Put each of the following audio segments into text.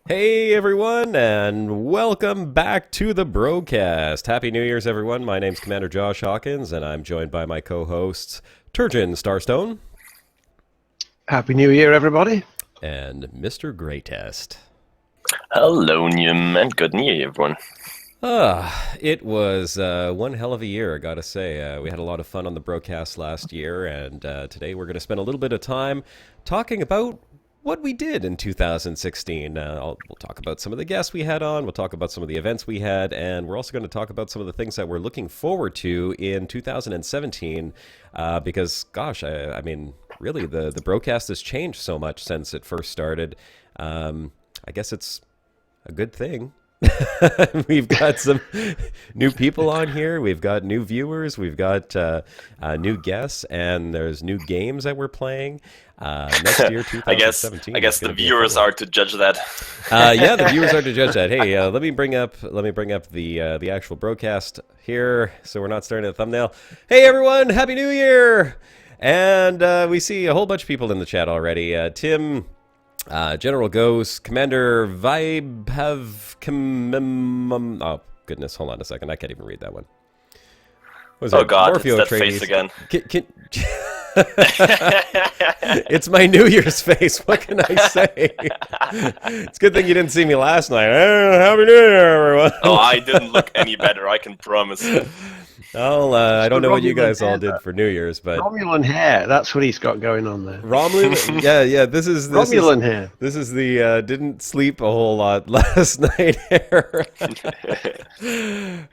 Hey everyone, and welcome back to the Brocast. Happy New Year's, everyone. My name's Commander Josh Hawkins, and I'm joined by my co-hosts Turgeon Starstone Happy New Year, everybody. and Mr. Greatest. Hello, Nium, and good New Year, everyone. It was one hell of a year, I gotta say. We had a lot of fun on the Brocast last year, and today we're going to spend a little bit of time talking about what we did in 2016. We'll talk about some of the guests we had on, we'll talk about some of the events we had, and we're also going to talk about some of the things that we're looking forward to in 2017, because, gosh, I mean, really, the broadcast has changed so much since it first started. I guess it's a good thing. We've got some new people on here. We've got new viewers. We've got new guests, and there's new games that we're playing. Next year, 2017. I guess the viewers are to judge that. Yeah, the viewers are to judge that. Hey, let me bring up the actual broadcast here, so we're not staring at the thumbnail. Hey, everyone! Happy New Year! And we see a whole bunch of people in the chat already. Tim. General Ghost, Commander Vibe have oh goodness, hold on a second, I can't even read that one. What was Oh it? God, Morpheo it's that Trades. face again. It's my New Year's face. What can I say? It's a good thing you didn't see me last night. Happy New Year, everyone. Oh, I didn't look any better, I can promise. I don't know what you guys all hair, did for New Year's, but Romulan hair, that's what he's got going on there. Romulan, yeah. This is Romulan hair. This is the didn't sleep a whole lot last night hair.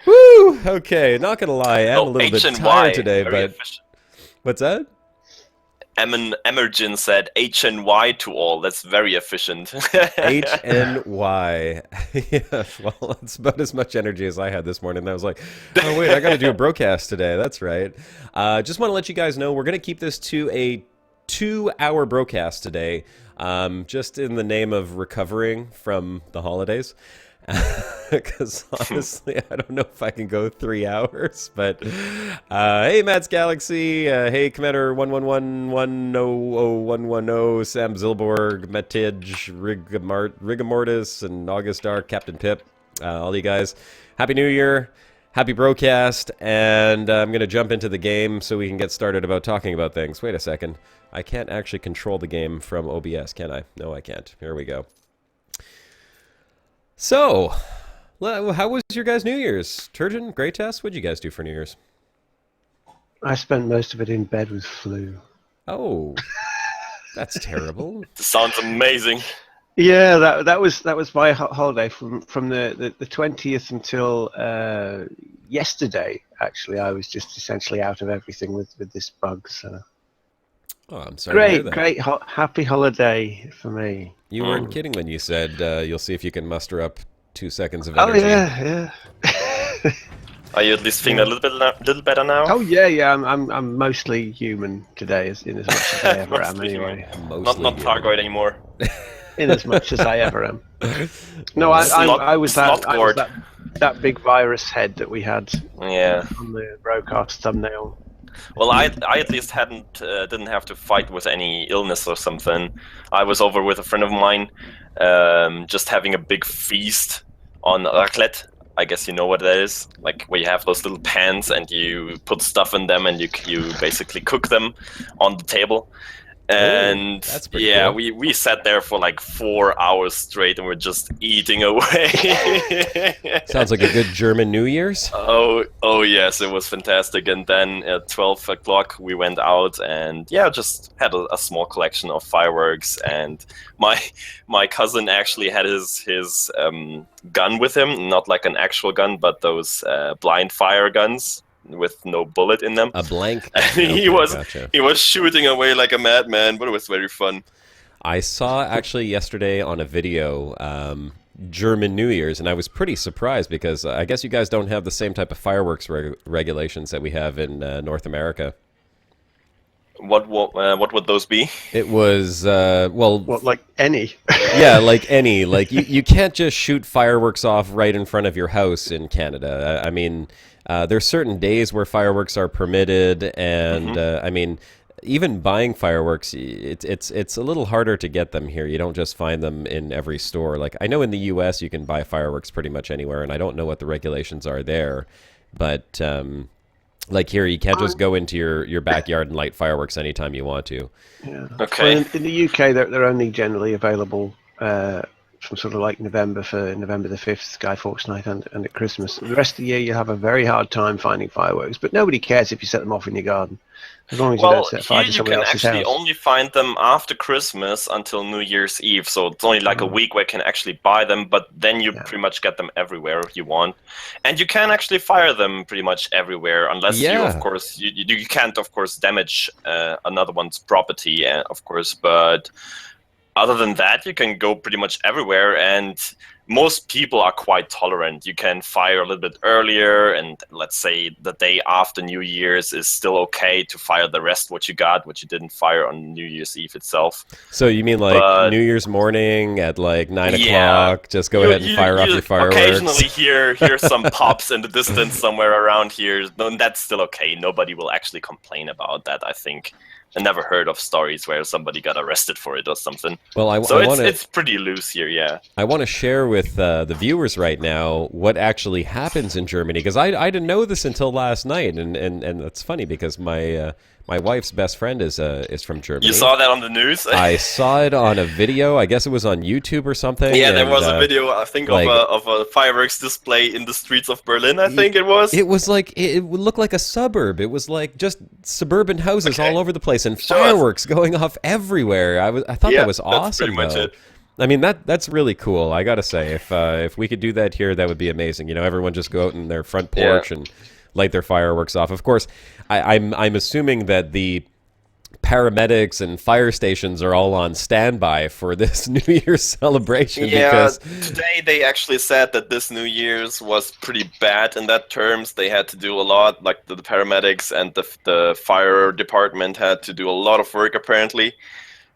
Woo! Okay, not gonna lie, I'm a little bit tired today, very but efficient. what's that? Emergen said HNY to all. That's very efficient. HNY. Yeah, well, that's about as much energy as I had this morning. I was like, oh wait, I got to do a broadcast today. That's right. Just want to let you guys know we're gonna keep this to a 2-hour broadcast today, just in the name of recovering from the holidays. Because honestly, I don't know if I can go 3 hours. But hey, Matt's Galaxy. Hey, Commander 111100110, Sam Zilborg, Metidge, Rigamortis, and August Dark, Captain Pip. All you guys, Happy New Year. Happy broadcast. And I'm going to jump into the game so we can get started about talking about things. Wait a second. I can't actually control the game from OBS, can I? No, I can't. Here we go. So, how was your guys' New Year's? Turgeon, Greatest, what'd you guys do for New Year's? I spent most of it in bed with flu. Oh, that's terrible. Sounds amazing. Yeah, that was my holiday from the 20th until yesterday. Actually, I was just essentially out of everything with this bug. So Oh, I'm sorry to hear that. great, happy holiday for me. You weren't kidding when you said you'll see if you can muster up 2 seconds of Oh energy. yeah. Are you at least feeling a little better now? Oh yeah. I'm mostly human today, in as much as I ever am. Anyway, Mostly Not human. Targoid anymore. in as much as I ever am. No, I was that big virus head that we had Yeah. on the broadcast thumbnail. Well, I at least didn't have to fight with any illness or something. I was over with a friend of mine, just having a big feast on raclette. I guess you know what that is, like where you have those little pans and you put stuff in them and you basically cook them on the table. And that's pretty yeah, cool. we sat there for like 4 hours straight and we're just eating away. Sounds like a good German New Year's. Oh yes, it was fantastic. And then at 12 o'clock we went out and yeah, just had a small collection of fireworks. And my cousin actually had his gun with him, not like an actual gun, but those blind fire guns with no bullet in them. A blank. And he was shooting away like a madman, but it was very fun. I saw actually yesterday on a video German New Year's, and I was pretty surprised because I guess you guys don't have the same type of fireworks regulations that we have in North America. What would those be? It was What, like any? yeah, like any, like you can't just shoot fireworks off right in front of your house in Canada. I mean, there's certain days where fireworks are permitted, and I mean, even buying fireworks, it's a little harder to get them here. You don't just find them in every store. Like I know in the U.S. you can buy fireworks pretty much anywhere, and I don't know what the regulations are there, but like here you can't just go into your backyard and light fireworks anytime you want to. Yeah. Okay. Well, in the UK, they're only generally available from sort of like November for November the 5th, Sky Fawkes Night, and at Christmas. The rest of the year, you have a very hard time finding fireworks, but nobody cares if you set them off in your garden, as long as you don't Well, set fire here to you somebody can else's actually house. only find them after Christmas until New Year's Eve. So it's only like a week where you can actually buy them, but then you pretty much get them everywhere you want. And you can actually fire them pretty much everywhere, unless you, of course, you can't, of course, damage another one's property, of course, but other than that, you can go pretty much everywhere, and most people are quite tolerant. You can fire a little bit earlier, and let's say the day after New Year's is still okay to fire the rest what you didn't fire on New Year's Eve itself. So you mean like New Year's morning at like 9 o'clock? Just go ahead and fire off your fireworks. Occasionally hear some pops in the distance somewhere around here. No, that's still okay. Nobody will actually complain about that, I think. I never heard of stories where somebody got arrested for it or something. Well, it's pretty loose here, yeah. I want to share with the viewers right now what actually happens in Germany, because I didn't know this until last night, and it's funny because my wife's best friend is from Germany. You saw that on the news? I saw it on a video. I guess it was on YouTube or something. Yeah, there was a video, I think, of a fireworks display in the streets of Berlin, I think it was. It was like, it would look like a suburb. It was like just suburban houses all over the place and fireworks going off everywhere. I thought that was awesome. That's pretty much it. I mean, that's really cool. I gotta say, if we could do that here, that would be amazing. You know, everyone just go out in their front porch and light their fireworks off. Of course, I'm assuming that the paramedics and fire stations are all on standby for this New Year's celebration. Yeah, because today they actually said that this New Year's was pretty bad in that terms. They had to do a lot, like the paramedics and the fire department had to do a lot of work apparently.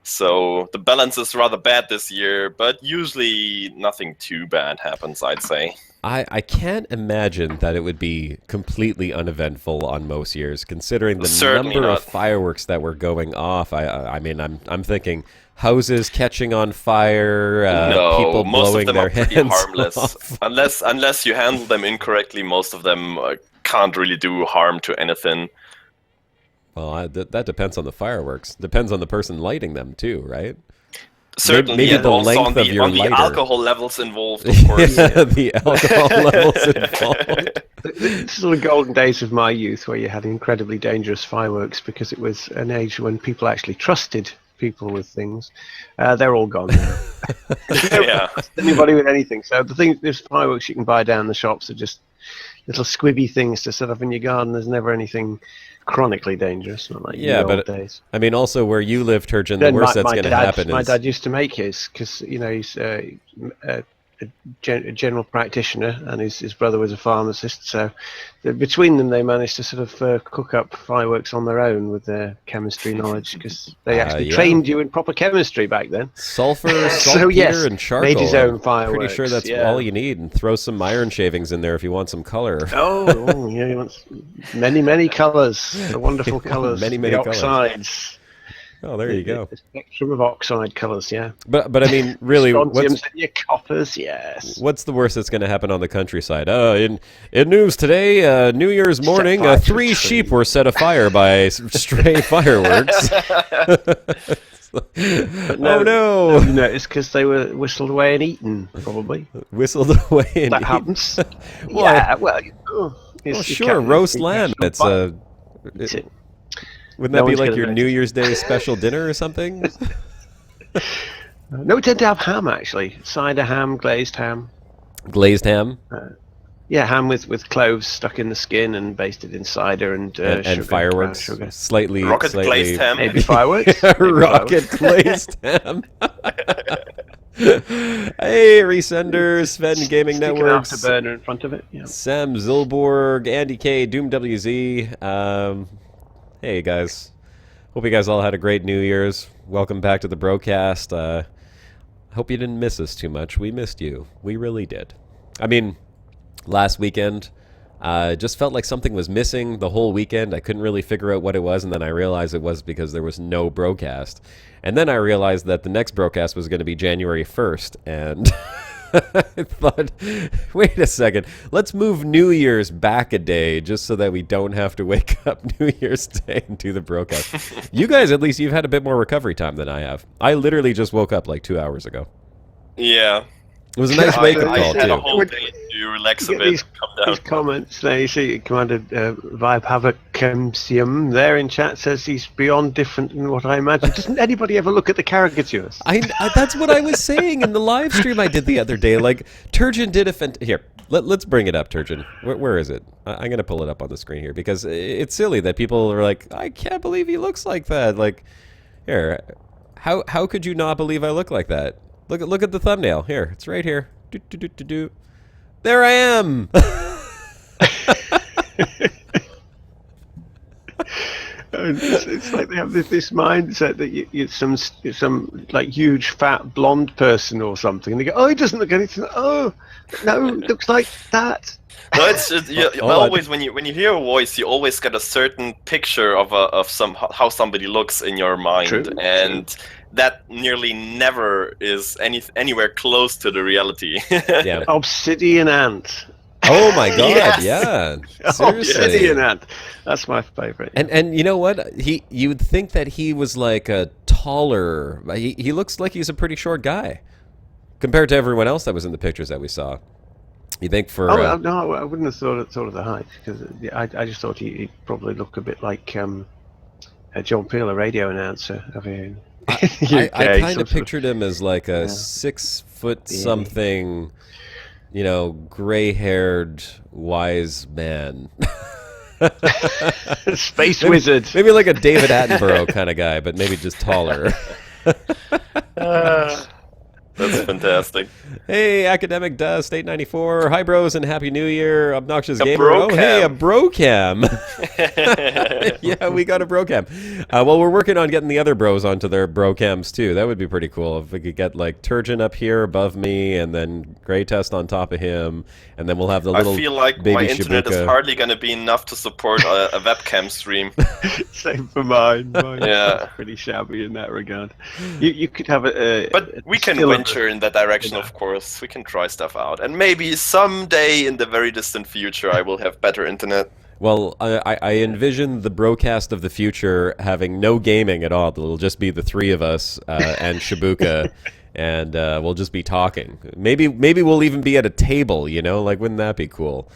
So the balance is rather bad this year, but usually nothing too bad happens, I'd say. I can't imagine that it would be completely uneventful on most years, considering the number of fireworks that were going off. I mean, I'm thinking houses catching on fire, people blowing their hands harmless. off. Unless you handle them incorrectly, most of them can't really do harm to anything. Well, that depends on the fireworks. Depends on the person lighting them too, right? Certainly, maybe the also length of your lighter. The alcohol levels involved, of course. Yeah, the alcohol levels involved. This is the golden days of my youth, where you had incredibly dangerous fireworks because it was an age when people actually trusted people with things. They're all gone now. Yeah. Anybody with anything. So there's fireworks you can buy down the shops are just little squibby things to set up in your garden. There's never anything chronically dangerous, not like in the old days. I mean, also where you live, Turgeon, the worst that's going to happen is... My dad used to make his, because, you know, he's a general practitioner, and his brother was a pharmacist, so between them they managed to sort of cook up fireworks on their own with their chemistry knowledge, because they actually trained you in proper chemistry back then. Sulfur, saltpeter, and charcoal. Made his own fireworks. Pretty sure that's all you need, and throw some iron shavings in there if you want some color. Oh yeah, you want many colours, the wonderful colours, many oxides. Colors. Oh, there you go. The spectrum of oxide colours, yeah. But I mean, really, what's your coppers? Yes. What's the worst that's going to happen on the countryside? In news today, New Year's morning, 3 sheep were set afire by stray fireworks. No, it's because they were whistled away and eaten, probably. Whistled away and that eaten. Happens. Sure, roast lamb. It's Wouldn't that be like your New Year's Day special dinner or something? No, we tend to have ham, actually. Cider ham, glazed ham. Glazed ham? Yeah, ham with cloves stuck in the skin and basted in cider and sugar, fireworks. Sugar. Slightly glazed ham. Maybe fireworks. Rocket glazed ham. Hey, Resender, Sven Gaming Networks. Afterburner in front of it. Yeah. Sam Zilborg, Andy K, Doom WZ. Hey guys, hope you guys all had a great New Year's. Welcome back to the Brocast. Hope you didn't miss us too much. We missed you. We really did. I mean, last weekend Just felt like something was missing the whole weekend. I couldn't really figure out what it was, and then I realized it was because there was no Brocast. And then I realized that the next Brocast was going to be January 1st, and I thought, wait a second, let's move New Year's back a day just so that we don't have to wake up New Year's Day and do the Brocast. You guys, at least, you've had a bit more recovery time than I have. I literally just woke up like 2 hours ago. Yeah. It was a nice wake-up I call, had a too. whole day to relax a bit, These, come down. these comments there, you see Commander Vibe Havocemsium there in chat says he's beyond different than what I imagine. Doesn't anybody ever look at the caricatures? That's what I was saying in the live stream I did the other day. Like, Turgeon did a here. Let's bring it up, Turgeon. Where is it? I'm gonna pull it up on the screen here because it's silly that people are like, I can't believe he looks like that. Like, here, how could you not believe I look like that? Look at the thumbnail. Here, it's right here. There I am. It's like they have this mindset that you're some like huge fat blonde person or something, and they go, "Oh, he doesn't look anything." Oh, no, looks like that. No, it's just, always when you hear a voice, you always get a certain picture of how somebody looks in your mind, True, and that nearly never is anywhere close to the reality. Yeah. Obsidian Ant. Oh my God! Yes. Yeah. Seriously. Obsidian Ant. That's my favorite. And you know what? You'd think that he was like a taller. He looks like he's a pretty short guy compared to everyone else that was in the pictures that we saw. You think for? No, I wouldn't have thought of the height because I just thought he'd probably look a bit like John Peel, a radio announcer. I kind of pictured him as like a 6 foot something, gray-haired wise man. Space wizard. Maybe like a David Attenborough kind of guy, but maybe just taller. That's fantastic. Hey, Academic Dust 894. Hi, bros, and Happy New Year. Obnoxious A Gamer. brocam. Oh, hey, a brocam. Yeah, we got a brocam. Well, we're working on getting the other bros onto their brocams, too. That would be pretty cool if we could get, like, Turgeon up here above me and then Grey Test on top of him, and then we'll have the little I feel like baby my internet Shibuka. is hardly going to be enough to support a webcam stream. Same for mine. Mine's Yeah. pretty shabby in that regard. You could have a But we can still venture in that direction, of course. We can try stuff out. And maybe someday in the very distant future I will have better internet. Well, I envision the Brocast of the future having no gaming at all. It'll just be the three of us and Shibuka, and we'll just be talking. Maybe we'll even be at a table, Like, wouldn't that be cool?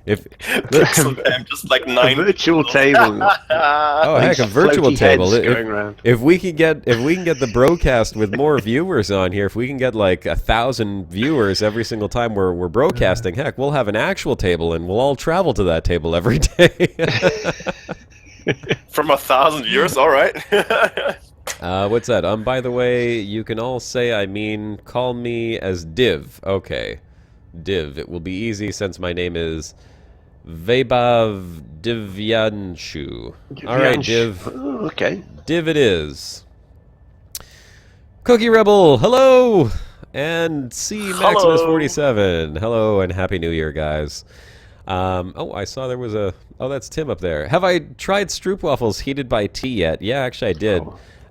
If I'm just like a 9 virtual table. oh heck, a virtual Floaty table. heads going round. If we can get the Brocast with more viewers on here, if we can get like 1,000 viewers every single time we're broadcasting, heck, we'll have an actual table and we'll all travel to that table every day. from 1,000 years, all right. What's that? By the way, you can all say call me as Div. Okay. Div. It will be easy since my name is Vaibhav Divyanshu. All right, Div. Oh, okay. Div it is. Cookie Rebel, hello! And C Maximus 47. Hello and Happy New Year, guys. I saw there was that's Tim up there. Have I tried Stroopwafels heated by tea yet? Yeah, actually I did.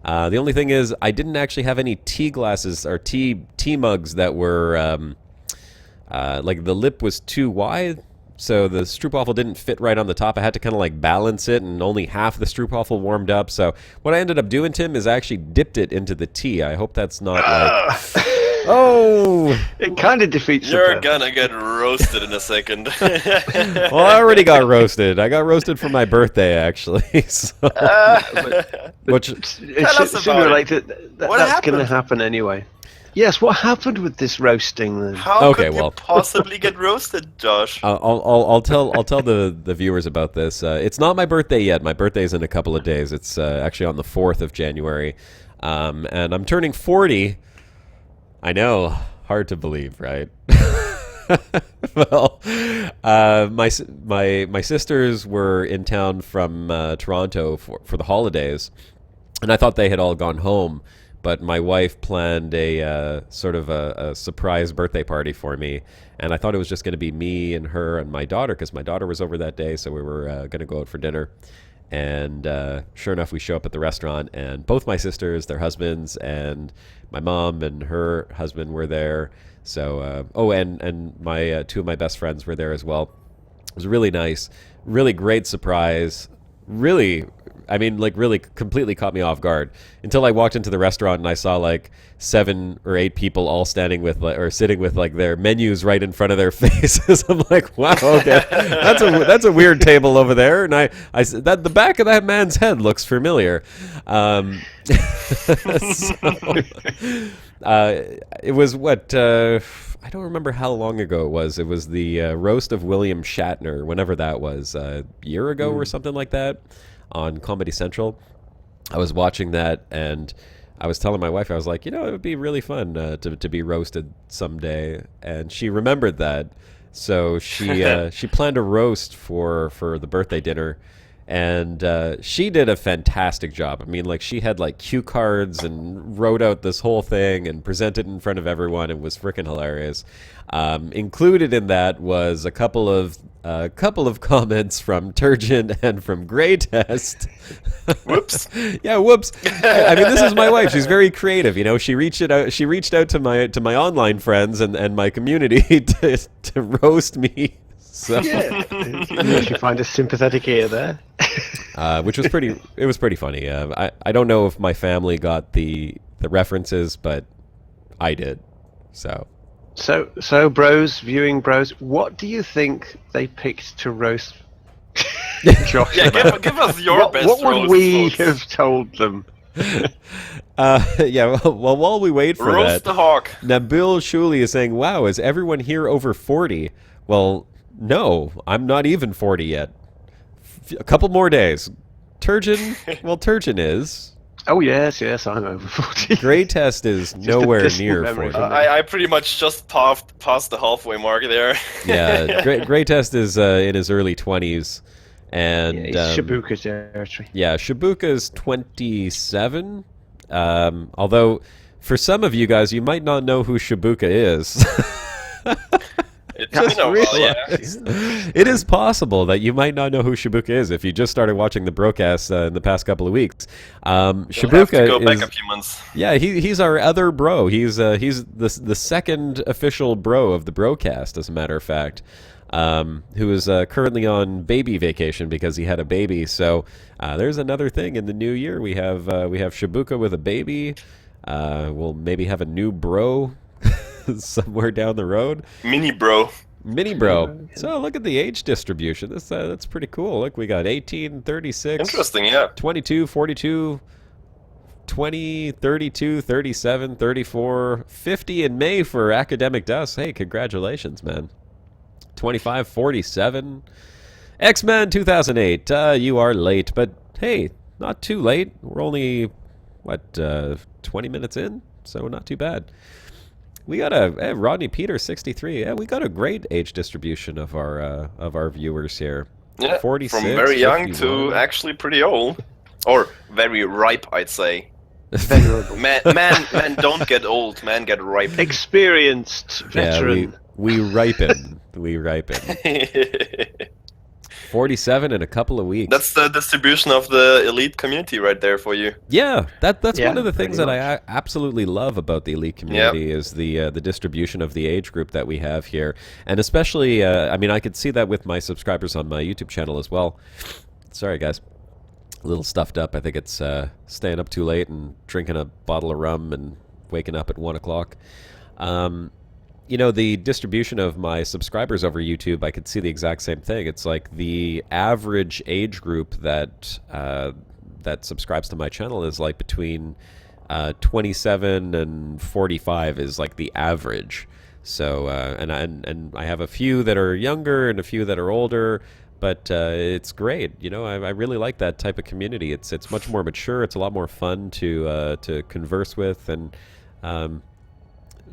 Oh. The only thing is I didn't actually have any tea glasses or tea mugs that were like the lip was too wide, so the stroopwafel didn't fit right on the top. I had to kind of like balance it, and only half the stroopwafel warmed up. So what I ended up doing, Tim, is I actually dipped it into the tea. I hope that's not like... Oh! It kind of defeats the You're purpose. gonna get roasted in a second. Well, I already got roasted. I got roasted for my birthday, actually. So, which Tell us sooner about or it. later, What that's happened? going to happen anyway. Yes, what happened with this roasting then? How Okay, could well. you possibly get roasted, Josh? I'll tell the viewers about this. It's not my birthday yet. My birthday's in a couple of days. It's actually on the 4th of January, and I'm turning 40. I know, hard to believe, right? Well, my sisters were in town from Toronto for the holidays, and I thought they had all gone home. but my wife planned a sort of a surprise birthday party for me, and I thought it was just going to be me and her and my daughter, because my daughter was over that day, so we were going to go out for dinner. And sure enough, we show up at the restaurant, and both my sisters, their husbands, and my mom and her husband were there. So, and my two of my best friends were there as well. It was really nice, really great surprise. Really, I mean, like, really completely caught me off guard until I walked into the restaurant and I saw like 7 or 8 people all standing with or sitting with like their menus right in front of their faces. I'm like, wow, okay, that's a weird table over there. And I said that the back of that man's head looks familiar. It was what I don't remember how long ago it was. It was the roast of William Shatner, whenever that was, a year ago or something like that, on Comedy Central. I was watching that, and I was telling my wife, I was like, it would be really fun to be roasted someday, and she remembered that. So she planned a roast for the birthday dinner. And she did a fantastic job. I mean, like, she had like cue cards and wrote out this whole thing and presented in front of everyone. It was freaking hilarious. Included in that was a couple of comments from Turgeon and from Greytest. Whoops. Yeah, whoops. I mean, this is my wife. She's very creative. She reached out to my online friends and my community to roast me. So. Yeah, you find a sympathetic ear there. Which was pretty funny. I don't know if my family got the references, but I did. So viewing bros, what do you think they picked to roast Josh? Yeah, give us your best What would roast, we folks. have told them? Yeah, well, while we wait for Roast that, the hawk. Nabil Shuli is saying, wow, is everyone here over 40? Well, no, I'm not even 40 yet. A couple more days. Turgeon is. Oh, yes, I'm over 40. Greytest is a nowhere distant near memory 40. from I pretty much just passed the halfway mark there. Yeah, Greytest is in his early 20s. And He's Shibuka territory. yeah, Shibuka's 27. Although, for some of you guys, you might not know who Shibuka is. Just It is possible that you might not know who Shibuka is if you just started watching the Brocast in the past couple of weeks. Shibuka have to go is, back a few months. Yeah, he's our other bro. He's the second official bro of the Brocast, as a matter of fact, who is currently on baby vacation because he had a baby. So there's another thing in the new year. We have Shibuka with a baby. We'll maybe have a new bro somewhere down the road. Mini bro. So look at the age distribution. That's pretty cool. Look, we got 18, 36, Interesting, yeah. 22, 42, 20, 32, 37, 34, 50 in May for Academic Dust. Hey, congratulations, man. 25, 47. X-Men 2008. You are late, but hey, not too late. We're only, 20 minutes in? So not too bad. We got Rodney Peters 63. Yeah, we got a great age distribution of our viewers here. Yeah, 46, from very young 51. to actually pretty old, or very ripe, I'd say. Venerable. Man, don't get old. Man, get ripe. Experienced veteran. Yeah, we ripen. We ripen. 47 in a couple of weeks. That's the distribution of the elite community right there for you. Yeah, that's Yeah, one of the things that pretty I absolutely love about the elite community is the distribution of the age group that we have here, and especially, I mean, I could see that with my subscribers on my YouTube channel as well. Sorry, guys, a little stuffed up. I think it's staying up too late and drinking a bottle of rum and waking up at 1 o'clock. The distribution of my subscribers over YouTube, I could see the exact same thing. It's like the average age group that subscribes to my channel is like between 27 and 45 is like the average. So and I have a few that are younger and a few that are older, but it's great. I really like that type of community. It's much more mature. It's a lot more fun to converse with, and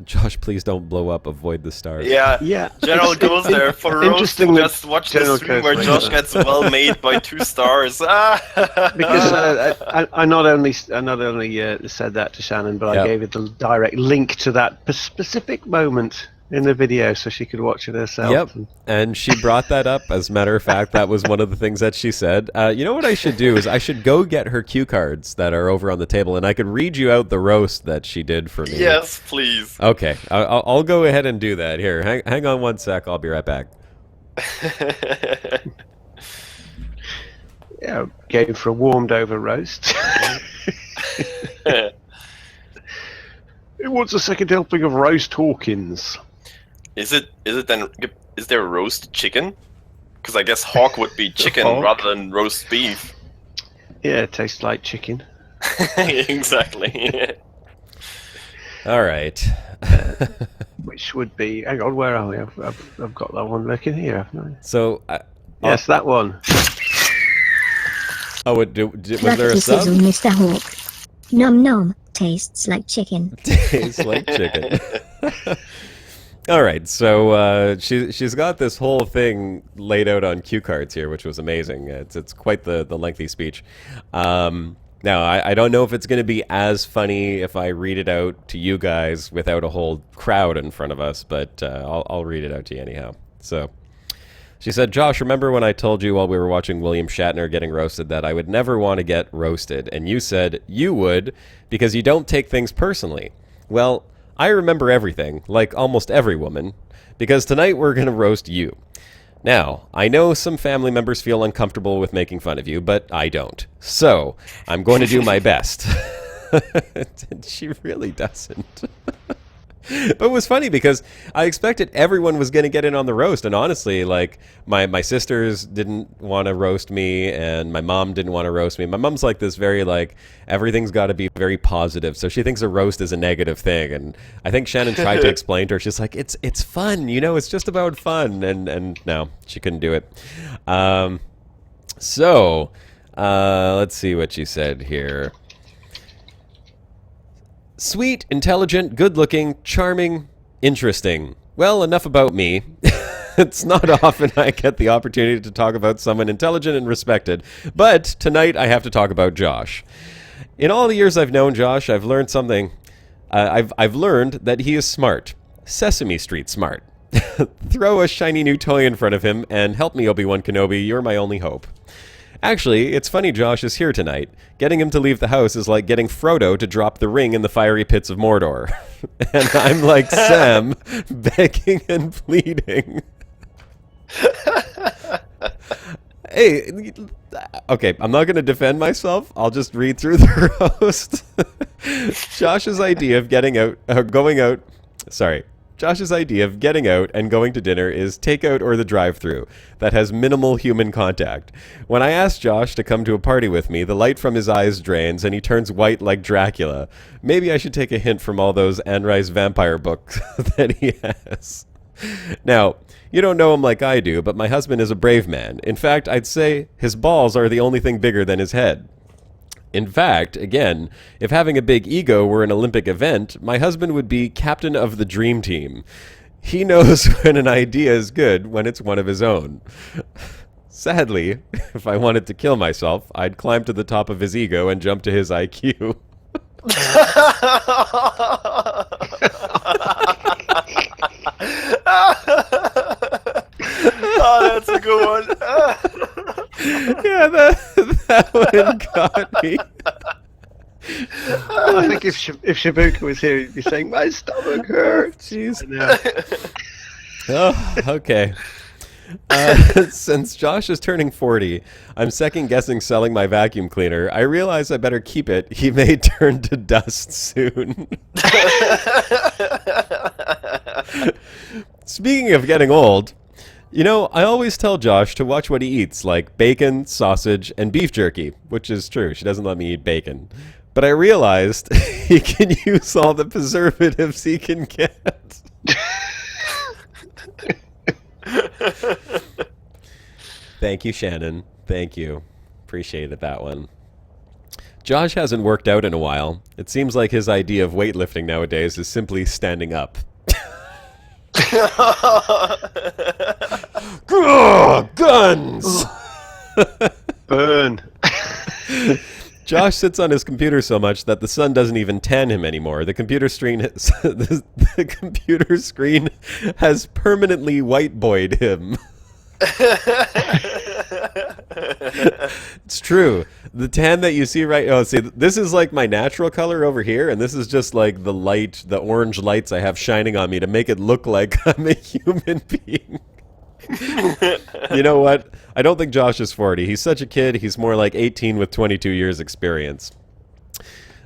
Josh, please don't blow up. Avoid the stars. Yeah, Yeah. General It's- goes there for roast. interesting that Just watch the General stream goes where like Josh that. gets well made by 2 stars. Because I not only said that to Shannon, but Yep. I gave it the direct link to that specific moment in the video, so she could watch it herself. Yep, and she brought that up. As a matter of fact, that was one of the things that she said. You know what I should do is I should go get her cue cards that are over on the table, and I could read you out the roast that she did for me. Yes, please. Okay, I'll go ahead and do that. Here, hang on one sec. I'll be right back. Yeah, going for a warmed over roast. It wants a second helping of roast Hawkins. Is it then? Is there roast chicken? Because I guess hawk would be chicken Hawk. rather than roast beef. Yeah, it tastes like chicken. Exactly. All right. Which would be, hang on, where are we? I've got that one looking here, haven't I? So, Yes, that one. oh, was there a sub? Sizzle, Mr. Hawk. Nom nom. Tastes like chicken. Tastes like chicken. All right, so she's got this whole thing laid out on cue cards here, which was amazing. It's quite the lengthy speech. Now, I don't know if it's going to be as funny if I read it out to you guys without a whole crowd in front of us, but I'll read it out to you anyhow. So, she said, Josh, remember when I told you while we were watching William Shatner getting roasted that I would never want to get roasted? And you said you would because you don't take things personally. Well, I remember everything, like almost every woman, because tonight we're going to roast you. Now, I know some family members feel uncomfortable with making fun of you, but I don't. So, I'm going to do my best. And she really doesn't. But it was funny because I expected everyone was going to get in on the roast, and honestly, like my sisters didn't want to roast me, and my mom didn't want to roast me. My mom's like this very like everything's got to be very positive, so she thinks a roast is a negative thing. And I think Shannon tried to explain to her, she's like, it's fun, you know, it's just about fun, and no, she couldn't do it. So let's see what she said here. Sweet, intelligent, good-looking, charming, interesting. Well, enough about me. It's not often I get the opportunity to talk about someone intelligent and respected, but tonight I have to talk about Josh. In all the years I've known Josh, I've learned something. I've learned that he is smart. Sesame Street smart. Throw a shiny new toy in front of him and help me, Obi-Wan Kenobi. You're my only hope. Actually, it's funny Josh is here tonight. Getting him to leave the house is like getting Frodo to drop the ring in the fiery pits of Mordor. And I'm like Sam, begging and pleading. Hey, okay, I'm not going to defend myself. I'll just read through the roast. Josh's idea of getting out and going to dinner is takeout or the drive-thru that has minimal human contact. When I ask Josh to come to a party with me, the light from his eyes drains and he turns white like Dracula. Maybe I should take a hint from all those Anne Rice vampire books that he has. Now, you don't know him like I do, but my husband is a brave man. In fact, I'd say his balls are the only thing bigger than his head. In fact, again, if having a big ego were an Olympic event, my husband would be captain of the dream team. He knows when an idea is good when it's one of his own. Sadly, if I wanted to kill myself, I'd climb to the top of his ego and jump to his IQ. Oh, that's a good one. Yeah, that one got me. I think if Shibuka was here, he'd be saying, "My stomach hurts." Jeez. Yeah. Oh, okay. Since Josh is turning 40, I'm second-guessing selling my vacuum cleaner. I realize I better keep it. He may turn to dust soon. Speaking of getting old, you know, I always tell Josh to watch what he eats, like bacon, sausage, and beef jerky, which is true. She doesn't let me eat bacon. But I realized he can use all the preservatives he can get. Thank you, Shannon. Thank you. Appreciated that one. Josh hasn't worked out in a while. It seems like his idea of weightlifting nowadays is simply standing up. Guns! Burn. Josh sits on his computer so much that the sun doesn't even tan him anymore. The computer screen the computer screen has permanently white boyed him. It's true. The tan that you see see, this is like my natural color over here, and this is just like the orange lights I have shining on me to make it look like I'm a human being. You know what? I don't think Josh is 40. He's such a kid. He's more like 18 with 22 years experience.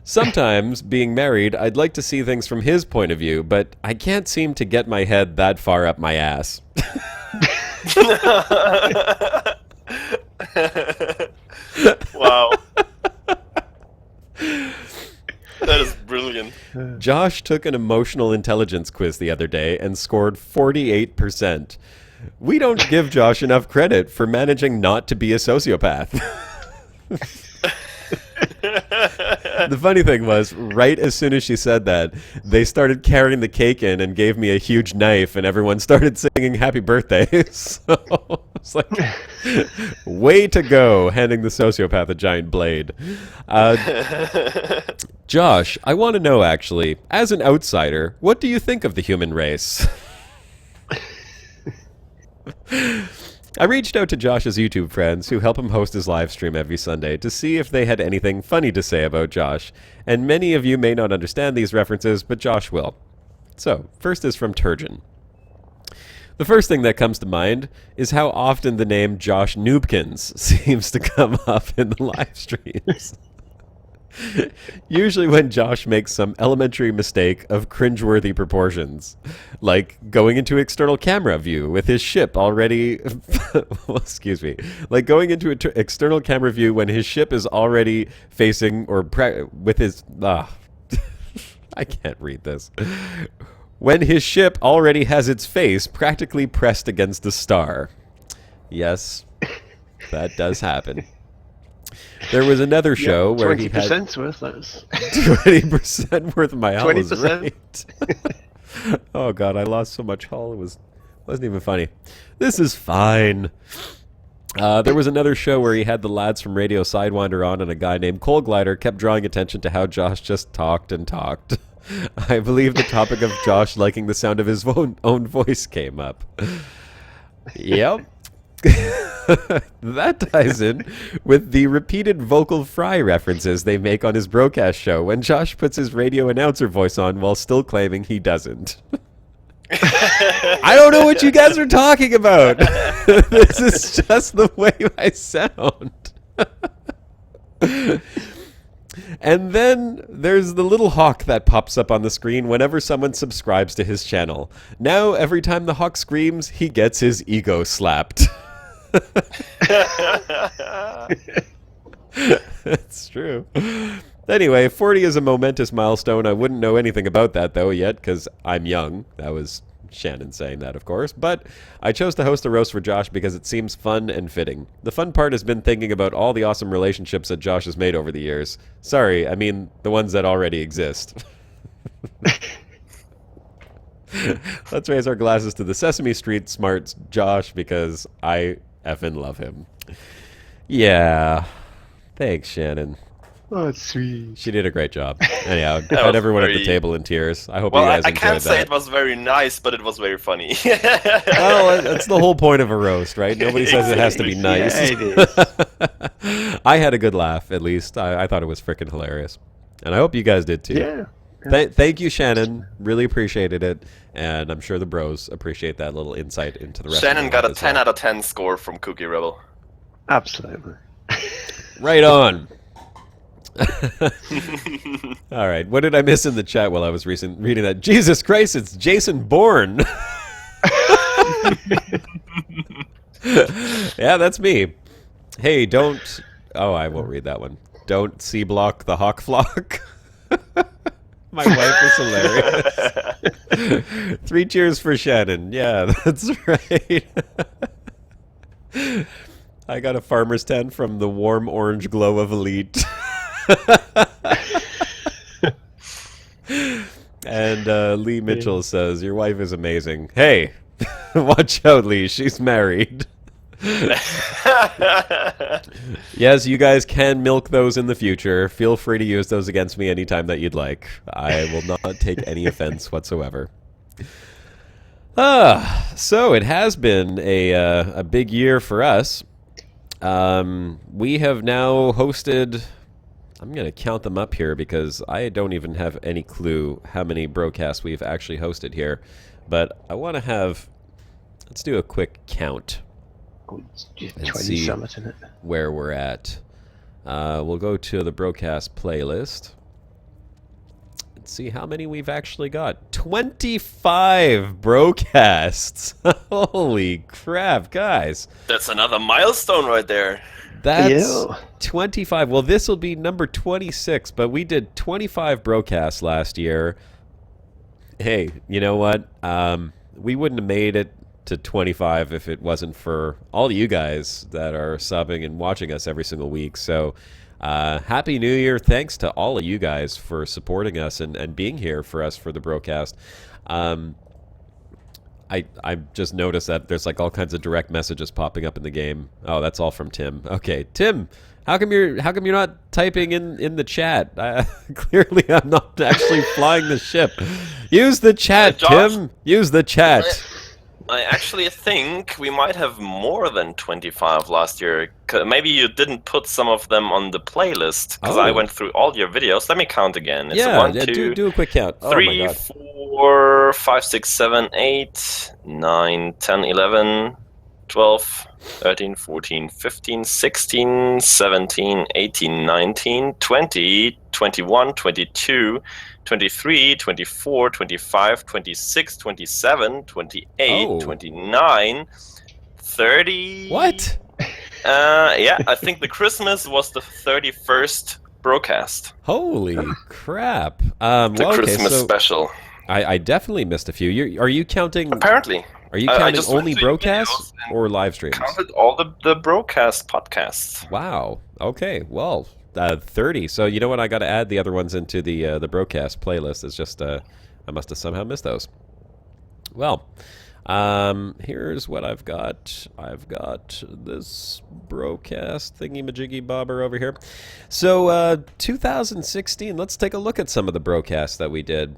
Sometimes, being married, I'd like to see things from his point of view, but I can't seem to get my head that far up my ass. Wow. That is brilliant. Josh took an emotional intelligence quiz the other day and scored 48%. We don't give Josh enough credit for managing not to be a sociopath. The funny thing was, right as soon as she said that, they started carrying the cake in and gave me a huge knife, and everyone started singing happy birthday. So it's like, way to go, handing the sociopath a giant blade. Josh, I want to know, actually, as an outsider, what do you think of the human race? I reached out to Josh's YouTube friends who help him host his live stream every Sunday to see if they had anything funny to say about Josh, and many of you may not understand these references, but Josh will. So, first is from Turgeon. The first thing that comes to mind is how often the name Josh Noobkins seems to come up in the live streams. Usually when Josh makes some elementary mistake of cringeworthy proportions, like going into external camera view with his ship already like going into external camera view when his ship is already facing with his I can't read this. When his ship already has its face practically pressed against the star. Yes, that does happen. There was another show where he had 20% worth. That's 20% worth of my hull. 20%. Right. Oh god, I lost so much hull. It wasn't even funny. This is fine. There was another show where he had the lads from Radio Sidewinder on, and a guy named Coal Glider kept drawing attention to how Josh just talked and talked. I believe the topic of Josh liking the sound of his own voice came up. Yep. That ties in with the repeated vocal fry references they make on his Brocast show when Josh puts his radio announcer voice on while still claiming he doesn't. I don't know what you guys are talking about. This is just the way I sound. And then there's the little hawk that pops up on the screen whenever someone subscribes to his channel. Now, every time the hawk screams, he gets his ego slapped. That's true. Anyway, 40 is a momentous milestone. I wouldn't know anything about that, though, yet, because I'm young. That was Shannon saying that, of course. But I chose to host a roast for Josh because it seems fun and fitting. The fun part has been thinking about all the awesome relationships that Josh has made over the years. Sorry, I mean the ones that already exist. Let's raise our glasses to the Sesame Street smarts Josh because I effing love him. Yeah. Thanks, Shannon. Oh, it's sweet. She did a great job. Anyhow, had everyone at the table in tears. I hope you guys I enjoyed can't say that. it was very nice, but it was very funny. Well, that's the whole point of a roast, right? Nobody says it has to be nice. Yeah, it is. I had a good laugh, at least. I thought it was freaking hilarious. And I hope you guys did too. Yeah. Thank you, Shannon. Really appreciated it. And I'm sure the bros appreciate that little insight into the rest Shannon of got a as 10 well. out of 10 score from Cookie Rebel. Absolutely. Right on. All right. What did I miss in the chat while I was reading that? Jesus Christ, it's Jason Bourne. Yeah, that's me. Hey, don't... Oh, I won't read that one. Don't C-block the hawk flock. My wife is hilarious. 3 cheers for Shannon. Yeah, that's right. I got a farmer's tent from the warm orange glow of Elite. And Lee Mitchell says, your wife is amazing. Hey, watch out, Lee. She's married. Yes, you guys can milk those in the future. Feel free to use those against me anytime that you'd like. I will not take any offense whatsoever. So it has been a big year for us. We have now hosted... I'm going to count them up here because I don't even have any clue how many broadcasts we've actually hosted here. But I want to have... Let's do a quick count. And 20 see summit in it. where we're at. We'll go to the broadcast playlist. Let's see how many we've actually got. 25 broadcasts. Holy crap, guys. That's another milestone right there. That's 25. Well, this will be number 26, but we did 25 broadcasts last year. Hey, you know what? We wouldn't have made it to 25 if it wasn't for all you guys that are subbing and watching us every single week. So Happy New Year. Thanks to all of you guys for supporting us and being here for us for the broadcast. I just noticed that there's like all kinds of direct messages popping up in the game. Oh, that's all from Tim. Okay, Tim, how come you're not typing in the chat? Clearly, I'm not actually flying the ship. Use the chat, Tim. Use the chat. I actually think we might have more than 25 last year. Maybe you didn't put some of them on the playlist because I went through all your videos. Let me count again. It's yeah, 1, 2, do a quick count. 3, 4, 5, 6, 7, 8, 9, 10, 11, 12, 13, 14, 15, 16, 17, 18, 19, 20, 21, 22, 23, 24, 25, 26, 27, 28, 29, 30. What? Yeah, I think the Christmas was the 31st broadcast. Holy crap. The Christmas special. I definitely missed a few. Are you counting... Apparently. Are you counting only broadcasts or live streams? Counted all the broadcast podcasts. Wow. Okay. Well, 30. So you know what? I got to add the other ones into the broadcast playlist. It's just I must have somehow missed those. Well, here's what I've got. I've got this broadcast thingy-majiggy bobber over here. So 2016. Let's take a look at some of the broadcasts that we did.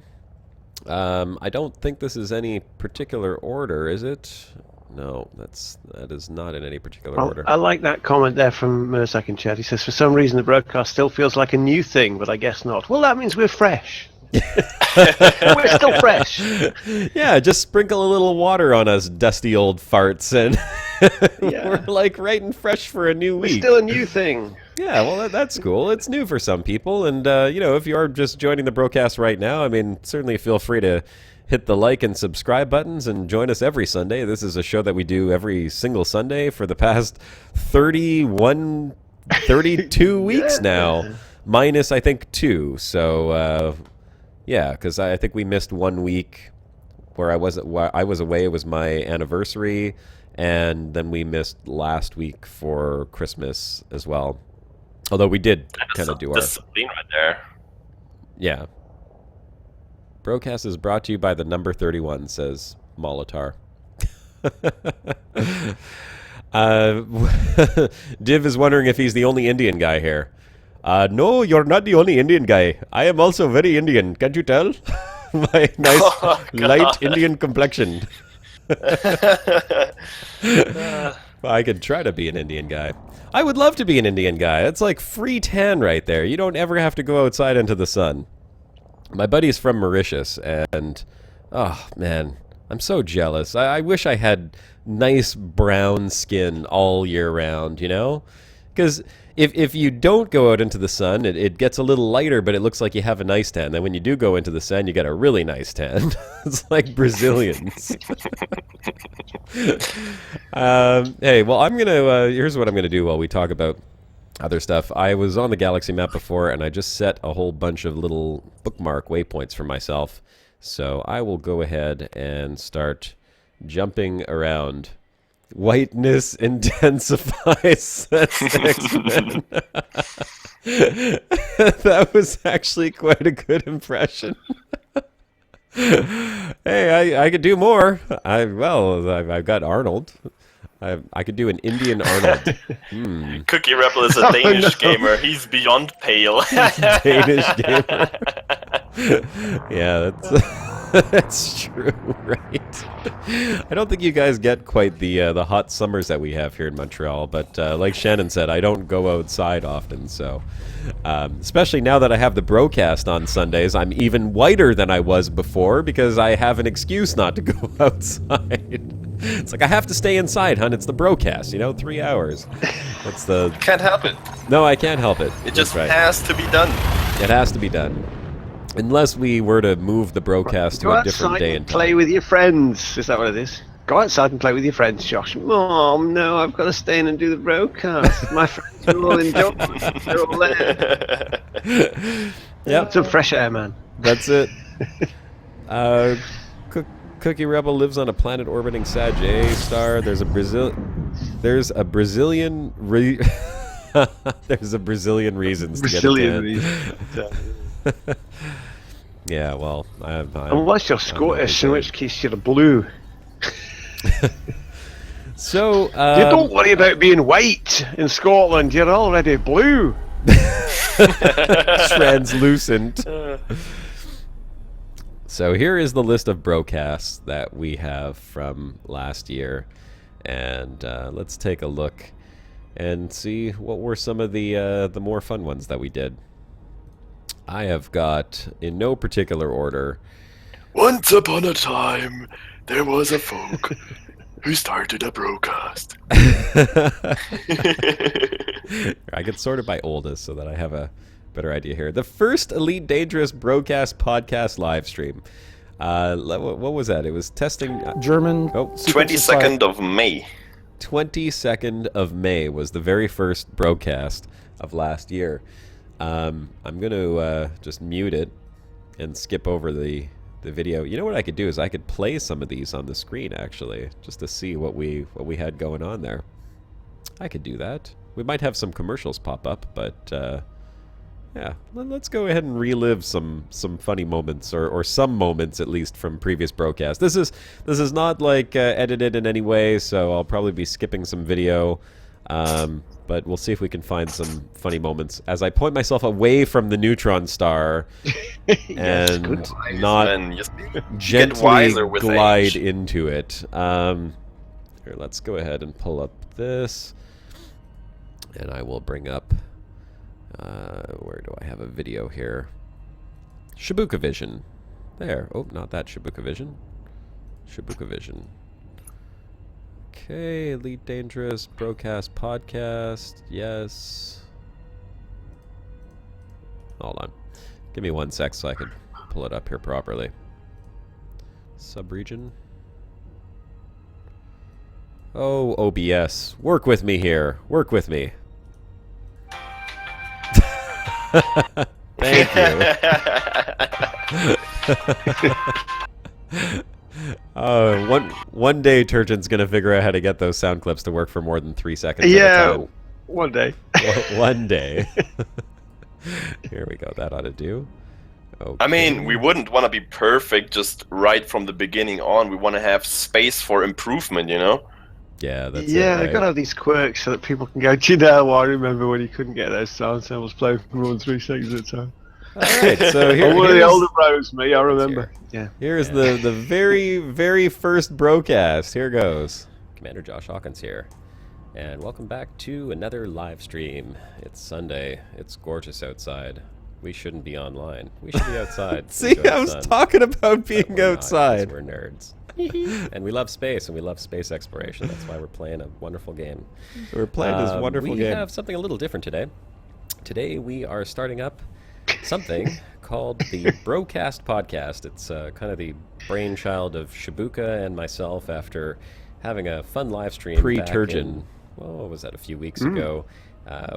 I don't think this is any particular order, is it? No, that is not in any particular order. I like that comment there from Mursak in chat. He says, for some reason the broadcast still feels like a new thing, but I guess not. Well, that means we're fresh. We're still fresh. Yeah, just sprinkle a little water on us dusty old farts, and we're like right and fresh for a new week. We're still a new thing. Yeah, well, that's cool. It's new for some people, and if you are just joining the broadcast right now, I mean, certainly feel free to hit the like and subscribe buttons and join us every Sunday. This is a show that we do every single Sunday for the past 32 weeks now, minus, I think, 2. So, yeah, because I think we missed 1 week where I was away. It was my anniversary, and then we missed last week for Christmas as well. Although we did kind of do our... discipline right there. Yeah. Broadcast is brought to you by the number 31, says Molitar. Div is wondering if he's the only Indian guy here. No, you're not the only Indian guy. I am also very Indian. Can't you tell? My nice light Indian complexion. I could try to be an Indian guy. I would love to be an Indian guy. It's like free tan right there. You don't ever have to go outside into the sun. My buddy's from Mauritius, and oh man, I'm so jealous. I wish I had nice brown skin all year round, you know? Because if you don't go out into the sun, it gets a little lighter, but it looks like you have a nice tan. Then when you do go into the sun, you get a really nice tan. It's like Brazilians. Hey, well, I'm going to... here's what I'm going to do while we talk about other stuff. I was on the Galaxy map before, and I just set a whole bunch of little bookmark waypoints for myself. So I will go ahead and start jumping around Whiteness intensifies. That's X-Men. That was actually quite a good impression. Hey, I could do more. I've got Arnold. I could do an Indian Arnold. Cookie Rebel is a Danish gamer. He's beyond pale. Danish gamer. Yeah, that's true, right? I don't think you guys get quite the hot summers that we have here in Montreal, but like Shannon said, I don't go outside often, so especially now that I have the Brocast on Sundays, I'm even whiter than I was before because I have an excuse not to go outside. It's like I have to stay inside, hon. It's the Brocast, 3 hours. That's the. Can't help it. No, I can't help it. It just That's right. has to be done. It has to be done. Unless we were to move the Brocast to a different day and time. Play with your friends. Is that what it is? Go outside and play with your friends, Josh. Mom, no, I've got to stay in and do the Brocast. My friends are all indoors. They're all there. Yep. Some fresh air, man. That's it. Cookie Rebel lives on a planet orbiting Sag A star. There's a Brazilian reasons to get it. Yeah, well, unless you're Scottish, in which case you're blue. So you don't worry about being white in Scotland. You're already blue. Translucent. So here is the list of broadcasts that we have from last year, and let's take a look and see what were some of the more fun ones that we did. I have got, in no particular order, Once upon a time, there was a folk who started a broadcast. I could sort it by oldest so that I have a better idea here. The first Elite Dangerous Brocast podcast live stream. What was that? It was testing German. 22nd of May. 22nd of May was the very first broadcast of last year. I'm going to just mute it and skip over the video. You know what I could do is I could play some of these on the screen, actually, just to see what we had going on there. I could do that. We might have some commercials pop up, but yeah, let's go ahead and relive some funny moments, or some moments at least from previous broadcasts. This is not like edited in any way, so I'll probably be skipping some video, but we'll see if we can find some funny moments as I point myself away from the neutron star and not gently glide into it. Here, let's go ahead and pull up this, and I will bring up. Where do I have a video here? Shibuka Vision. There. Oh, not that Shibuka Vision. Shibuka Vision. Okay, Elite Dangerous Brocast Podcast. Yes. Hold on. Give me 1 sec so I can pull it up here properly. Subregion. Oh, OBS. Work with me here. Work with me. Thank you. One day Turgeon's gonna figure out how to get those sound clips to work for more than 3 seconds at a time. One day. One day. Here we go. That ought to do. Okay. I mean, we wouldn't want to be perfect just right from the beginning on. We want to have space for improvement, you know? Yeah, that's yeah, it, they've got to have these quirks so that people can go, do you know what? I remember when you couldn't get those sound samples playing for more than 3 seconds at a time. Alright, so here, one of the older bros, me, I remember. Yeah. Here's the very, very first broadcast. Here goes. Commander Josh Hawkins here. And welcome back to another live stream. It's Sunday. It's gorgeous outside. We shouldn't be online. We should be outside. See, I was talking about being outside. We're nerds. And we love space, and we love space exploration. That's why we're playing a wonderful game. So we're playing this wonderful game. We have something a little different today. Today we are starting up something called the Brocast Podcast. It's kind of the brainchild of Shibuka and myself after having a fun live stream pre-Turgeon. What was that, a few weeks ago.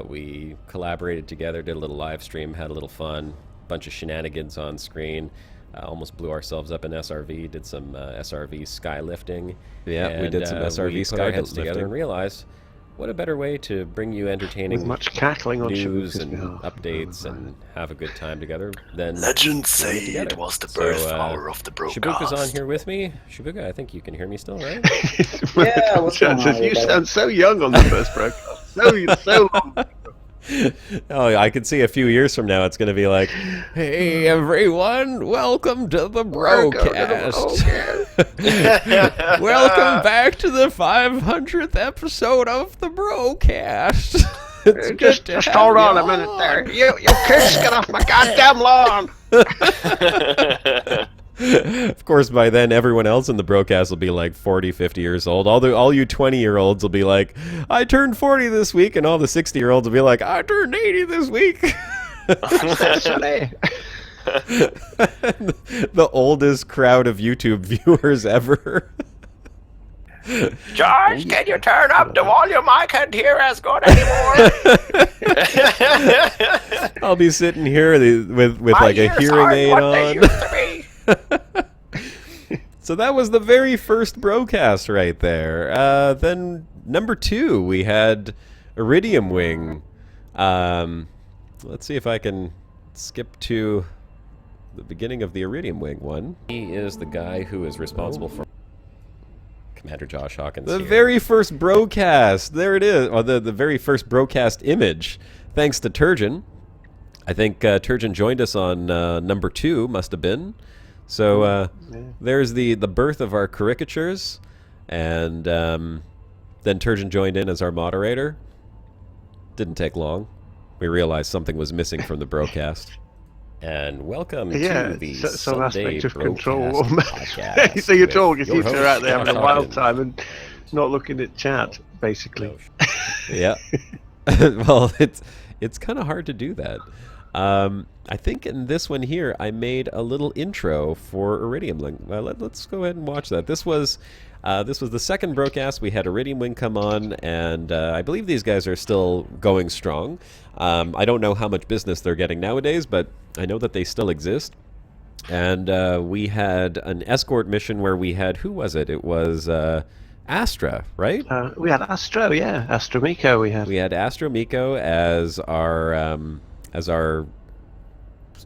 We collaborated together, did a little live stream, had a little fun, bunch of shenanigans on screen. Almost blew ourselves up in SRV. Did some SRV skylifting. Yeah, we did some SRV we put our heads skylifting together and realized what a better way to bring you entertaining with much cackling on news Shabuka's and behalf. updates and have a good time together than Legends say doing it together. it was the birth So, hour of the broadcast. Shibuka's on here with me. Shibuka, I think you can hear me still, right? Yeah, what's going on, You everybody? sound so young on the first broadcast. So long. Oh, I could see a few years from now it's going to be like, hey, everyone, welcome to the Brocast. Welcome back to the 500th episode of the Brocast. It's good Just to have hold you on a minute there. You kids, get off my goddamn lawn. Of course, by then, everyone else in the broadcast will be like 40, 50 years old. All you 20-year-olds will be like, I turned 40 this week, and all the 60-year-olds will be like, I turned 80 this week. The oldest crowd of YouTube viewers ever. George, can you turn up the volume? I can't hear as good anymore. I'll be sitting here with like a hearing aid on. So that was the very first broadcast right there. Then number 2, we had Iridium Wing. Let's see if I can skip to the beginning of the Iridium Wing one. He is the guy who is responsible for Commander Josh Hawkins. The very first broadcast. There it is. Or the very first broadcast image. Thanks to Turgeon. I think Turgeon joined us on number 2, must have been. So there's the birth of our caricatures, and then Turgeon joined in as our moderator. Didn't take long. We realized something was missing from the broadcast. And welcome to the some Sunday aspect of Brocast control. podcast So you're with talking, your you two are out host, there having a Josh wild Hawkins. time and not looking at chat, basically. Yeah. Well, it's kind of hard to do that. I think in this one here, I made a little intro for Iridium Wing. Let's go ahead and watch that. This was the second broadcast. We had Iridium Wing come on, and I believe these guys are still going strong. I don't know how much business they're getting nowadays, but I know that they still exist. And we had an escort mission where we had, who was it? It was Astra, right? We had Astro, yeah. Astro Miko we had. We had Astro Miko as our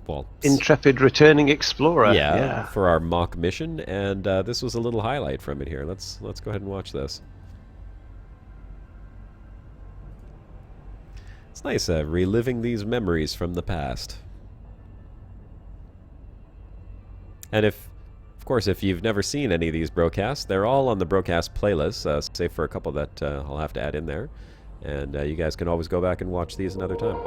well, Intrepid returning explorer. yeah, for our mock mission, and this was a little highlight from it here. Let's go ahead and watch this. It's nice reliving these memories from the past. And of course, if you've never seen any of these broadcasts, they're all on the broadcast playlist, save for a couple that I'll have to add in there. And you guys can always go back and watch these another time.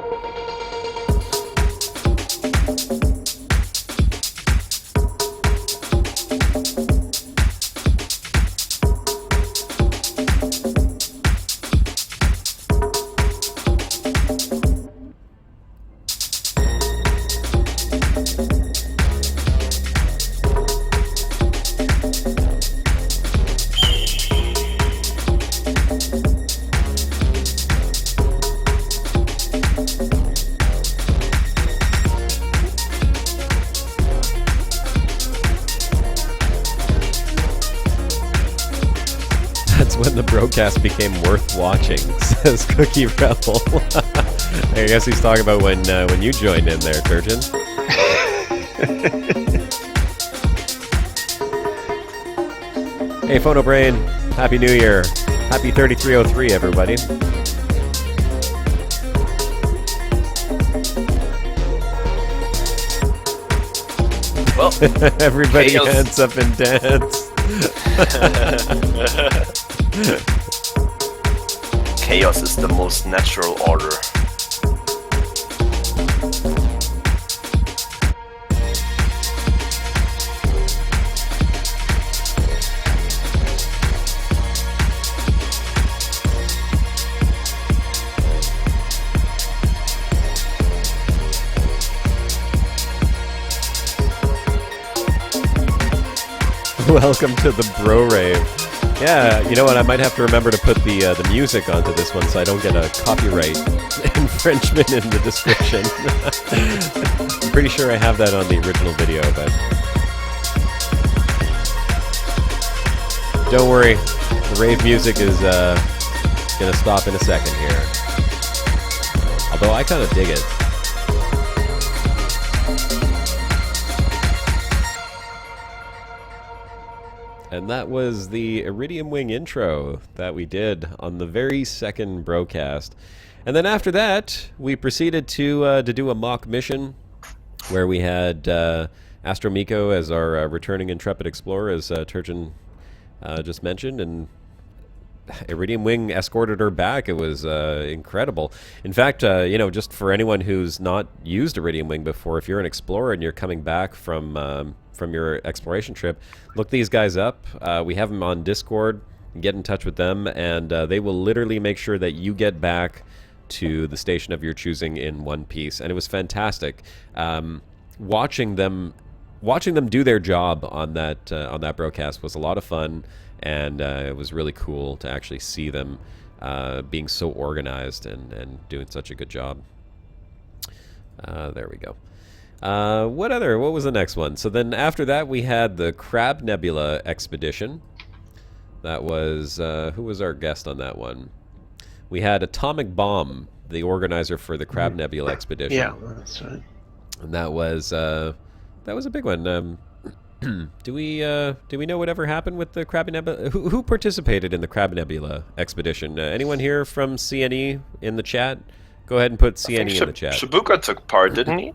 When the broadcast became worth watching, says Cookie Rebel. I guess he's talking about when you joined in there, Turgeon. Hey, Phono Brain, Happy New Year. Happy 3303, everybody. Well, Everybody chaos. hands up and dance. Chaos is the most natural order. Welcome to the Bro Rave. Yeah, you know what? I might have to remember to put the music onto this one so I don't get a copyright infringement in the description. I'm pretty sure I have that on the original video, but don't worry. The rave music is going to stop in a second here. Although I kind of dig it. And that was the Iridium Wing intro that we did on the very second Brocast. And then after that, we proceeded to do a mock mission where we had Astro Miko as our returning intrepid explorer, as Turgeon just mentioned, and Iridium Wing escorted her back. It was incredible. In fact, just for anyone who's not used Iridium Wing before, if you're an explorer and you're coming back from your exploration trip, look these guys up. We have them on Discord. Get in touch with them, and they will literally make sure that you get back to the station of your choosing in one piece. And it was fantastic. Watching them do their job on that broadcast was a lot of fun, and it was really cool to actually see them being so organized and doing such a good job. There we go. What was the next one? So then after that we had the Crab Nebula expedition. That was who was our guest on that one? We had Atomic Bomb, the organizer for the Crab Nebula expedition. Yeah, that's right. And that was a big one. Do we know whatever happened with the Crab Nebula? Who participated in the Crab Nebula expedition? Anyone here from CNE in the chat? Go ahead and put CNE in the chat. Shibuka took part, didn't he?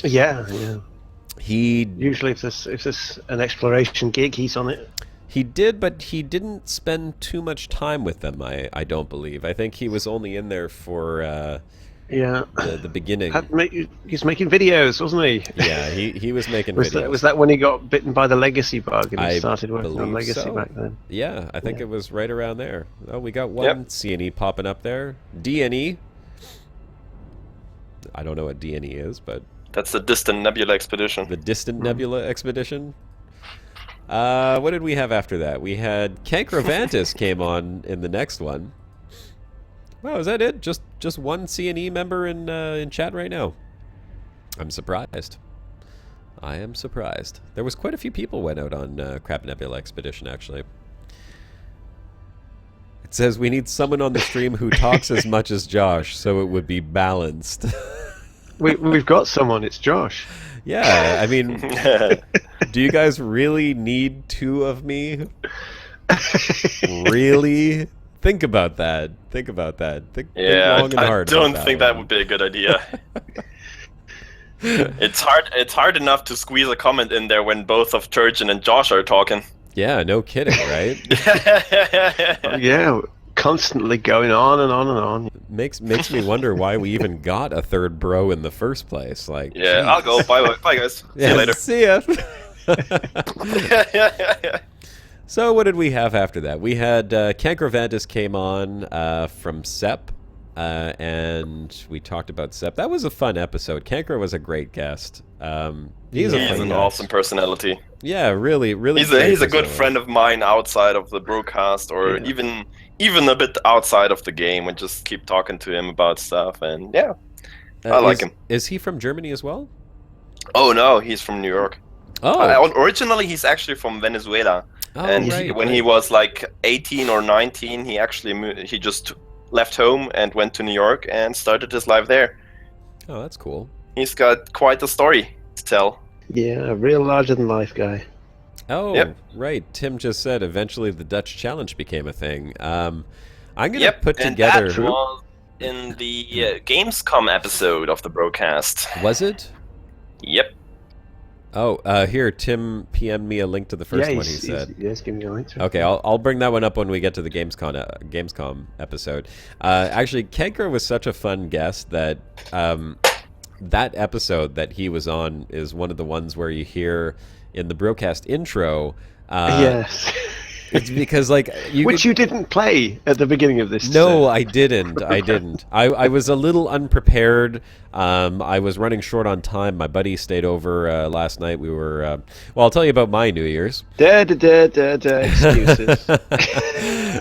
Yeah. He usually if there's an exploration gig, he's on it. He did, but he didn't spend too much time with them, I don't believe. I think he was only in there for the beginning. He's making videos, wasn't he? Yeah, he was making videos. Was that when he got bitten by the legacy bug and he started working on legacy so. back then? Yeah, I think it was right around there. Oh, we got one CNE popping up there. DNE. I don't know what DNE is, but... That's the Distant Nebula Expedition. The Distant Nebula Expedition? What did we have after that? We had Cancrovantus came on in the next one. Wow, is that it? Just one CNE member in chat right now. I'm surprised. I am surprised. There was quite a few people went out on Crab Nebula Expedition, actually. It says we need someone on the stream who talks as much as Josh, so it would be balanced. We've got someone. It's Josh. Yeah, I mean, do you guys really need two of me? Really? Think about that. Think long and hard. I don't think that would be a good idea. It's hard enough to squeeze a comment in there when both of Turgeon and Josh are talking. Yeah, no kidding, right? Yeah, constantly going on and on and on. Makes me wonder why we even got a third bro in the first place. Like, yeah, geez. I'll go. Bye guys. See you later. See ya. So what did we have after that? We had Cancrovantus came on from Sep, and we talked about Sep. That was a fun episode. Cancro was a great guest. He's an awesome personality. Yeah, really. He's a good friend of mine outside of the broadcast, or even a bit outside of the game, and just keep talking to him about stuff. And I like him. Is he from Germany as well? Oh no, he's from New York. Oh, originally he's actually from Venezuela. Oh, And when he was like 18 or 19, he just left home and went to New York and started his life there. Oh, that's cool. He's got quite a story to tell. Yeah, a real larger-than-life guy. Oh, right. Tim just said eventually the Dutch Challenge became a thing. I'm going to put together... And that was in the Gamescom episode of the broadcast. Was it? Yep. Oh, here, Tim PM'd me a link to the first one he said. Yes, give me a link to it. Okay, I'll bring that one up when we get to the Gamescom episode. Actually, Cancro was such a fun guest that that episode that he was on is one of the ones where you hear in the broadcast intro. Yes. It's because like you didn't play at the beginning of this. No, I didn't. I was a little unprepared. I was running short on time. My buddy stayed over last night. We were well, I'll tell you about my New Year's. Excuses.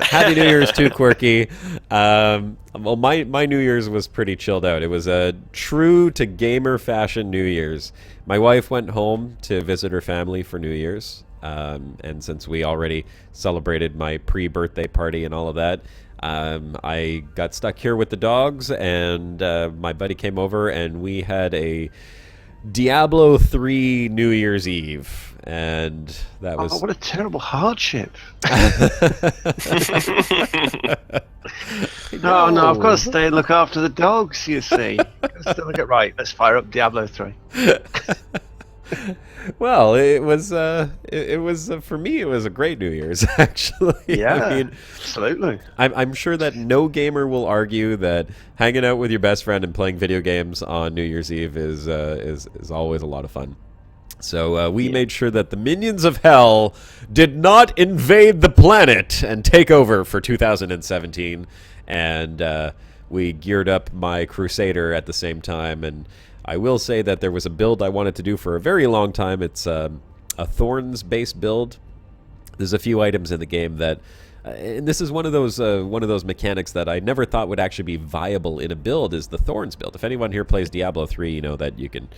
Happy New Year's too, Quirky. Well, my New Year's was pretty chilled out. It was a true to gamer fashion New Year's. My wife went home to visit her family for New Year's. And since we already celebrated my pre-birthday party and all of that, I got stuck here with the dogs, and my buddy came over, and we had a Diablo 3 New Year's Eve, and that was... Oh, what a terrible hardship. No, I've got to stay and look after the dogs, you see. Let's look at right. Let's fire up Diablo 3. Well, it was for me, it was a great New Year's, actually. Yeah, I mean, absolutely. I'm sure that no gamer will argue that hanging out with your best friend and playing video games on New Year's Eve is always a lot of fun. So we made sure that the minions of hell did not invade the planet and take over for 2017, and we geared up my Crusader at the same time. And I will say that there was a build I wanted to do for a very long time. It's a Thorns-based build. There's a few items in the game that, and this is one of those mechanics that I never thought would actually be viable in a build, is the Thorns build. If anyone here plays Diablo 3, you know that you can.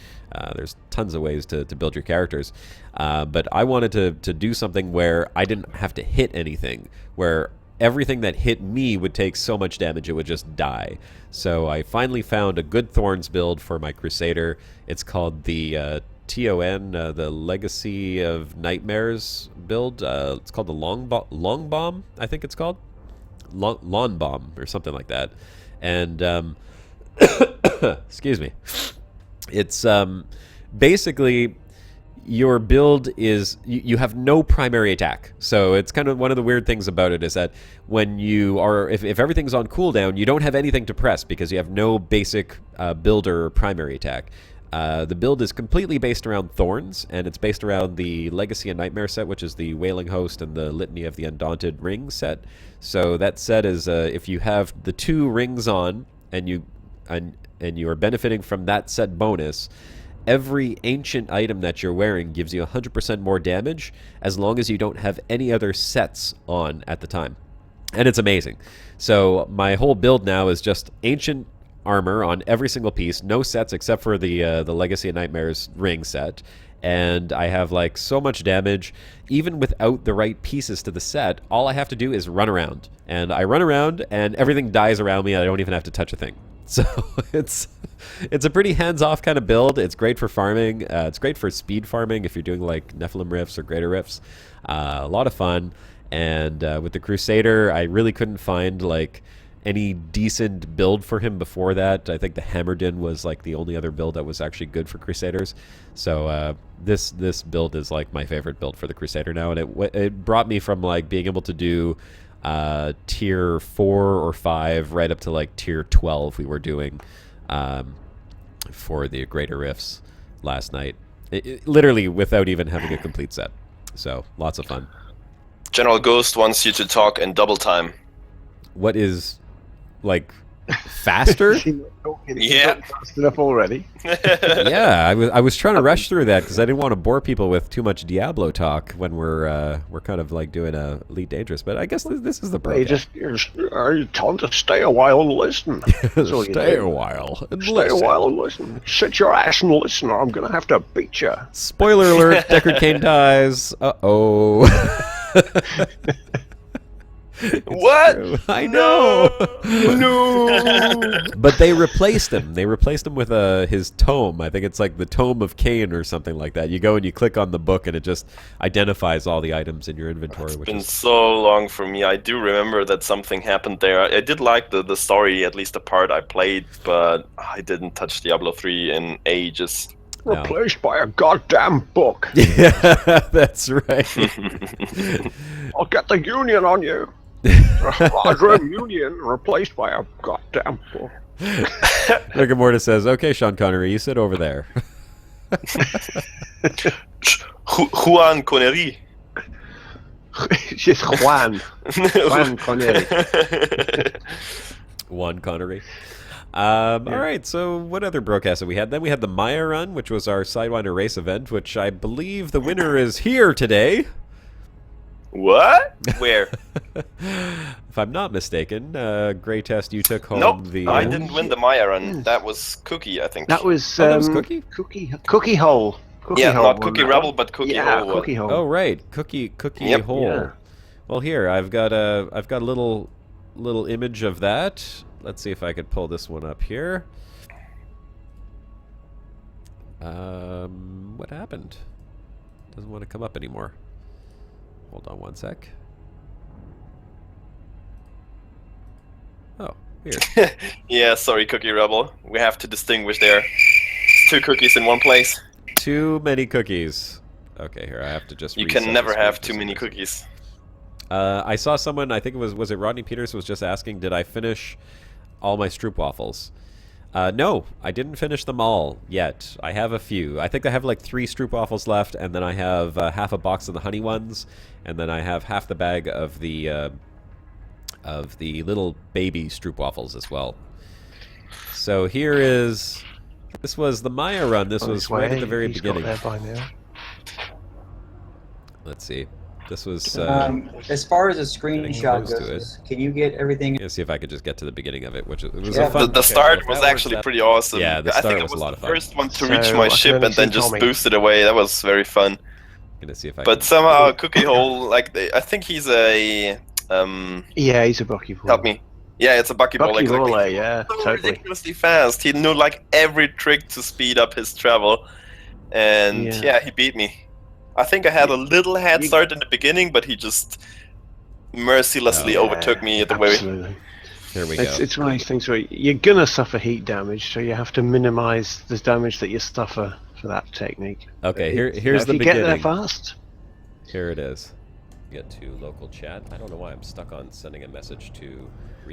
There's tons of ways to build your characters, but I wanted to do something where I didn't have to hit anything, where everything that hit me would take so much damage it would just die. So I finally found a good Thorns build for my Crusader. It's called the TON, the Legacy of Nightmares build. It's called the Long Bomb, I think it's called. Lawn Bomb or something like that. And excuse me. It's basically, your build is, you have no primary attack. So it's kind of one of the weird things about it is that when you are, if everything's on cooldown, you don't have anything to press because you have no basic builder or primary attack. The build is completely based around Thorns, and it's based around the Legacy and Nightmare set, which is the Wailing Host and the Litany of the Undaunted ring set. So that set is, if you have the 2 rings on and you are benefiting from that set bonus, every ancient item that you're wearing gives you 100% more damage as long as you don't have any other sets on at the time. And it's amazing. So my whole build now is just ancient armor on every single piece, no sets except for the Legacy of Nightmares ring set, and I have like so much damage. Even without the right pieces to the set, all I have to do is run around, and I run around and everything dies around me. I don't even have to touch a thing. So it's a pretty hands-off kind of build. It's great for farming. It's great for speed farming if you're doing like Nephilim rifts or greater rifts. A lot of fun. And with the Crusader, I really couldn't find like any decent build for him before that. I think the Hammerdin was like the only other build that was actually good for Crusaders. So this build is like my favorite build for the Crusader now, and it brought me from like being able to do tier 4 or 5 right up to like tier 12 we were doing for the greater rifts last night, literally without even having a complete set. So lots of fun. General Ghost wants you to talk in double time. What is, like, faster? Yeah. Fast enough already. Yeah, I was trying to rush through that because I didn't want to bore people with too much Diablo talk when we're kind of like doing a Elite Dangerous. But I guess this is the You tell them to stay a while and listen. Stay a while and Stay listen. a while and listen. Sit your ass and listen, or I'm gonna have to beat you. Spoiler alert: Deckard Cain dies. Uh-oh. What? True. I know. No. But they replaced him. They replaced him with his tome. I think it's like the Tome of Cain or something like that. You go and you click on the book, and it just identifies all the items in your inventory. It's which been is so long for me. I do remember that something happened there. I did like the story, at least the part I played, but I didn't touch Diablo 3 in ages. No. Replaced by a goddamn book. Yeah, that's right. I'll get the Union on you. Roger Union replaced by a goddamn book. Rick and Mortis says, "Okay, Sean Connery, you sit over there." Juan Connery. It's just Juan. Juan Connery. Juan Connery. All right, so what other Brocast did we had? Then we had the Maya run, which was our Sidewinder race event, which I believe the winner is here today. What? Where? If I'm not mistaken, Grey Test, you took home Nope, the... I didn't win the Maya run. That was Cookie, I think. That was that was Cookie? Cookie Hole. Cookie Yeah, hole not won Cookie that Rebel, one. but Cookie Yeah, Hole won. Cookie hole. Oh right, cookie Yep. hole. Yeah. Well, here I've got a little image of that. Let's see if I could pull this one up here. What happened? Doesn't want to come up anymore. Hold on one sec. Oh, weird. Yeah, sorry, Cookie Rebel. We have to distinguish there. It's 2 cookies in one place. Too many cookies. Okay, here I have to just. You reset can the never screen have for too some many reason. cookies. I saw someone. I think was it Rodney Peters was just asking, did I finish all my stroopwafels? No, I didn't finish them all yet. I have a few. I think I have like 3 stroopwafels left, and then I have half a box of the honey ones, and then I have half the bag of the little baby stroopwafels as well. So here is. This was the Maya run. This On was his right at way, the very he's got beginning. there by now. Let's see. This was. As far as a getting screenshot close to goes, can you get everything? Let's see if I could just get to the beginning of it, which it was Yeah. a fun. The start was that works, actually that- pretty awesome. Yeah, the I start think was I a lot of the fun. first one to So, reach I my can ship only and then see just Tommy. boosted away. That was very fun. Gonna see if I But can. somehow Cookie Hole, like I think he's a Yeah, he's a buckyball. help me. Yeah, it's a buckyball. Buckyballer, yeah, so totally. ridiculously fast. He knew like every trick to speed up his travel, and Yeah. he beat me. I think I had a little head you- start in the beginning, but he just mercilessly Oh, overtook me at the way. Absolutely. Here we go. It's one of these things where you're gonna suffer heat damage, so you have to minimise the damage that you suffer for that technique. Okay, If here's the you get there beginning. fast. Here it is. Get to local chat. I don't know why I'm stuck on sending a message to.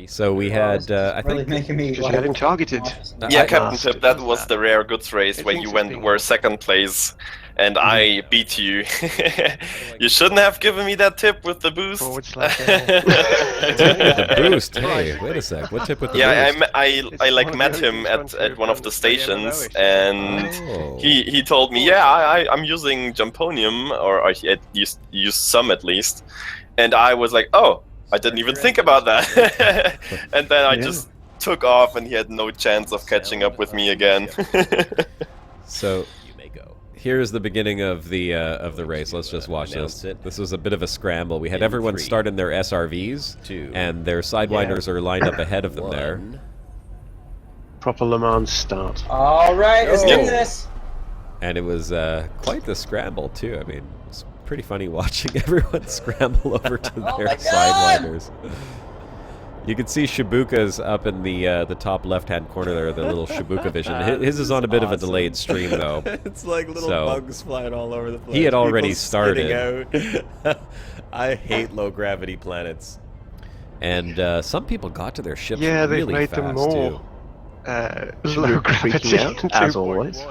So we had. I really think. making me Because you're getting targeted. Yeah, I- Captain Tip, that was the rare goods race It where thinks you it's went being were held. second place, and I beat you. You shouldn't have given me that tip with the boost. Forward slash The boost. Hey, wait a sec. What tip with the Yeah, boost? I like one of met those him that's gone at one of the through stations, Diablo, and Oh. he told me, yeah, I'm using Jumponium, or I used some at least, and I was like, oh, I didn't even think about that, and then I Yeah. just took off, and he had no chance of catching up with me again. So here's the beginning of the race. Let's just watch this. This was a bit of a scramble. We had everyone start in their SRVs, and their sidewinders are lined up ahead of them there. Proper Le Mans start. All right, let's Oh. do this. And it was quite the scramble too. I mean, it's pretty funny watching everyone scramble over to Oh their my God! sidewinders. You can see Shibuka's up in the top left-hand corner there, the little Shibuka vision. His is on a bit of a delayed stream though. It's like little So, bugs flying all over the place. he had already People spitting started. out. I hate low gravity planets. And some people got to their ships Yeah, they've really made fast them more too. low gravity, freaking out, as 2.1. always.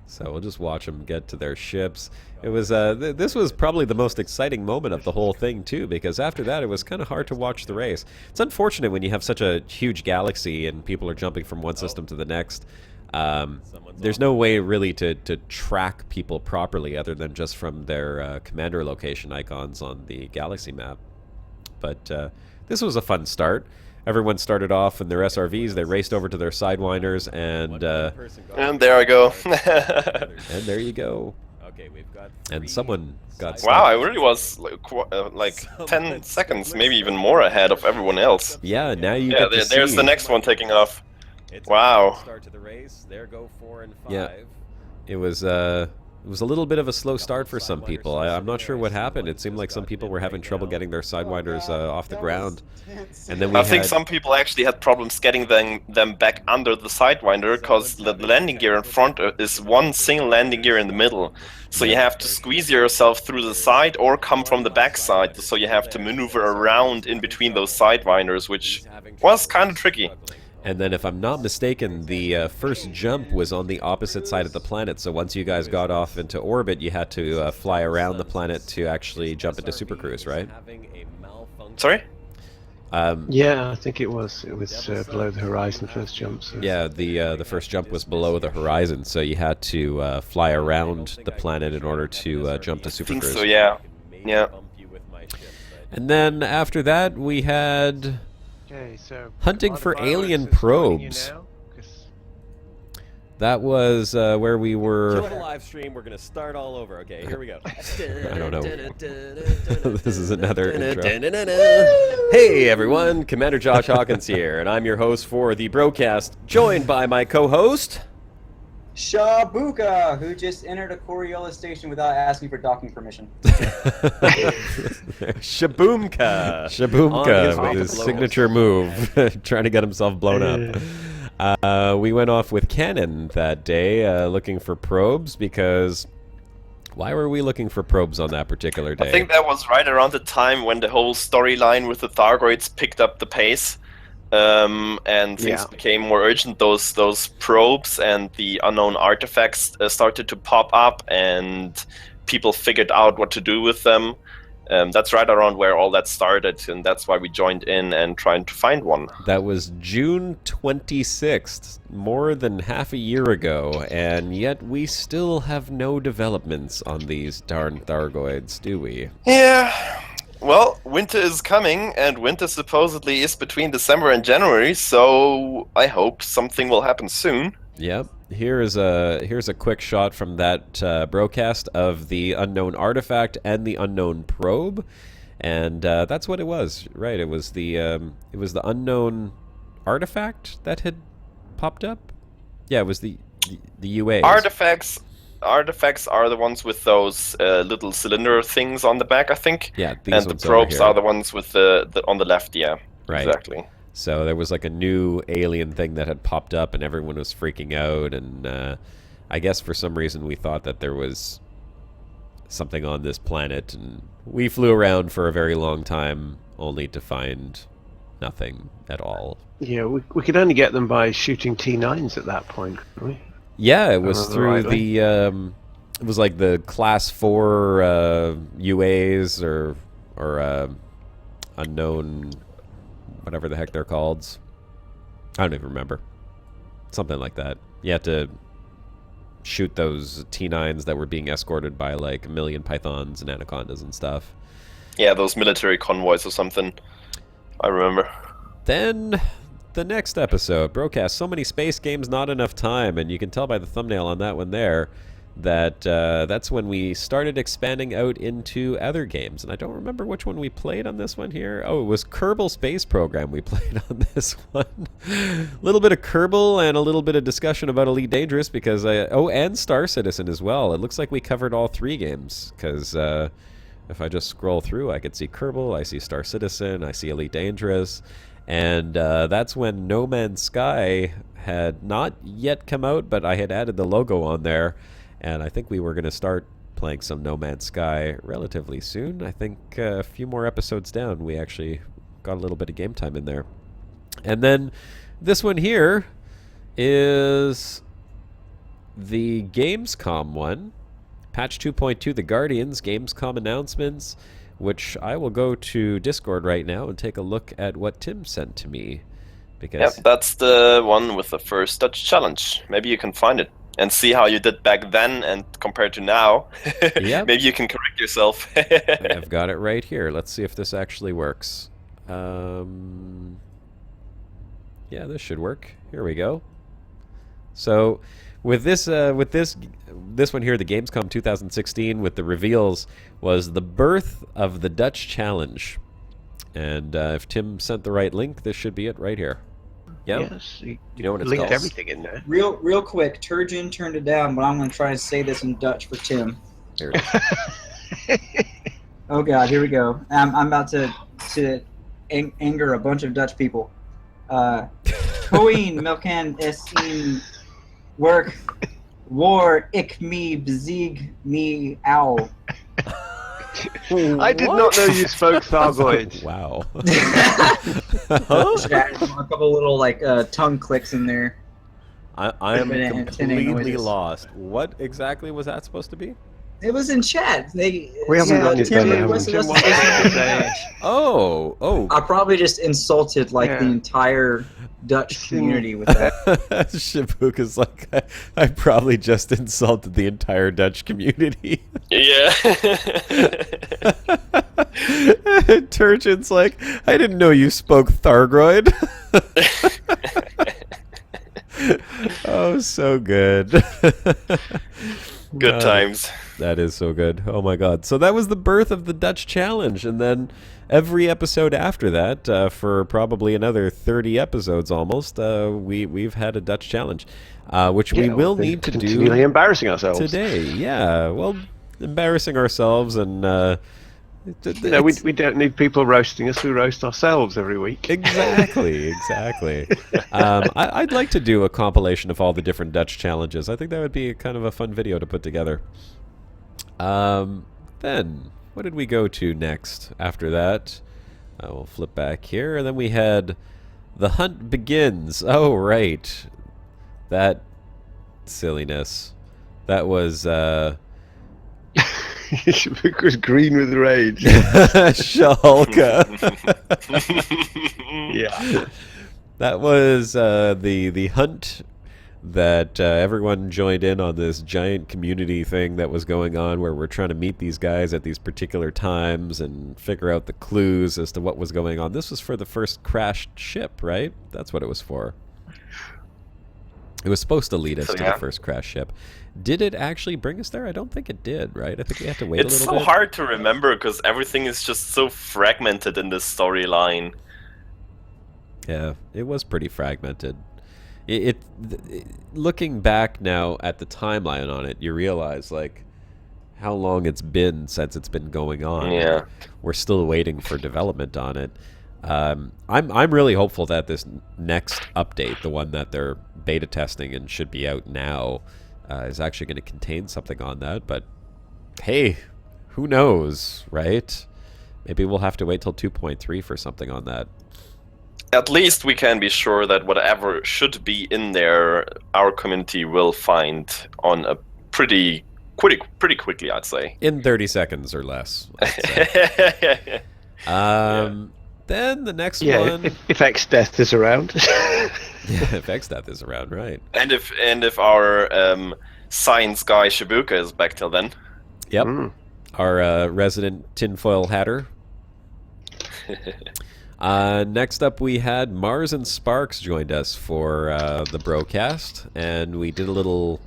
So we'll just watch them get to their ships. It was this was probably the most exciting moment of the whole thing too, because after that it was kind of hard to watch the race. It's unfortunate when you have such a huge galaxy and people are jumping from one system to the next. There's no way really to track people properly other than just from their commander location icons on the galaxy map. But this was a fun start. Everyone started off in their SRVs. They raced over to their sidewinders, and And there I go. and there you go. Okay, we've got. And someone got Wow, I stuck. really was like 10 seconds, maybe even more ahead of everyone else. Yeah, now you Yeah, get to there's see. the next one taking off. It's Wow. a start to the race. There go 4 and 5. Yeah. It was a little bit of a slow start for some people. I'm not sure what happened. It seemed like some people were having trouble getting their sidewinders off the ground. And then we I think had- some people actually had problems getting them back under the sidewinder because the landing gear in front is one single landing gear in the middle. So you have to squeeze yourself through the side or come from the back side. So you have to maneuver around in between those sidewinders, which was kind of tricky. And then, if I'm not mistaken, the first jump was on the opposite side of the planet. So once you guys got off into orbit, you had to fly around the planet to actually jump into Super Cruise, right? Sorry? Yeah, I think it was below the horizon first jump. So. Yeah, the first jump was below the horizon, so you had to fly around the planet in order to jump to I Super think Cruise. so, yeah. Yeah. And then after that, we had Okay, so Hunting are the for fireworks alien just joining you probes. now? 'Cause That was where we Kill were. the live stream. We're gonna start all over. Okay, here we go. I don't know. This is another intro. Hey everyone, Commander Josh Hawkins here, and I'm your host for the Brocast, joined by my co-host. Shabuka, who just entered a Coriolis station without asking for docking permission. Shaboomka. On his Shaboomka way with to his blow signature himself move, trying to get himself blown up. We went off with Cannon that day, looking for probes because. Why were we looking for probes on that particular day? I think that was right around the time when the whole storyline with the Thargoids picked up the pace, and things became more urgent. Those probes and the unknown artifacts started to pop up, and people figured out what to do with them. That's right around where all that started, and that's why we joined in and trying to find one. That was June 26th, more than half a year ago, and yet we still have no developments on these darn Thargoids, do we? Yeah. Well, winter is coming, and winter supposedly is between December and January, so I hope something will happen soon. Yep. Here's a quick shot from that Brocast of the unknown artifact and the unknown probe, and that's what it was. Right? It was the unknown artifact that had popped up. Yeah, it was the UAs. Artifacts are the ones with those little cylinder things on the back, I think. Yeah, these and the ones over probes here. are the ones with the on the left. Yeah, Right. exactly. So there was like a new alien thing that had popped up, and everyone was freaking out. And I guess for some reason we thought that there was something on this planet, and we flew around for a very long time, only to find nothing at all. Yeah, we could only get them by shooting T9s at that point, couldn't we? Yeah, it was Remember through rightly? the. It was like the Class 4 UAs or unknown. Whatever the heck they're called. I don't even remember. Something like that. You had to shoot those T9s that were being escorted by like a million pythons and anacondas and stuff. Yeah, those military convoys or something. I remember. Then the next episode, Brocast, so many space games, not enough time, and you can tell by the thumbnail on that one there that that's when we started expanding out into other games, and I don't remember which one we played on this one here. Oh, it was Kerbal Space Program we played on this one. A little bit of Kerbal and a little bit of discussion about Elite Dangerous because and Star Citizen as well. It looks like we covered all three games because if I just scroll through, I could see Kerbal, I see Star Citizen, I see Elite Dangerous, and that's when No Man's Sky had not yet come out, but I had added the logo on there. And I think we were going to start playing some No Man's Sky relatively soon. I think a few more episodes down, we actually got a little bit of game time in there. And then this one here is the Gamescom one. Patch 2.2, The Guardians, Gamescom announcements, which I will go to Discord right now and take a look at what Tim sent to me. Because Yep, that's the one with the first Dutch challenge. Maybe you can find it and see how you did back then and compared to now. Yep. Maybe you can correct yourself. I've got it right here. Let's see if this actually works. Yeah, this should work. Here we go. So, with this one here, the Gamescom 2016, with the reveals, was the birth of the Dutch Challenge. And if Tim sent the right link, this should be it right here. Yep. Yes, You know what it's linked called? everything in there. Real quick, Turgeon turned it down, but I'm going to try and say this in Dutch for Tim. Here it is. Oh God, here we go. I'm about to anger a bunch of Dutch people. Koeen Milkan is in work. War ik me bezieg me owl. I did not know you spoke Thargoid. Wow. Chat, a couple little like tongue clicks in there. I am Bit of antenna completely noises. lost. What exactly was that supposed to be? It was in chat. We haven't got anything, Tim have we? requested us Tim to say wanted something to in say- Dutch. Oh. I probably just insulted like the Yeah. entire Dutch community with that. Shabuka's like, I probably just insulted the entire Dutch community. Yeah. Turgeon's like, I didn't know you spoke Thargoid. Oh was so good. Good times. That is so good. Oh my god. So that was the birth of the Dutch Challenge, and then every episode after that, for probably another 30 episodes almost, we've had a Dutch Challenge, which we will we've been need to continually do embarrassing ourselves today. Yeah, well, embarrassing ourselves and we don't need people roasting us. We roast ourselves every week. Exactly. I'd like to do a compilation of all the different Dutch challenges. I think that would be kind of a fun video to put together. Then, what did we go to next after that? We'll flip back here, and then we had The Hunt Begins. Oh, right. That silliness. That was, It was green with rage. Shulka. Yeah. That was the hunt that everyone joined in on, this giant community thing that was going on where we're trying to meet these guys at these particular times and figure out the clues as to what was going on. This was for the first crashed ship, right? That's what it was for. It was supposed to lead us to the first crashed ship. Did it actually bring us there? I don't think it did, right? I think we have to wait a little bit. It's so hard to remember because everything is just so fragmented in this storyline. Yeah, it was pretty fragmented. Looking back now at the timeline on it, you realize like how long it's been since it's been going on. Yeah, we're still waiting for development on it. I'm really hopeful that this next update, the one that they're beta testing and should be out now, is actually going to contain something on that. But hey, who knows, right? Maybe we'll have to wait till 2.3 for something on that. At least we can be sure that whatever should be in there, our community will find on a pretty quickly, I'd say. In 30 seconds or less. I'd say. Then the next one. If X-Death is around. Yeah, if X-Death is around, right. And if our science guy Shibuka is back till then. Yep. Our resident tinfoil hatter. Next up, we had Mars and Sparks joined us for the Brocast, and we did a little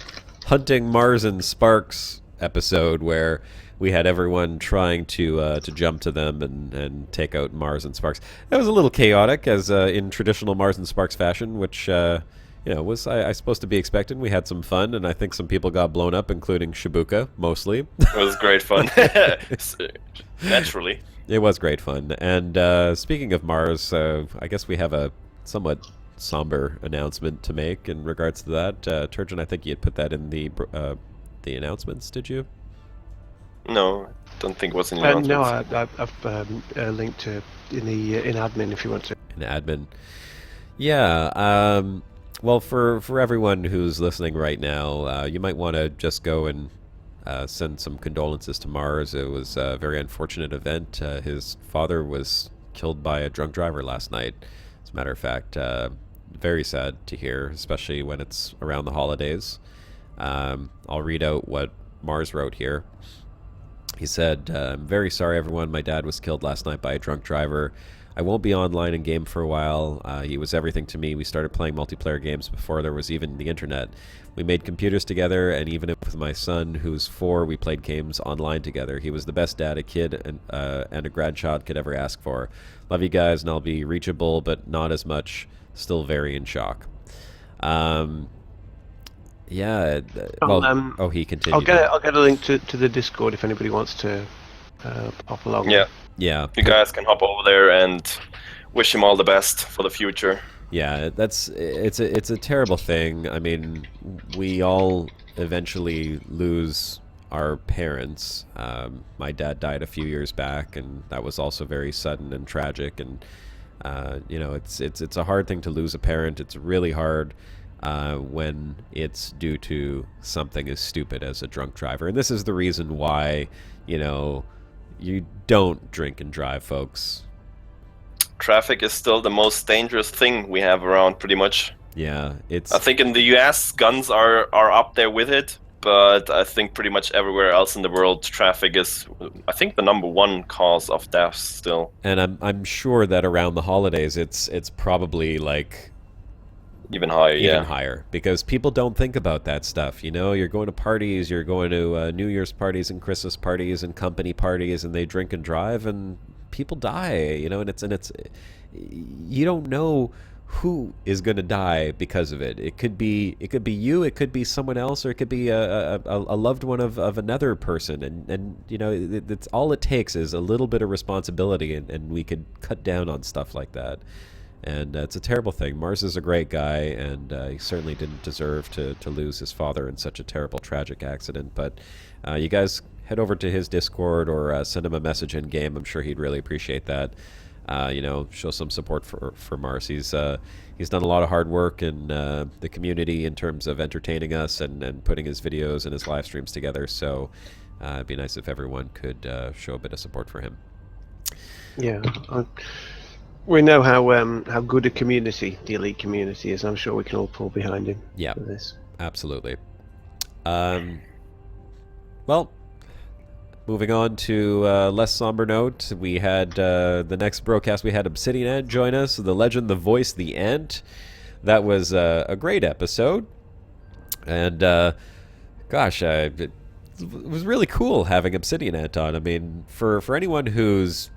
hunting Mars and Sparks episode where we had everyone trying to jump to them and take out Mars and Sparks. That was a little chaotic, as in traditional Mars and Sparks fashion, which was I supposed to be expected. We had some fun, and I think some people got blown up, including Shibuka, mostly. It was great fun. Naturally. It was great fun. And speaking of Mars, I guess we have a somewhat somber announcement to make in regards to that. Turgeon, I think you had put that in the announcements, did you? No, I don't think it was in the announcements. No, I've linked to in admin if you want to. In admin. Yeah. Well, for everyone who's listening right now, you might want to just go and send some condolences to Mars. It was a very unfortunate event. His father was killed by a drunk driver last night. As a matter of fact, very sad to hear, especially when it's around the holidays. I'll read out what Mars wrote here. He said, "I'm very sorry, everyone. My dad was killed last night by a drunk driver. I won't be online in game for a while. He was everything to me. We started playing multiplayer games before there was even the internet. We made computers together, and even with my son, who's 4, we played games online together. He was the best dad a kid and a grandchild could ever ask for. Love you guys, and I'll be reachable, but not as much. Still very in shock." Yeah. Well, he continued. I'll get a link to the Discord if anybody wants to pop along. Yeah. Yeah. You guys can hop over there and wish him all the best for the future. Yeah, it's a terrible thing. I mean, we all eventually lose our parents. My dad died a few years back, and that was also very sudden and tragic. And it's a hard thing to lose a parent. It's really hard when it's due to something as stupid as a drunk driver. And this is the reason why, you don't drink and drive, folks. Traffic is still the most dangerous thing we have around, pretty much. Yeah, I think in the US, guns are up there with it, but I think pretty much everywhere else in the world, traffic is, I think, the #1 cause of death still. And I'm sure that around the holidays, it's probably like Even higher, even higher, because people don't think about that stuff. You know, you're going to parties, you're going to New Year's parties and Christmas parties and company parties, and they drink and drive, and people die. You know, and it's you don't know who is going to die because of it. It could be you, it could be someone else, or it could be a loved one of another person. And you know, it's all it takes is a little bit of responsibility, and we could cut down on stuff like that. And it's a terrible thing. Mars is a great guy, and he certainly didn't deserve to lose his father in such a terrible, tragic accident. But you guys head over to his Discord or send him a message in game. I'm sure he'd really appreciate that. You know, show some support for Mars. He's done a lot of hard work in the community in terms of entertaining us and putting his videos and his live streams together. So it'd be nice if everyone could show a bit of support for him. Yeah. We know how good a community the Elite community is. I'm sure we can all pull behind him. Yeah, for this. Absolutely. Well, moving on to less somber note, we had the next broadcast. We had Obsidian Ant join us, the legend, the voice, the Ant. That was a great episode, and gosh, it was really cool having Obsidian Ant on. I mean, for anyone who's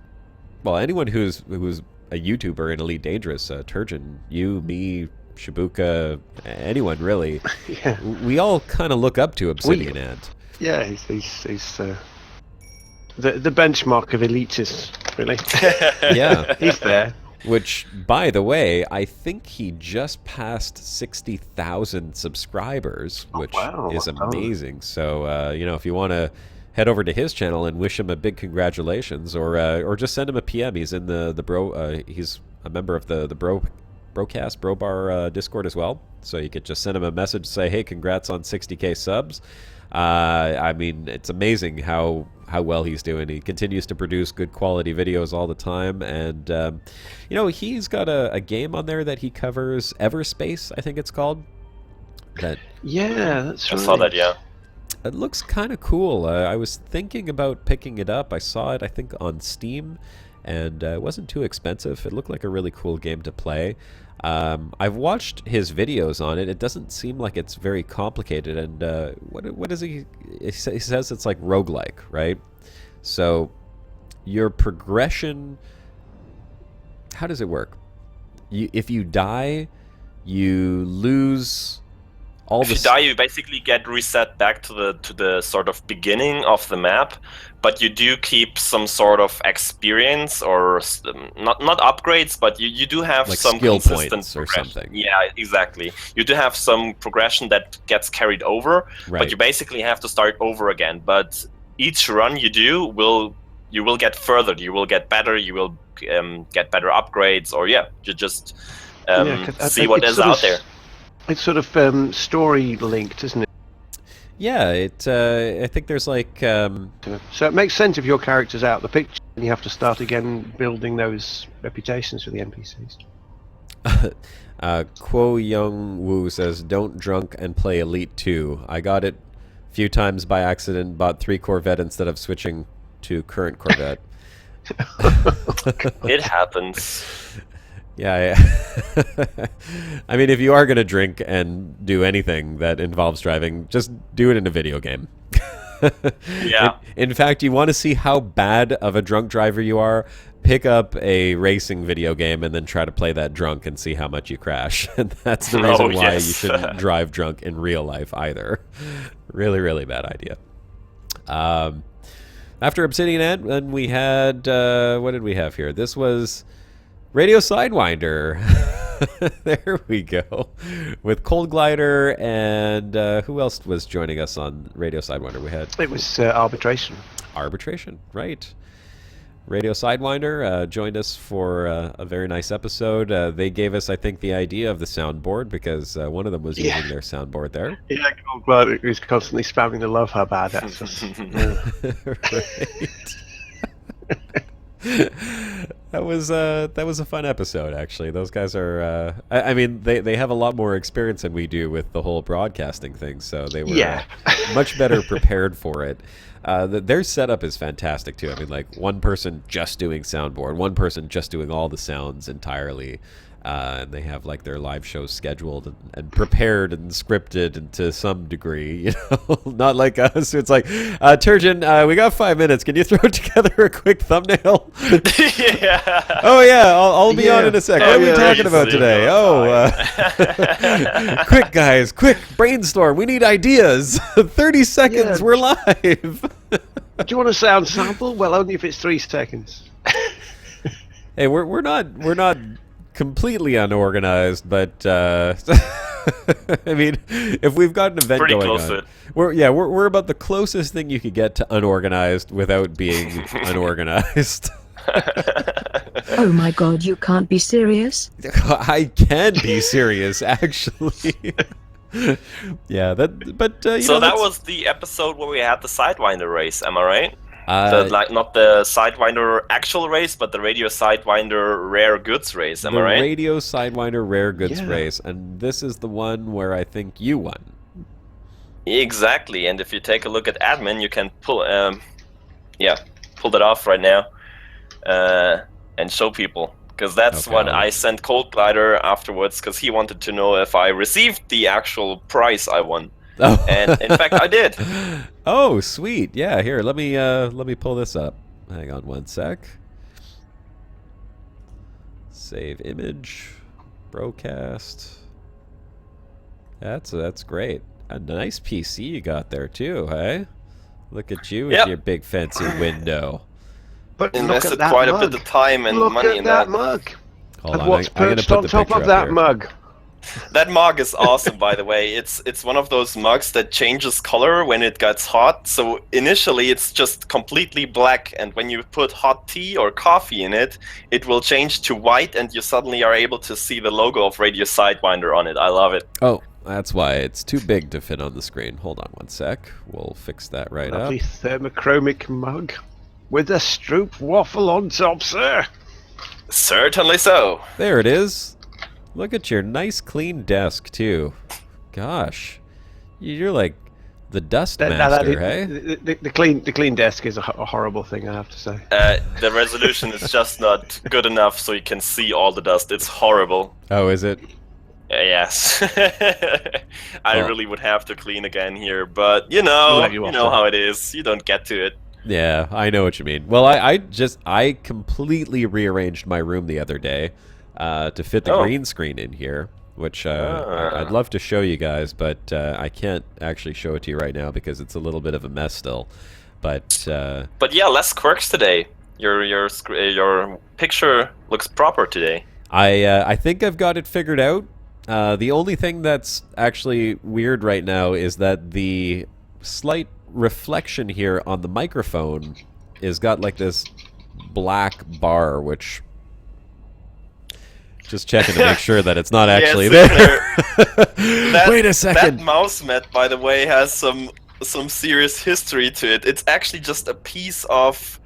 a YouTuber in Elite Dangerous, Turgeon, you, me, Shibuka, anyone really, Yeah. we all kind of look up to Obsidian Ant. Yeah, he's the benchmark of elitists, really. Yeah. He's there. Which, by the way, I think he just passed 60,000 subscribers, which wow, is well done. amazing. So, you know, if you want to head over to his channel and wish him a big congratulations, or just send him a PM. He's in the bro. He's a member of the Brocast Brobar Discord as well. So you could just send him a message, say, hey, congrats on 60K subs. I mean, it's amazing how well he's doing. He continues to produce good quality videos all the time, and you know, he's got a game on there that he covers, Everspace, I think it's called. Yeah, that's I right. saw that, yeah. It looks kind of cool. I was thinking about picking it up. I saw it, I think, on Steam, and it wasn't too expensive. It looked like a really cool game to play. I've watched his videos on it. It doesn't seem like it's very complicated. And what is he? He says it's like roguelike, right? So your progression. How does it work? If you die, you lose. If you die, you basically get reset back to the sort of beginning of the map, but you do keep some sort of experience or not upgrades, but you do have like some skill consistent points or something. Yeah, exactly. You do have some progression that gets carried over, Right. but you basically have to start over again. But each run you do you will get further, you will get better, you will get better upgrades, or you just see what is out there. It's sort of story linked, isn't it? Yeah, I think there's like. So it makes sense if your character's out of the picture and you have to start again building those reputations for the NPCs. Kuo Young Woo says, "Don't drunk and play Elite 2. I got it a few times by accident. Bought 3 Corvette instead of switching to current Corvette." It happens. Yeah. I mean, if you are going to drink and do anything that involves driving, just do it in a video game. Yeah. In fact, you want to see how bad of a drunk driver you are, pick up a racing video game and then try to play that drunk and see how much you crash. And that's the reason why you shouldn't drive drunk in real life either. Really, really bad idea. After Obsidian Ant, then we had... what did we have here? This was... Radio Sidewinder. There we go. With Cold Glider and who else was joining us on Radio Sidewinder? We had It was Arbitration. Arbitration, right. Radio Sidewinder joined us for a very nice episode. They gave us, I think, the idea of the soundboard because one of them was using their soundboard there. Yeah, Cold Glider was constantly spamming the love how bad that's Right. That was a fun episode, actually. Those guys are I mean they have a lot more experience than we do with the whole broadcasting thing, so they were much better prepared for it. Their setup is fantastic too. I mean, like one person just doing soundboard, one person just doing all the sounds entirely. And they have like their live shows scheduled and prepared and scripted and to some degree, not like us. It's like, Turgeon, we got 5 minutes. Can you throw together a quick thumbnail? Yeah. Oh yeah, I'll be on in a sec. What are we talking about today? Quick guys, quick brainstorm. We need ideas. 30 seconds. We're live. Do you want a sound sample? Well, only if it's 3 seconds. Hey, we're not completely unorganized, but I mean, if we've got an event Pretty going close to on, it. we're about the closest thing you could get to unorganized without being unorganized. Oh my god, you can't be serious? I can be serious, actually. Yeah, but So that was the episode where we had the Sidewinder race, am I right? like Not the Sidewinder actual race, but the Radio Sidewinder Rare Goods race, am the I right? Radio Sidewinder Rare Goods race, and this is the one where I think you won. Exactly, and if you take a look at admin, you can pull that off right now, and show people, because that's Okay. what I sent Cold Glider afterwards, because he wanted to know if I received the actual prize I won. Oh. And in fact, I did. Oh, sweet. Yeah, here, let me pull this up. Hang on one sec. Save image. Brocast. That's great. A nice PC you got there too, hey? Look at you with Yep. your big fancy window. But look Invested at that quite mug. a bit of time and Look money at in that that. mug. Hold And on, what's I'm gonna perched put on the top picture of up that here. mug? That mug is awesome, by the way. It's one of those mugs that changes color when it gets hot. So initially it's just completely black, and when you put hot tea or coffee in it, it will change to white, and you suddenly are able to see the logo of Radio Sidewinder on it. I love it. Oh, that's why it's too big to fit on the screen. Hold on one sec. We'll fix that right Lovely up. thermochromic mug with a Stroop waffle on top, sir. Certainly so. There it is. Look at your nice clean desk too. Gosh, you're like the dust master, hey? The clean desk is a horrible thing, I have to say. The resolution is just not good enough so you can see all the dust. It's horrible. Oh, is it? Yes. I Well- really would have to clean again here, but you know Let you off, sir. how it is. You don't get to it. Yeah, I know what you mean. Well, I completely rearranged my room the other day to fit the Oh. green screen in here, which I'd love to show you guys, but I can't actually show it to you right now because it's a little bit of a mess still. But But yeah, less quirks today. Your picture looks proper today. I think I've got it figured out. The only thing that's actually weird right now is that the slight reflection here on the microphone is got like this black bar, which just checking to make sure that it's not actually Yes, there. Wait a second. That mouse mat, by the way, has some serious history to it. It's actually just a piece of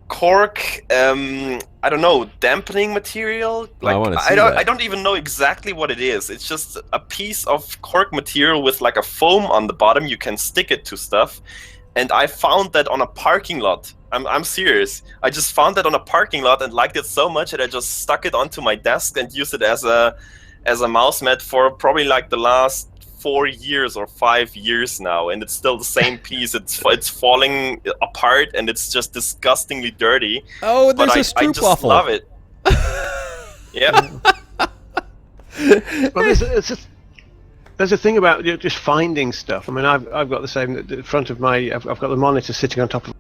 cork, I don't know, dampening material. I wanna see I that. don't even know exactly what it is. It's just a piece of cork material with like a foam on the bottom. You can stick it to stuff, and I found that on a parking lot. I'm serious. I just found that on a parking lot and liked it so much that I just stuck it onto my desk and used it as a mouse mat for probably like the last 4 years or 5 years now, and it's still the same piece. It's falling apart and it's just disgustingly dirty. Oh, But there's a I Stroop just waffle. love it. Yeah. Well, there's a thing about just finding stuff. I mean, I've got the same at the front of my. I've got the monitor sitting on top of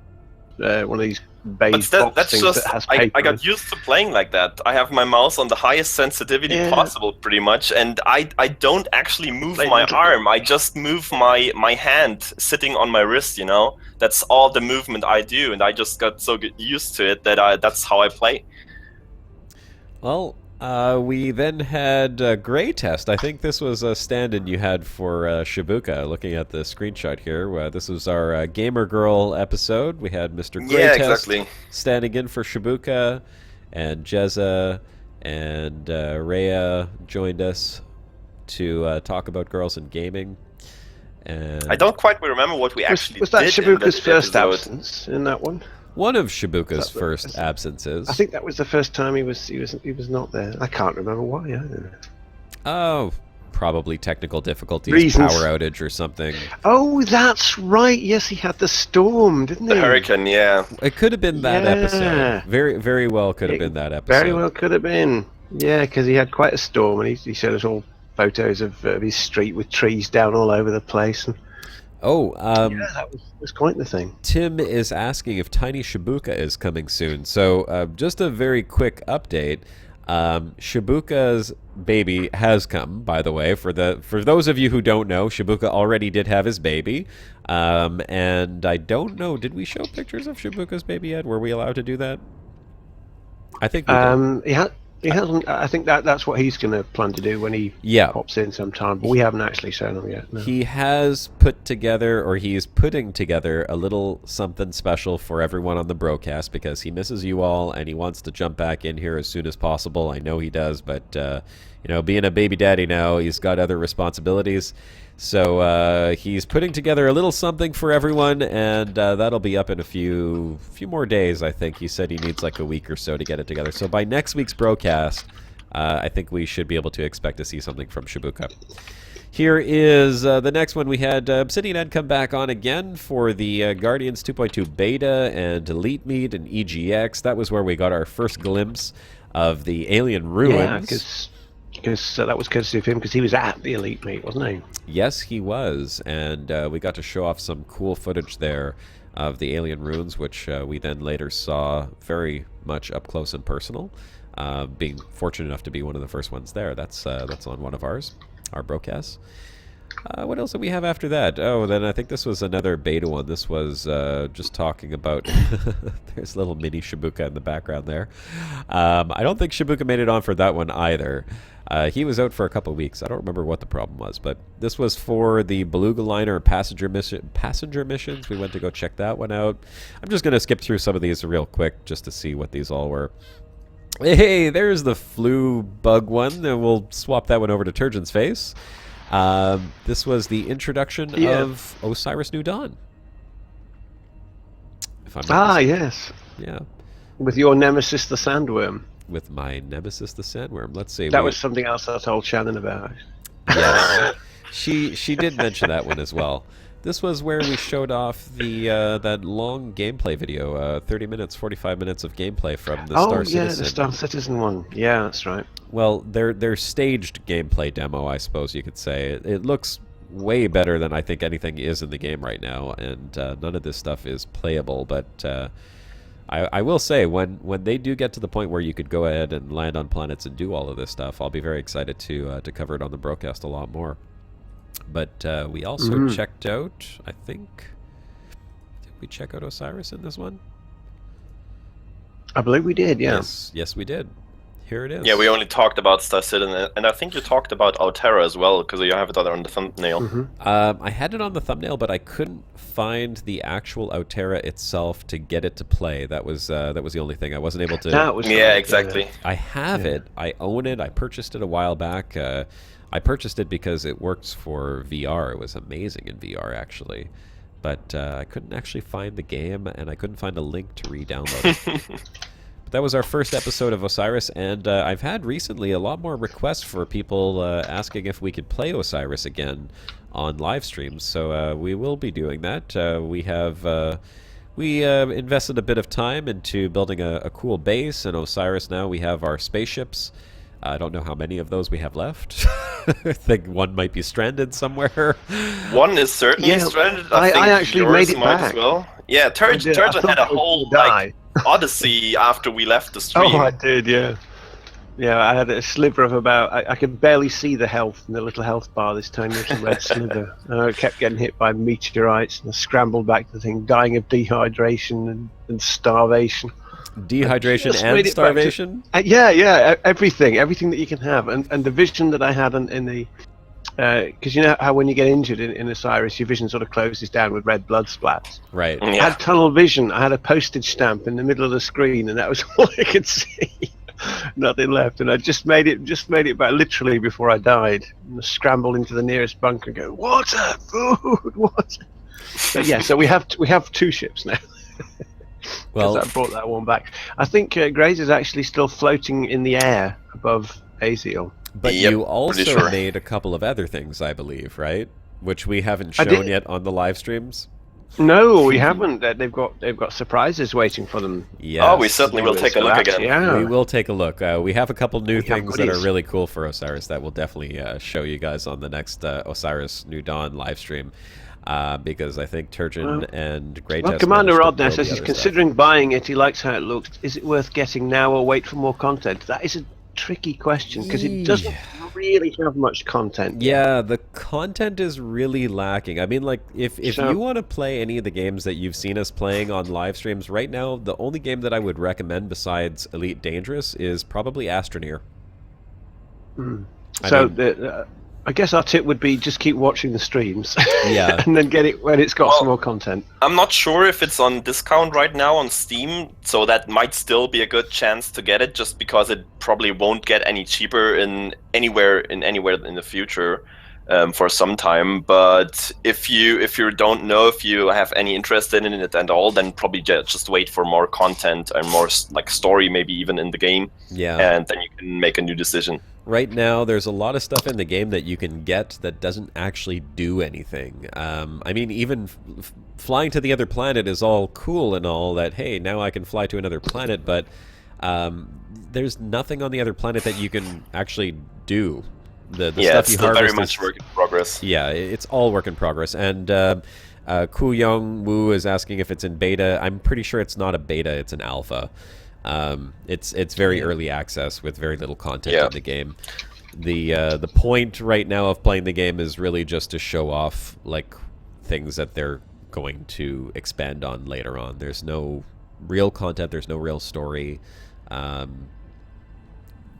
one of these beige But box that's things just that has I paper. got used to playing like that. I have my mouse on the highest sensitivity Yeah. possible, pretty much, and I don't actually move Play my little- arm. I just move my hand sitting on my wrist. You know, that's all the movement I do, and I just got so used to it that that's how I play. Well, we then had Grey Test. I think this was a stand-in you had for Shibuka. Looking at the screenshot here, this was our Gamer Girl episode. We had Mr. Grey Yeah, Test exactly. standing in for Shibuka, and Jezza and Rhea joined us to talk about girls in gaming. And I don't quite remember what we actually Was that did in Shibuka's that first episode. absence in that one? one of Shibuka's first absences. I think that was the first time he was not there. I can't remember why. I don't know. Oh, probably technical difficulties, Reasons. power outage or something. Oh, that's right. Yes, he had the storm, didn't he? The hurricane, yeah. It could have been that Yeah. episode. Very, very well could have been that episode. Very well could have been. Yeah, because he had quite a storm, and he showed us all photos of his street with trees down all over the place. And Oh, yeah, that was quite the thing. Tim is asking if Tiny Shibuka is coming soon. So just a very quick update. Shibuka's baby has come, by the way. For those of you who don't know, Shibuka already did have his baby. And I don't know, did we show pictures of Shibuka's baby yet? Were we allowed to do that? I think we did. He hasn't. I think that's what he's going to plan to do when he pops in sometime. But we haven't actually shown him yet. No. He has put together, or he's putting together, a little something special for everyone on the Brocast because he misses you all and he wants to jump back in here as soon as possible. I know he does, but being a baby daddy now, he's got other responsibilities. So he's putting together a little something for everyone, and that'll be up in a few more days, I think. He said he needs like a week or so to get it together. So by next week's Brocast, I think we should be able to expect to see something from Shibuka. Here is the next one. We had Obsidian Ant come back on again for the Guardians 2.2 Beta and Elite Meet and EGX. That was where we got our first glimpse of the alien ruins. Yeah, because that was courtesy of him, because he was at the Elite Meet, wasn't he? Yes, he was, and we got to show off some cool footage there of the alien ruins, which we then later saw very much up close and personal. Being fortunate enough to be one of the first ones there. That's on one of our broadcasts. What else did we have after that? Oh, then I think this was another beta one. This was just talking about... There's a little mini Shibuka in the background there. I don't think Shibuka made it on for that one either. He was out for a couple of weeks. I don't remember what the problem was, but this was for the Beluga Liner passenger missions. We went to go check that one out. I'm just going to skip through some of these real quick just to see what these all were. Hey, there's the flu bug one. And we'll swap that one over to Turgeon's face. This was the introduction of Osiris New Dawn. If I'm not mistaken. Yes. Yeah. With your nemesis, the sandworm. With my nemesis, the sandworm. Let's see. That was something else I told Shannon about. Yes. she did mention that one as well. This was where we showed off the that long gameplay video, 30 minutes, 45 minutes of gameplay from the Star Citizen. The Star Citizen one. Yeah, that's right. Well, their staged gameplay demo, I suppose you could say. It looks way better than I think anything is in the game right now, and none of this stuff is playable, but I will say, when they do get to the point where you could go ahead and land on planets and do all of this stuff, I'll be very excited to cover it on the Brocast a lot more. But we also checked out, I think... Did we check out Osiris in this one? I believe we did, yeah. Yes, we did. Here it is. Yeah, we only talked about Star Citizen, and I think you talked about Altera as well, because you have it on the thumbnail. I had it on the thumbnail, but I couldn't find the actual Altera itself to get it to play. That was the only thing. I wasn't able to... Yeah, exactly. I have it. I own it. I purchased it a while back. I purchased it because it works for VR. It was amazing in VR, actually. But I couldn't actually find the game, and I couldn't find a link to re-download it. But that was our first episode of Osiris, and I've had recently a lot more requests for people asking if we could play Osiris again on live streams. So we will be doing that. We invested a bit of time into building a cool base in Osiris. Now we have our spaceships. I don't know how many of those we have left. I think one might be stranded somewhere. One is certainly stranded. I think actually made it back. As well. Yeah, Turgeon had a whole odyssey after we left the stream. Oh, I did, yeah. Yeah, I had a sliver of about... I could barely see the health in the little health bar this time. There was a red sliver. And I kept getting hit by meteorites, and I scrambled back to the thing, dying of dehydration and starvation. Dehydration and starvation? Yeah, everything that you can have. And the vision that I had in the... Because you know how when you get injured in Osiris, your vision sort of closes down with red blood splats. Right. I had tunnel vision. I had a postage stamp in the middle of the screen, and that was all I could see. Nothing left, and I just made it back literally before I died. And I scrambled into the nearest bunker and go, water, food, water. But yeah, so we have two ships now. Well, I brought that one back. I think Grazer's actually still floating in the air above Aziel. but Yep, you pretty also sure. made a couple of other things, I believe, right? Which we haven't I shown did. yet on the live streams. No, we haven't. They've got surprises waiting for them. Yes. Oh, we certainly will take a look again. Yeah. We will take a look. We have a couple new We have things that are goodies. really cool for Osiris that we'll definitely show you guys on the next Osiris New Dawn live stream. Because I think Turgeon and Great Well, Test Commander managed to Rod there build says the he's other stuff. considering buying it. He likes how it looks. Is it worth getting now or wait for more content? That is a tricky question because it doesn't really have much content. Yeah, the content is really lacking. I mean, like, if So- you want to play any of the games that you've seen us playing on live streams right now, the only game that I would recommend besides Elite Dangerous is probably Astroneer. I So mean- I guess our tip would be just keep watching the streams. Yeah. And then get it when it's got Well, some more content. I'm not sure if it's on discount right now on Steam, so that might still be a good chance to get it, just because it probably won't get any cheaper in anywhere in the future for some time. But if you don't know if you have any interest in it at all, then probably just wait for more content and more like story, maybe even in the game, Yeah. and then you can make a new decision. Right now, there's a lot of stuff in the game that you can get that doesn't actually do anything. I mean, even flying to the other planet is all cool and all that, hey, now I can fly to another planet, but there's nothing on the other planet that you can actually do. The Yeah, stuff it's you still very harvest much is, work in progress. yeah, it's all work in progress. And Ku Young Wu is asking if it's in beta. I'm pretty sure it's not a beta, it's an alpha. It's very early access with very little content Yeah. in the game. The point right now of playing the game is really just to show off like things that they're going to expand on later on. There's no real content. There's no real story.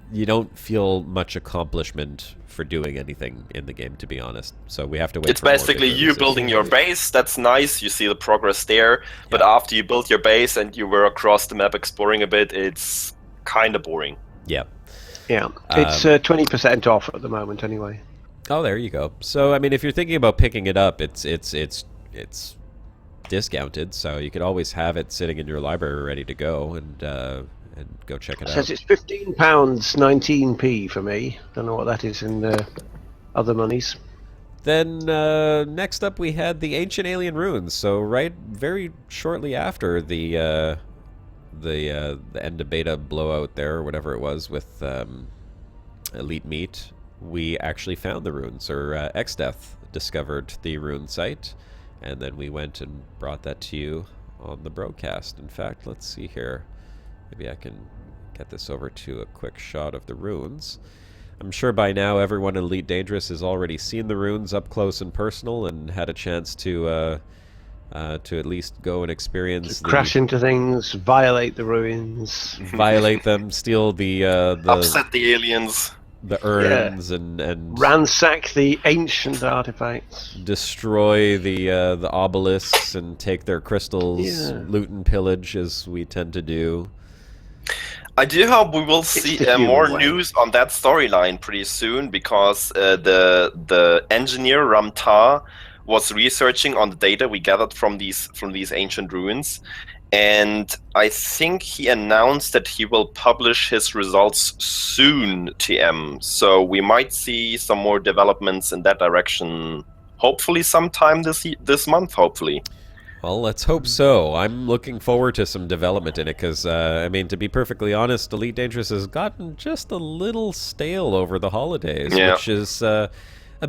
You don't feel much accomplishment for doing anything in the game, to be honest. So we have to wait. It's for more basically big you releases. building your base. That's nice. You see the progress there. But after you build your base and you were across the map exploring a bit, it's kind of boring. Yeah. Yeah, it's 20% off at the moment anyway. Oh, there you go. So, I mean, if you're thinking about picking it up, it's discounted, so you could always have it sitting in your library ready to go and go check it It out. says it's £15, 19p for me. Don't know what that is in other monies. Then next up, we had the Ancient Alien Ruins. So, right, very shortly after the end of beta blowout there, or whatever it was with Elite Meat, we actually found the runes, or Xdeath discovered the rune site, and then we went and brought that to you on the broadcast. In fact, let's see here. Maybe I can get this over to a quick shot of the runes. I'm sure by now everyone in Elite Dangerous has already seen the runes up close and personal and had a chance to at least go and experience Crash into things, violate the ruins. violate them, steal the Upset the aliens. the urns and Ransack the ancient artifacts. destroy the obelisks and take their crystals, Yeah. loot and pillage as we tend to do. I do hope we will see the human more way. news on that storyline pretty soon, because the engineer Ramtar was researching on the data we gathered from these ancient ruins, and I think he announced that he will publish his results soon, TM. So we might see some more developments in that direction, hopefully sometime this month, hopefully. Well, let's hope so. I'm looking forward to some development in it because, I mean, to be perfectly honest, Elite Dangerous has gotten just a little stale over the holidays, Yeah. which is a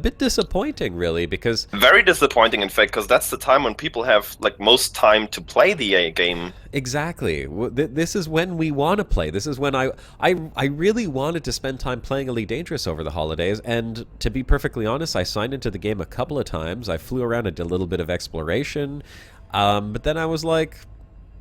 bit disappointing, really, because Very disappointing, in fact, because that's the time when people have like most time to play the game. exactly, this is when we want to play. This is when I really wanted to spend time playing Elite Dangerous over the holidays, and to be perfectly honest, I signed into the game a couple of times. I flew around and did a little bit of exploration, but then I was like,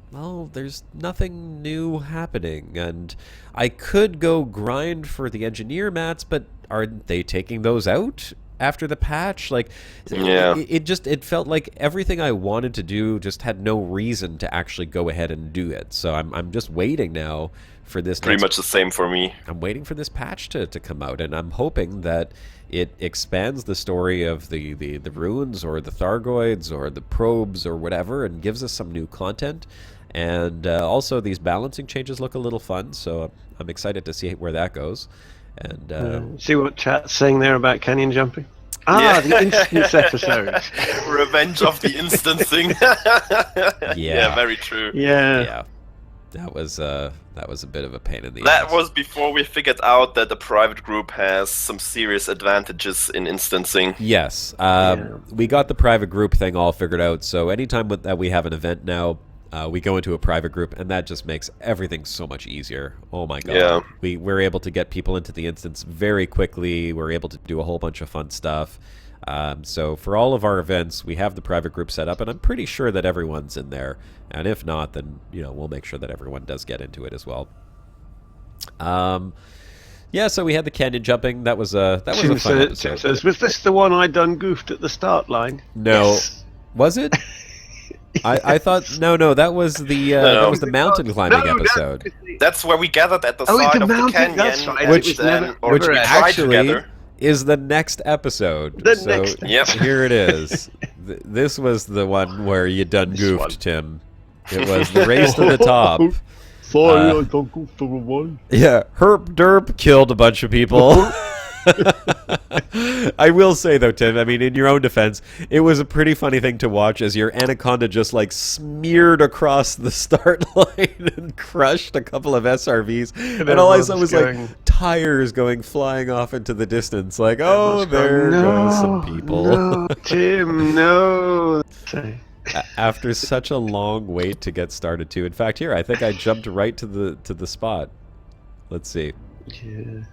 well, there's nothing new happening, and I could go grind for the engineer mats, but aren't they taking those out after the patch? Like, Yeah. it felt like everything I wanted to do just had no reason to actually go ahead and do it. So I'm just waiting now for this. Pretty much the same for me. I'm waiting for this patch to come out, and I'm hoping that it expands the story of the ruins or the Thargoids or the probes or whatever, and gives us some new content. And also, these balancing changes look a little fun, so I'm excited to see where that goes. And See what chat's saying there about canyon jumping? Yeah. The instance episode. Revenge of the instancing. Yeah, very true. Yeah. That was a bit of a pain in the That ass. was before we figured out that the private group has some serious advantages in instancing. Yes, we got the private group thing all figured out. So anytime that we have an event now, we go into a private group, and that just makes everything so much easier. Oh my god! Yeah. We're able to get people into the instance very quickly. We're able to do a whole bunch of fun stuff. So for all of our events, we have the private group set up, and I'm pretty sure that everyone's in there. And if not, then we'll make sure that everyone does get into it as well. Yeah, so we had the canyon jumping. That was a fun episode. Says, was this the one I done goofed at the start line? No, Yes. Was it? I thought no, that was the mountain climbing episode. That's where we gathered at the Oh, it's side a of the mountain, canyon, that's right. Which- It was never- which never tried actually together. is the next episode. The so next Yep. here it is. This was the one where you done This goofed, one. Tim. It was the race to the top. Sorry, Uh, I don't goof the one. Yeah, Herp Derp killed a bunch of people. I will say though, Tim, I mean, in your own defense, it was a pretty funny thing to watch as your anaconda just like smeared across the start line and crushed a couple of SRVs, and all I saw was like tires going flying off into the distance. Like, oh, there goes some people. No, Tim, no. After such a long wait to get started, too. In fact, here I think I jumped right to the spot. Let's see. Yeah.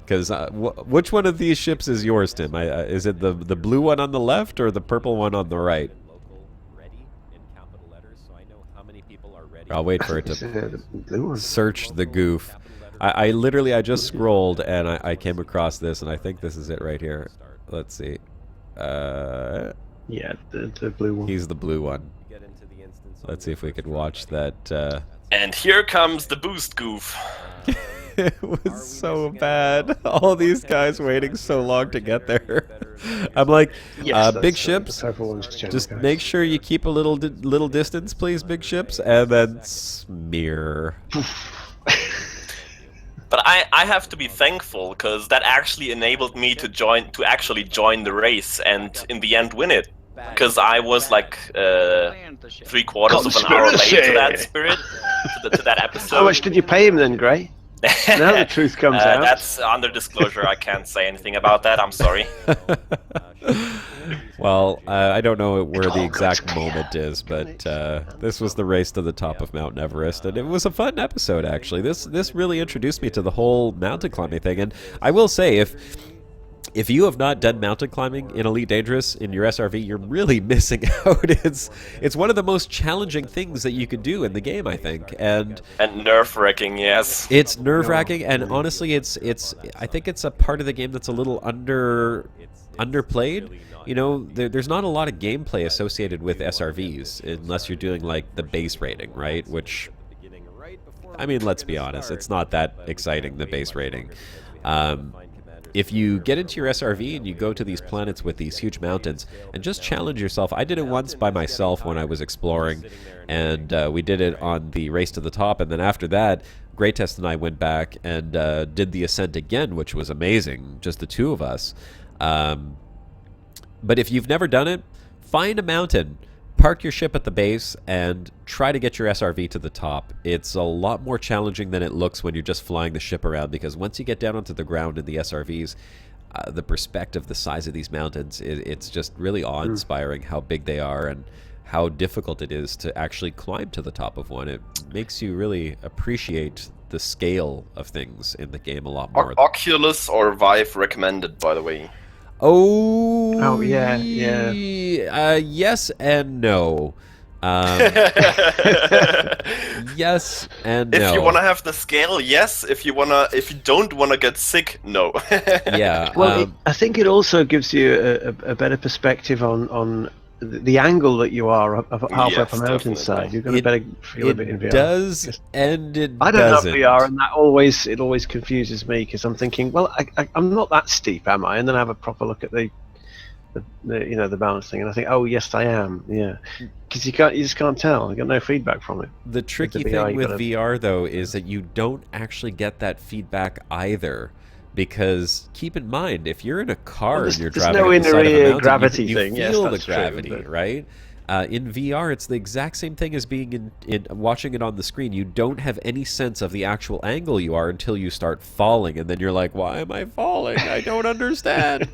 Because which one of these ships is yours, Tim? Is it the blue one on the left or the purple one on the right? I'll wait for it to The blue one. search the goof. I literally just scrolled and I came across this, and I think this is it right here. Let's see. Yeah, the blue one. He's the blue one. Let's see if we could watch that. And here comes the boost goof. It was so bad. All these guys waiting so long to get there. I'm like, Yes, big that's, ships, the purple one's general, just guys. make sure you keep a little distance, please, big ships, and then smear. But I have to be thankful because that actually enabled me to actually join the race and in the end win it. Because I was like 3/4 of an hour late to that spirit, to that episode. How much did you pay him then, Gray? Now the truth comes out. That's under disclosure. I can't say anything about that. I'm sorry. Well, I don't know where the exact moment is, but this was the race to the top of Mount Everest, and it was a fun episode, actually. This really introduced me to the whole mountain climbing thing, and I will say, if you have not done mountain climbing in Elite Dangerous in your SRV, you're really missing out. It's one of the most challenging things that you can do in the game, I think, and nerve-wracking, yes. it's nerve-wracking, and honestly, I think it's a part of the game that's a little underplayed. You know, there's not a lot of gameplay associated with SRVs unless you're doing like the base rating, right? Which, I mean, let's be honest, it's not that exciting, the base rating. If you get into your SRV and you go to these planets with these huge mountains and just challenge yourself. I did it once by myself when I was exploring, and we did it on the race to the top, and then after that, Greatest and I went back and did the ascent again, which was amazing, just the two of us. But if you've never done it, find a mountain, park your ship at the base, and try to get your SRV to the top. It's a lot more challenging than it looks when you're just flying the ship around, because once you get down onto the ground in the SRVs, the perspective, the size of these mountains, it's just really awe-inspiring how big they are and how difficult it is to actually climb to the top of one. It makes you really appreciate the scale of things in the game a lot more. Oculus or Vive recommended, by the way. Oh, yeah. Yes and no. Yes and no. If you want to have the scale, yes. If you don't want to get sick, no. Yeah. Well, I think it also gives you a better perspective on the angle that you are halfway up a mountainside. You're going to better feel a bit in VR. It does and it I don't doesn't. have VR, and that always confuses me because I'm thinking, well, I'm not that steep, am I? And then I have a proper look at the the balancing, and I think, oh yes, I am, yeah, because you just can't tell. I got no feedback from it. The tricky VR, thing you with gotta- VR though is that you don't actually get that feedback either. Because keep in mind, if you're in a car Well, and you're there's driving no up the side of a inner ear mountain, gravity you thing. Yes, feel the that's true, gravity, but- right? In VR, it's the exact same thing as being in watching it on the screen. You don't have any sense of the actual angle you are until you start falling, and then you're like, "Why am I falling? I don't understand."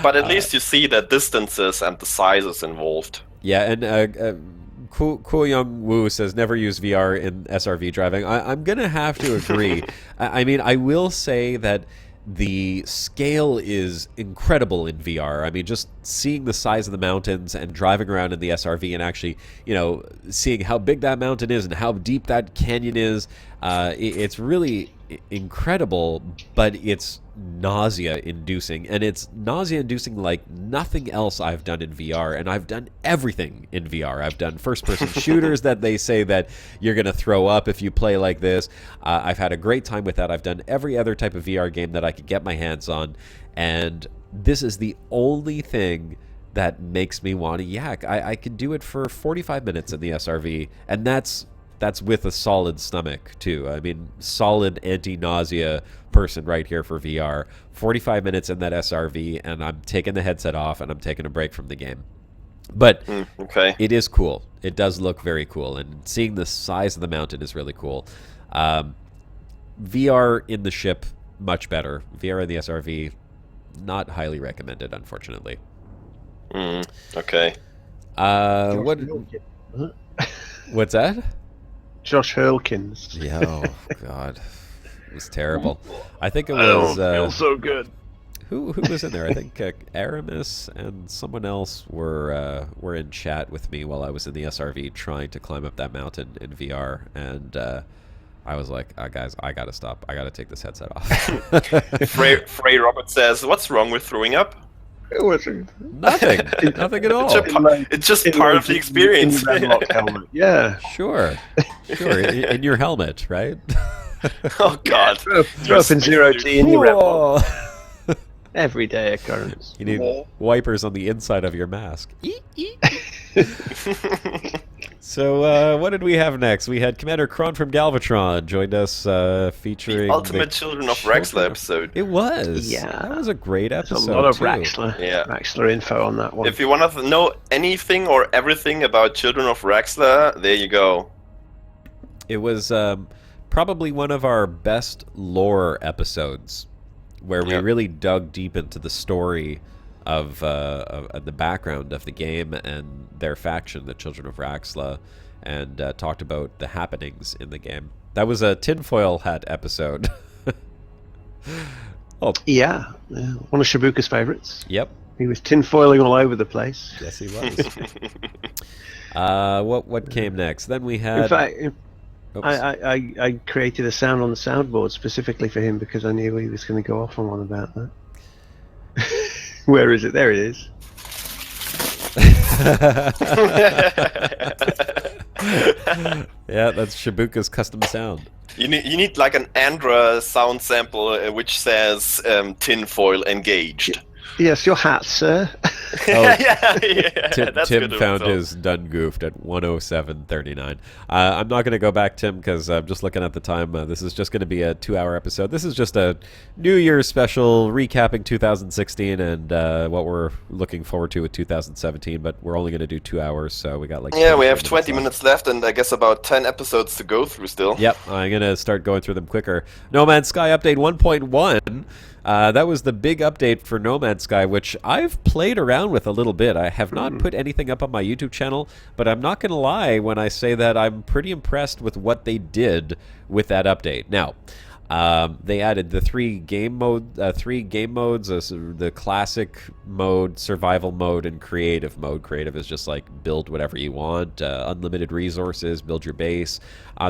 But at least you see the distances and the sizes involved. Yeah, and Cool Young Woo says never use VR in SRV driving. I'm gonna have to agree. I mean, I will say that the scale is incredible in VR. I mean, just seeing the size of the mountains and driving around in the SRV and actually, seeing how big that mountain is and how deep that canyon is, it's really incredible, but it's nausea-inducing. And it's nausea-inducing like nothing else I've done in VR. And I've done everything in VR. I've done first-person shooters that they say that you're going to throw up if you play like this. I've had a great time with that. I've done every other type of VR game that I could get my hands on. And this is the only thing that makes me want to yak. I could do it for 45 minutes in the SRV, and that's with a solid stomach too. I mean, solid anti-nausea person right here for VR. 45 minutes in that SRV, and I'm taking the headset off and I'm taking a break from the game. But Okay. it is cool. It does look very cool, and seeing the size of the mountain is really cool. VR in the ship, much better. VR in the SRV, not highly recommended, unfortunately. Okay. What's that? Josh Hurlkins. Yeah, oh god, it was terrible. I think it I don't was feel so good. who was in there? I think Aramis and someone else were in chat with me while I was in the SRV trying to climb up that mountain in VR, and I was like, guys, I gotta stop. I gotta take this headset off. Frey Robert says, "What's wrong with throwing up? It wasn't. Nothing at all. It's just part of the experience." In Red helmet. Yeah. Sure. In your helmet, right? Oh God. Throw up in zero G in your red Whoa. Everyday occurrence. You need wipers on the inside of your mask. So, what did we have next? We had Commander Kron from Galvatron joined us, featuring The Ultimate Children of Rexler episode. It was. Yeah. That was a great There's episode. a lot of too. Raxler info on that one. If you want to know anything or everything about Children of Rexler, there you go. It was probably one of our best lore episodes, where we really dug deep into the story of the background of the game and their faction, the Children of Raxla, and talked about the happenings in the game. That was a tinfoil hat episode. Yeah, one of Shibuka's favorites. Yep. He was tinfoiling all over the place. Yes, he was. What came next? Then we had. In fact, Oops. I created a sound on the soundboard specifically for him because I knew he was going to go off on one about that. Where is it? There it is. Yeah, that's Shibuka's custom sound. You need like an Andra sound sample which says tinfoil engaged. Yes, your hat, sir. yeah, that's Tim good found result. his done goofed at 107.39. I'm not going to go back, Tim, because I'm just looking at the time. This is just going to be a 2-hour episode. This is just a New Year's special recapping 2016 and what we're looking forward to with 2017. But we're only going to do 2 hours, so we got like Yeah, we have 20 20 minutes left, and I guess about 10 episodes to go through still. Yep, I'm going to start going through them quicker. No Man's Sky update 1.1. That was the big update for No Man's Sky, which I've played around with a little bit. I have not put anything up on my YouTube channel, but I'm not going to lie when I say that I'm pretty impressed with what they did with that update. Now, they added the three game modes, the classic mode, survival mode, and creative mode. Creative is just like build whatever you want, unlimited resources, build your base.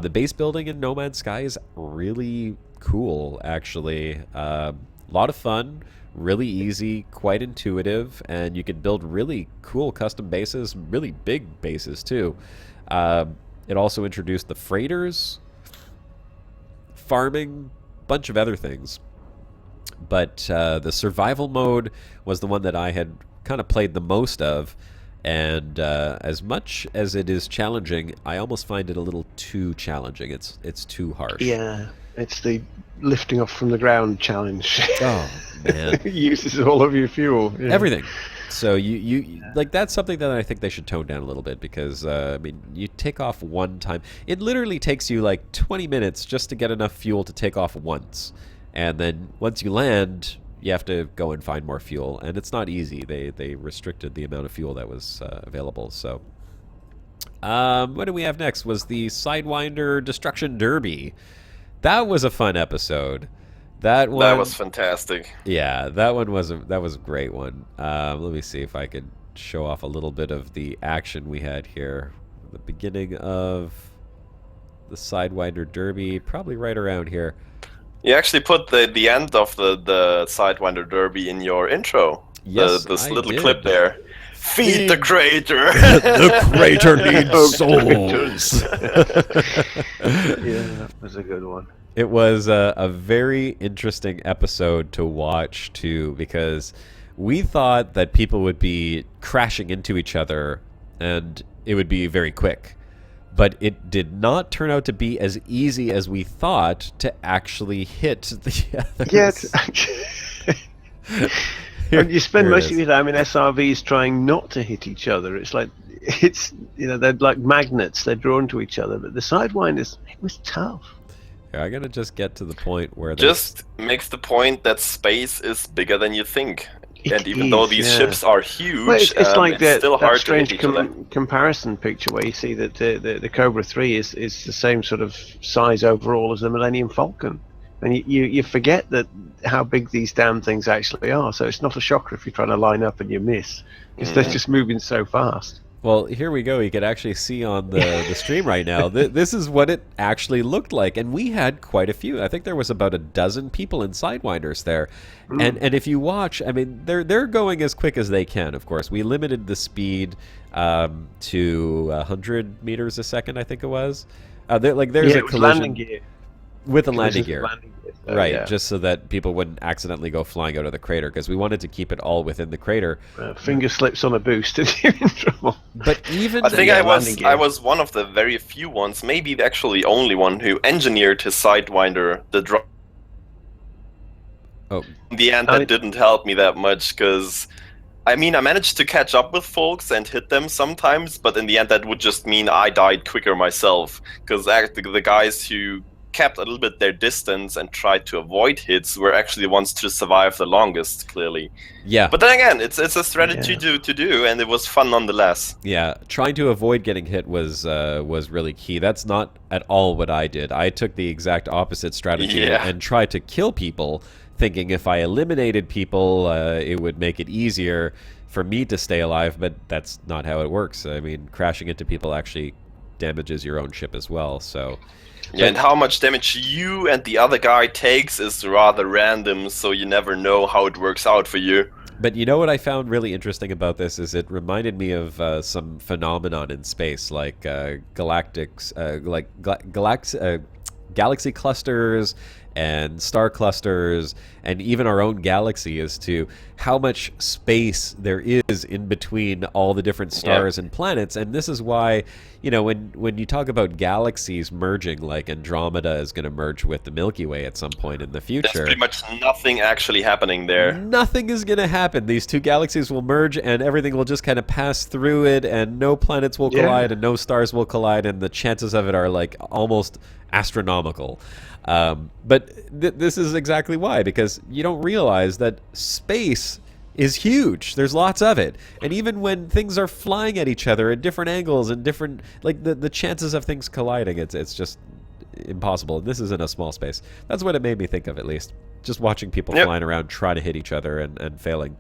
The base building in No Man's Sky is really cool, actually. A lot of fun, really easy, quite intuitive, and you can build really cool custom bases, really big bases too. It also introduced the freighters, farming, bunch of other things. But the survival mode was the one that I had kind of played the most of. And as much as it is challenging, I almost find it a little too challenging. It's too harsh. Yeah, it's the lifting off from the ground challenge. Oh man, It uses all of your fuel. Yeah. everything. So you like that's something that I think they should tone down a little bit because I mean you take off one time. It literally takes you like 20 minutes just to get enough fuel to take off once, and then once you land, you have to go and find more fuel, and it's not easy. They restricted the amount of fuel that was available. So, what do we have next? Was the Sidewinder Destruction Derby? That was a fun episode. That was fantastic. Yeah, that was a great one. Let me see if I could show off a little bit of the action we had here. The beginning of the Sidewinder Derby, probably right around here. You actually put the end of the Sidewinder Derby in your intro. Yes, this I little did. clip there. Feed the crater. The crater needs souls. Yeah, that was a good one. It was a very interesting episode to watch, too, because we thought that people would be crashing into each other and it would be very quick. But it did not turn out to be as easy as we thought to actually hit the others. Yeah, and you spend most of your time in SRVs trying not to hit each other. It's like they're like magnets; they're drawn to each other. But the Sidewinders, it was tough. I gotta just get to the point where Just makes the point that space is bigger than you think. And even It though is, these yeah. ships are huge, Well, it's like it's still that hard strange to hit each other. comparison picture where you see that the Cobra 3 is the same sort of size overall as the Millennium Falcon. And you forget that how big these damn things actually are. So it's not a shocker if you're trying to line up and you miss. Because they're just moving so fast. Well, here we go. You can actually see on the stream right now. This is what it actually looked like, and we had quite a few. I think there was about a dozen people in Sidewinders there, and if you watch, I mean, they're going as quick as they can. Of course, we limited the speed to 100 meters a second. I think it was. There's a it was collision landing gear. with a Collisions landing with gear. landing gear, so, Right, yeah. just so that people wouldn't accidentally go flying out of the crater, because we wanted to keep it all within the crater. Finger slips on a boost and you're in trouble. But even I think Yeah, I landing gear. was one of the very few ones, maybe actually the only one, who engineered his Sidewinder the drop. Oh. In the end, that didn't help me that much because, I mean, I managed to catch up with folks and hit them sometimes, but in the end, that would just mean I died quicker myself because the guys who kept a little bit their distance and tried to avoid hits were actually the ones to survive the longest, clearly. Yeah. But then again, it's a strategy to do, and it was fun nonetheless. Yeah, trying to avoid getting hit was really key. That's not at all what I did. I took the exact opposite strategy and tried to kill people, thinking if I eliminated people, it would make it easier for me to stay alive, but that's not how it works. I mean, crashing into people actually damages your own ship as well, so... Yeah, and how much damage you and the other guy takes is rather random, so you never know how it works out for you. But you know what I found really interesting about this is it reminded me of some phenomenon in space, like galaxy clusters and star clusters, and even our own galaxy, as to how much space there is in between all the different stars and planets. And this is why, you know, when you talk about galaxies merging, like Andromeda is going to merge with the Milky Way at some point in the future. There's pretty much nothing actually happening there. Nothing is going to happen. These two galaxies will merge and everything will just kind of pass through it, and no planets will collide and no stars will collide, and the chances of it are like almost astronomical. But this is exactly why, because you don't realize that space is huge. There's lots of it, and even when things are flying at each other at different angles and different, like the chances of things colliding, it's just impossible. And this is in a small space. That's what it made me think of, at least. Just watching people flying around trying to hit each other and failing.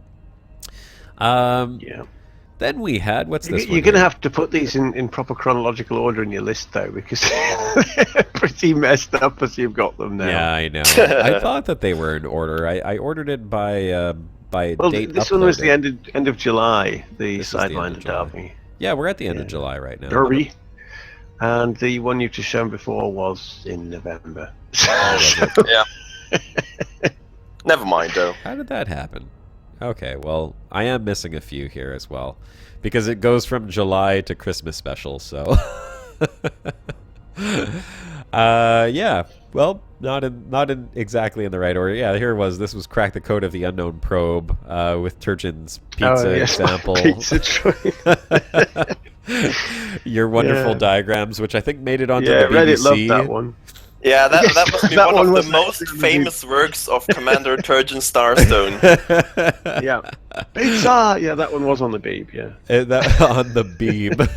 Then we had, what's this one? You're going to have to put these in proper chronological order in your list, though, because they're pretty messed up as you've got them now. Yeah, I know. I thought that they were in order. I ordered it by date. This one was the end of July, the This is the end Sidewinder of July. Derby. Yeah, we're at the end of July right now. Derby. And the one you've just shown before was in November. Yeah. Never mind, though. How did that happen? Okay, well, I am missing a few here as well, because it goes from July to Christmas special, so... yeah, well, not in exactly in the right order. Yeah, here it was. This was Crack the Code of the Unknown Probe, with Turgeon's pizza example. Pizza tray. Your wonderful Yeah. diagrams, which I think made it onto Yeah, the Reddit BBC. loved that one. Yeah, that must be That one one of was the most actually famous works of Commander Turgeon Starstone. Yeah. Pizza! Yeah, that one was on the Beeb, yeah. That on the Beeb.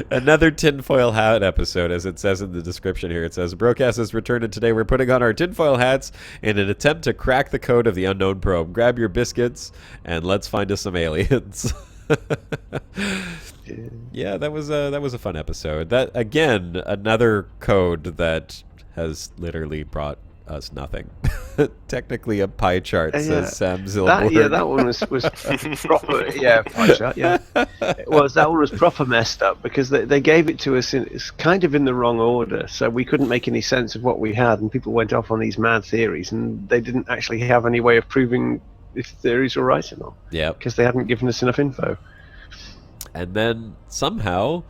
Another tinfoil hat episode, as it says in the description here. It says, Brocast has returned, and today we're putting on our tinfoil hats in an attempt to crack the code of the unknown probe. Grab your biscuits, and let's find us some aliens. Yeah, that was a fun episode. That, again, another code that has literally brought us nothing. Technically a pie chart, says Sam Zilborg. That one was proper. Yeah, pie chart. Yeah, it was. That one was proper messed up because they gave it to us it's kind of in the wrong order, so we couldn't make any sense of what we had, and people went off on these mad theories, and they didn't actually have any way of proving if theories were right or not. Yeah, because they hadn't given us enough info. And then somehow,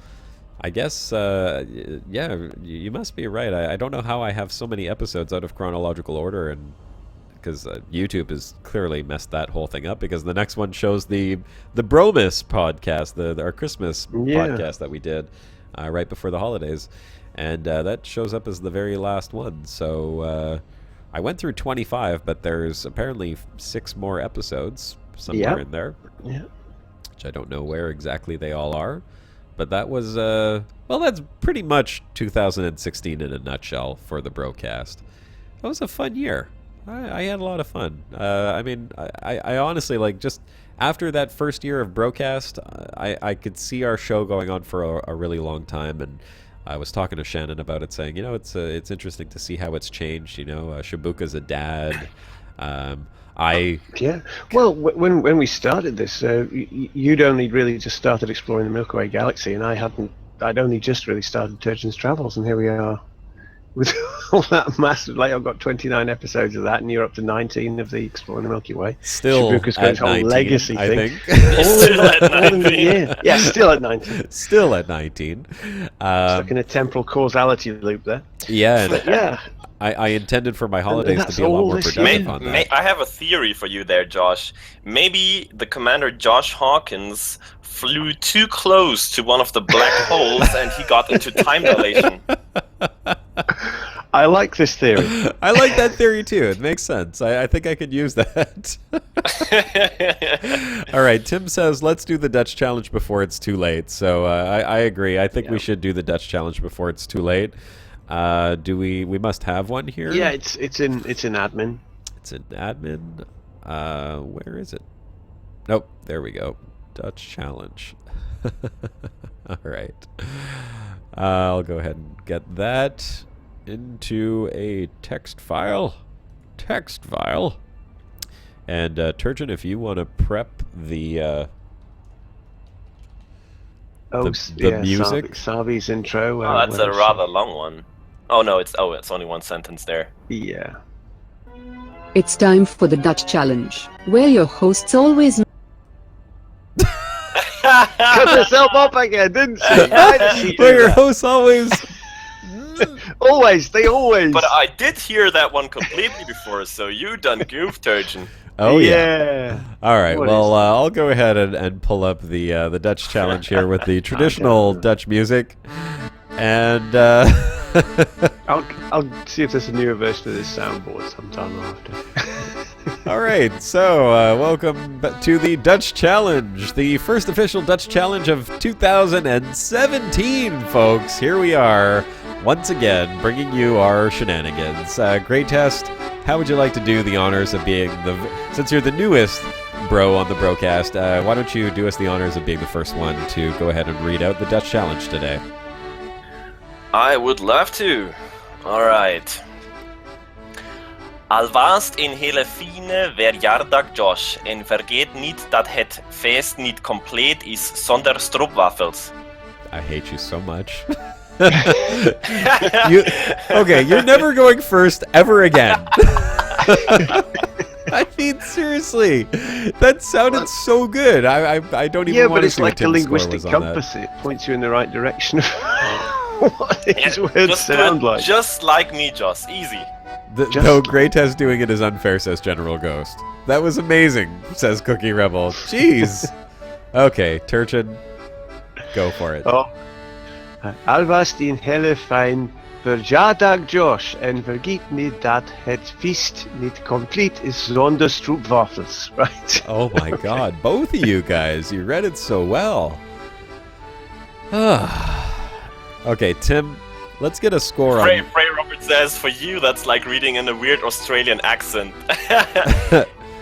I guess, yeah, you must be right. I don't know how I have so many episodes out of chronological order, and because YouTube has clearly messed that whole thing up. Because the next one shows the Bromas podcast, our Christmas podcast that we did right before the holidays, and that shows up as the very last one. So I went through 25, but there's apparently 6 more episodes somewhere in there. Yeah. I don't know where exactly they all are, but that was well, that's pretty much 2016 in a nutshell for the Brocast. That was a fun year. I had a lot of fun. I mean, I honestly, like, just after that first year of Brocast, I could see our show going on for a really long time, and I was talking to Shannon about it, saying, you know, it's interesting to see how it's changed. You know, Shibuka's a dad. Yeah. Well, when we started this, you'd only really just started exploring the Milky Way galaxy, and I'd only just really started Turgeon's Travels, and here we are with all that massive. Like, I've got 29 episodes of that, and you're up to 19 of the Exploring the Milky Way. Still Shibuka's got at his whole 19, legacy I thing. think. Still at 19. Yeah, still at 19. Still at 19. Stuck in a temporal causality loop there. Yeah, and Yeah. I intended for my holidays to that's be a lot all more this productive year. on that. I have a theory for you there, Josh. Maybe the Commander Josh Hawkins flew too close to one of the black holes and he got into time dilation. I like this theory. I like that theory too. It makes sense. I think I could use that. All right, Tim says let's do the Dutch challenge before it's too late. So I agree. I think we should do the Dutch challenge before it's too late. Do we must have one here? Yeah, it's in admin. It's in admin. Where is it? Nope. There we go. Dutch challenge. All right. I'll go ahead and get that into a text file. And Turgeon, if you want to prep the music. Savi's intro. Oh, that's a rather long one. Oh no, it's only one sentence there. Yeah. It's time for the Dutch challenge, where your hosts always Cut herself off again, didn't she? Why did she do Where your that? hosts always. They always. But I did hear that one completely before, so you done goofed, Turgeon. Oh yeah. All right. What Well, is I'll go ahead and pull up the Dutch challenge here with the traditional Dutch music, and I'll see if there's a newer version of this soundboard sometime after. all right. So welcome to the Dutch challenge, the first official Dutch challenge of 2017, folks. Here we are once again, bringing you our shenanigans. Great test. How would you like to do the honors of being since you're the newest bro on the Brocast, why don't you do us the honors of being the first one to go ahead and read out the Dutch challenge today? I would love to. Alright. Alvast in hele fine verjaardag Josh en vergeet niet dat het feest niet compleet is zonder stroopwafels. I hate you so much. Okay, you're never going first ever again. I mean, seriously, that sounded so good. I don't even Yeah, want but to it's see what like a Tim's score linguistic was on that. compass. It points you in the right direction of what these Yeah, words just do sound it like. just like me, Joss. Easy. Just- Though Greytest doing it is unfair, says General Ghost. That was amazing, says Cookie Rebel. Jeez. Okay, Turchin, go for it. Oh. Alvast in helle fein, verjaardag Josh, en vergiet niet dat het feest niet complete is zonder stroopwafels, right? Oh my god, both of you guys, you read it so well. Okay, Tim, let's get a score Frey on... Robert says, for you, that's like reading in a weird Australian accent.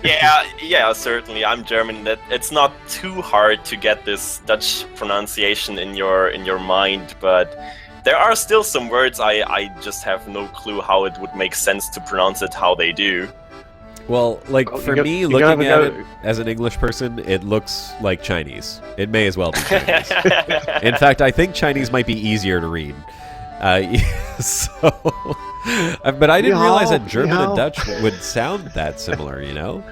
Yeah, certainly. I'm German. It's not too hard to get this Dutch pronunciation in your mind, but there are still some words I just have no clue how it would make sense to pronounce it how they do. Well, like, Oh, for you me, gotta looking at go- it as an English person, it looks like Chinese. It may as well be Chinese. In fact, I think Chinese might be easier to read. But I didn't realize that German and Dutch would sound that similar, you know?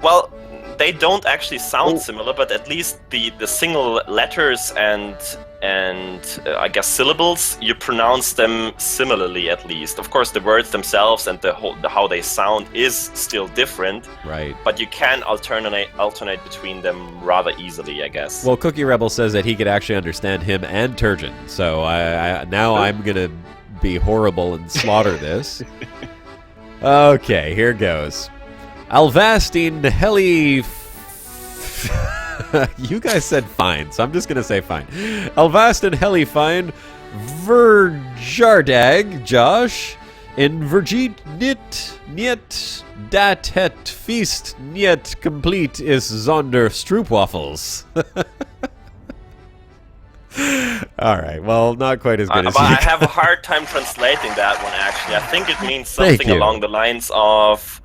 Well, they don't actually sound similar, but at least the single letters and I guess syllables, you pronounce them similarly at least. Of course, the words themselves and the how they sound is still different. Right. But you can alternate between them rather easily, I guess. Well, Cookie Rebel says that he could actually understand him and Turgeon, so I'm gonna be horrible and slaughter this. Okay, here goes. Alvastin Heli... You guys said fine, so I'm just gonna say fine. Alvastin Heli fine. Verjardag Josh. In Vergit niet dat het feest niet complete is zonder stroopwafels. Alright, well, not quite as good as but you. I have a hard time translating that one, actually. I think it means something you. along the lines of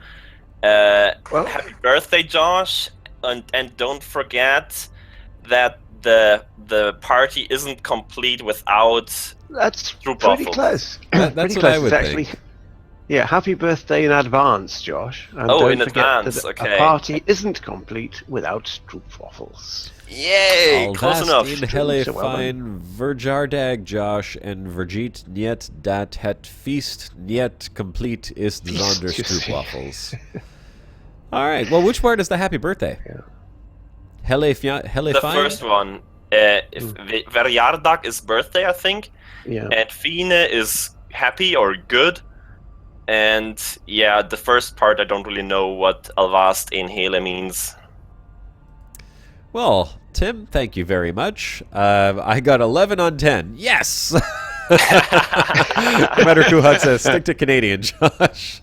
happy birthday, Josh, and don't forget that the party isn't complete without That's pretty stroopwafels. close. That's Pretty what close. I would It's actually, think. yeah, happy birthday in advance, Josh. And Oh, don't in forget advance, that okay. A party isn't complete without stroopwafels. Yay! Close enough. Alvastin Heli So well done. fine. Verjardag Josh and Vergit niet dat het feest niet complete is zonder you see. stroopwafels. Alright, well, which part is the happy birthday? Yeah. Heli The fine? first one, verjaardag is birthday, I think, Yeah. and fine is happy or good. And yeah, the first part I don't really know what alvast in hele means. Well, Tim, thank you very much. I got 11 on 10. Yes! Commander Kuhut says, stick to Canadian, Josh.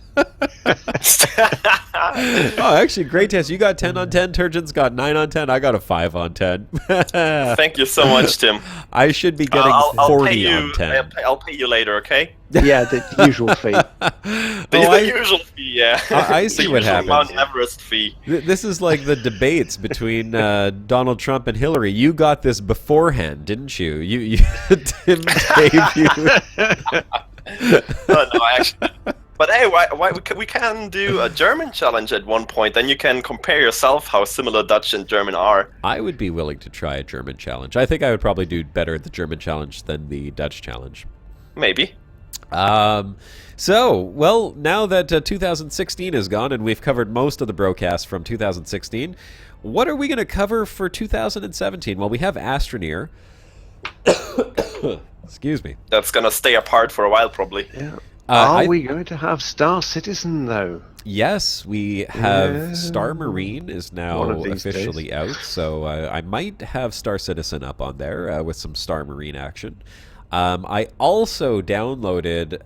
Oh, actually, great test. You got 10 on 10. Turgeon's got 9 on 10. I got a 5 on 10. Thank you so much, Tim. I should be getting I'll 40 pay you. on 10. I'll pay you later, okay? Yeah, the usual fee. The usual fee, yeah. I see The what usual happens. Mount Everest fee. This is like the debates between Donald Trump and Hillary. You got this beforehand, didn't you? You Tim gave you. No, actually. But hey, why we can do a German challenge at one point, then you can compare yourself how similar Dutch and German are. I would be willing to try a German challenge. I think I would probably do better at the German challenge than the Dutch challenge. Maybe. So, well, now that 2016 is gone and we've covered most of the Brocast from 2016, what are we going to cover for 2017? Well, we have Astroneer. Excuse me. That's gonna stay apart for a while, probably. Yeah. Are I- we going to have Star Citizen, though? Yes, we have Yeah. Star Marine is now One of these officially out, so I might have Star Citizen up on there with some Star Marine action. I also downloaded,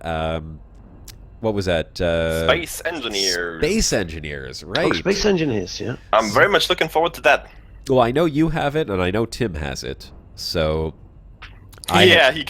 what was that? Space Engineers. Space Engineers, right. Oh, Space Engineers, yeah. I'm very much looking forward to that. Well, I know you have it, and I know Tim has it, so... He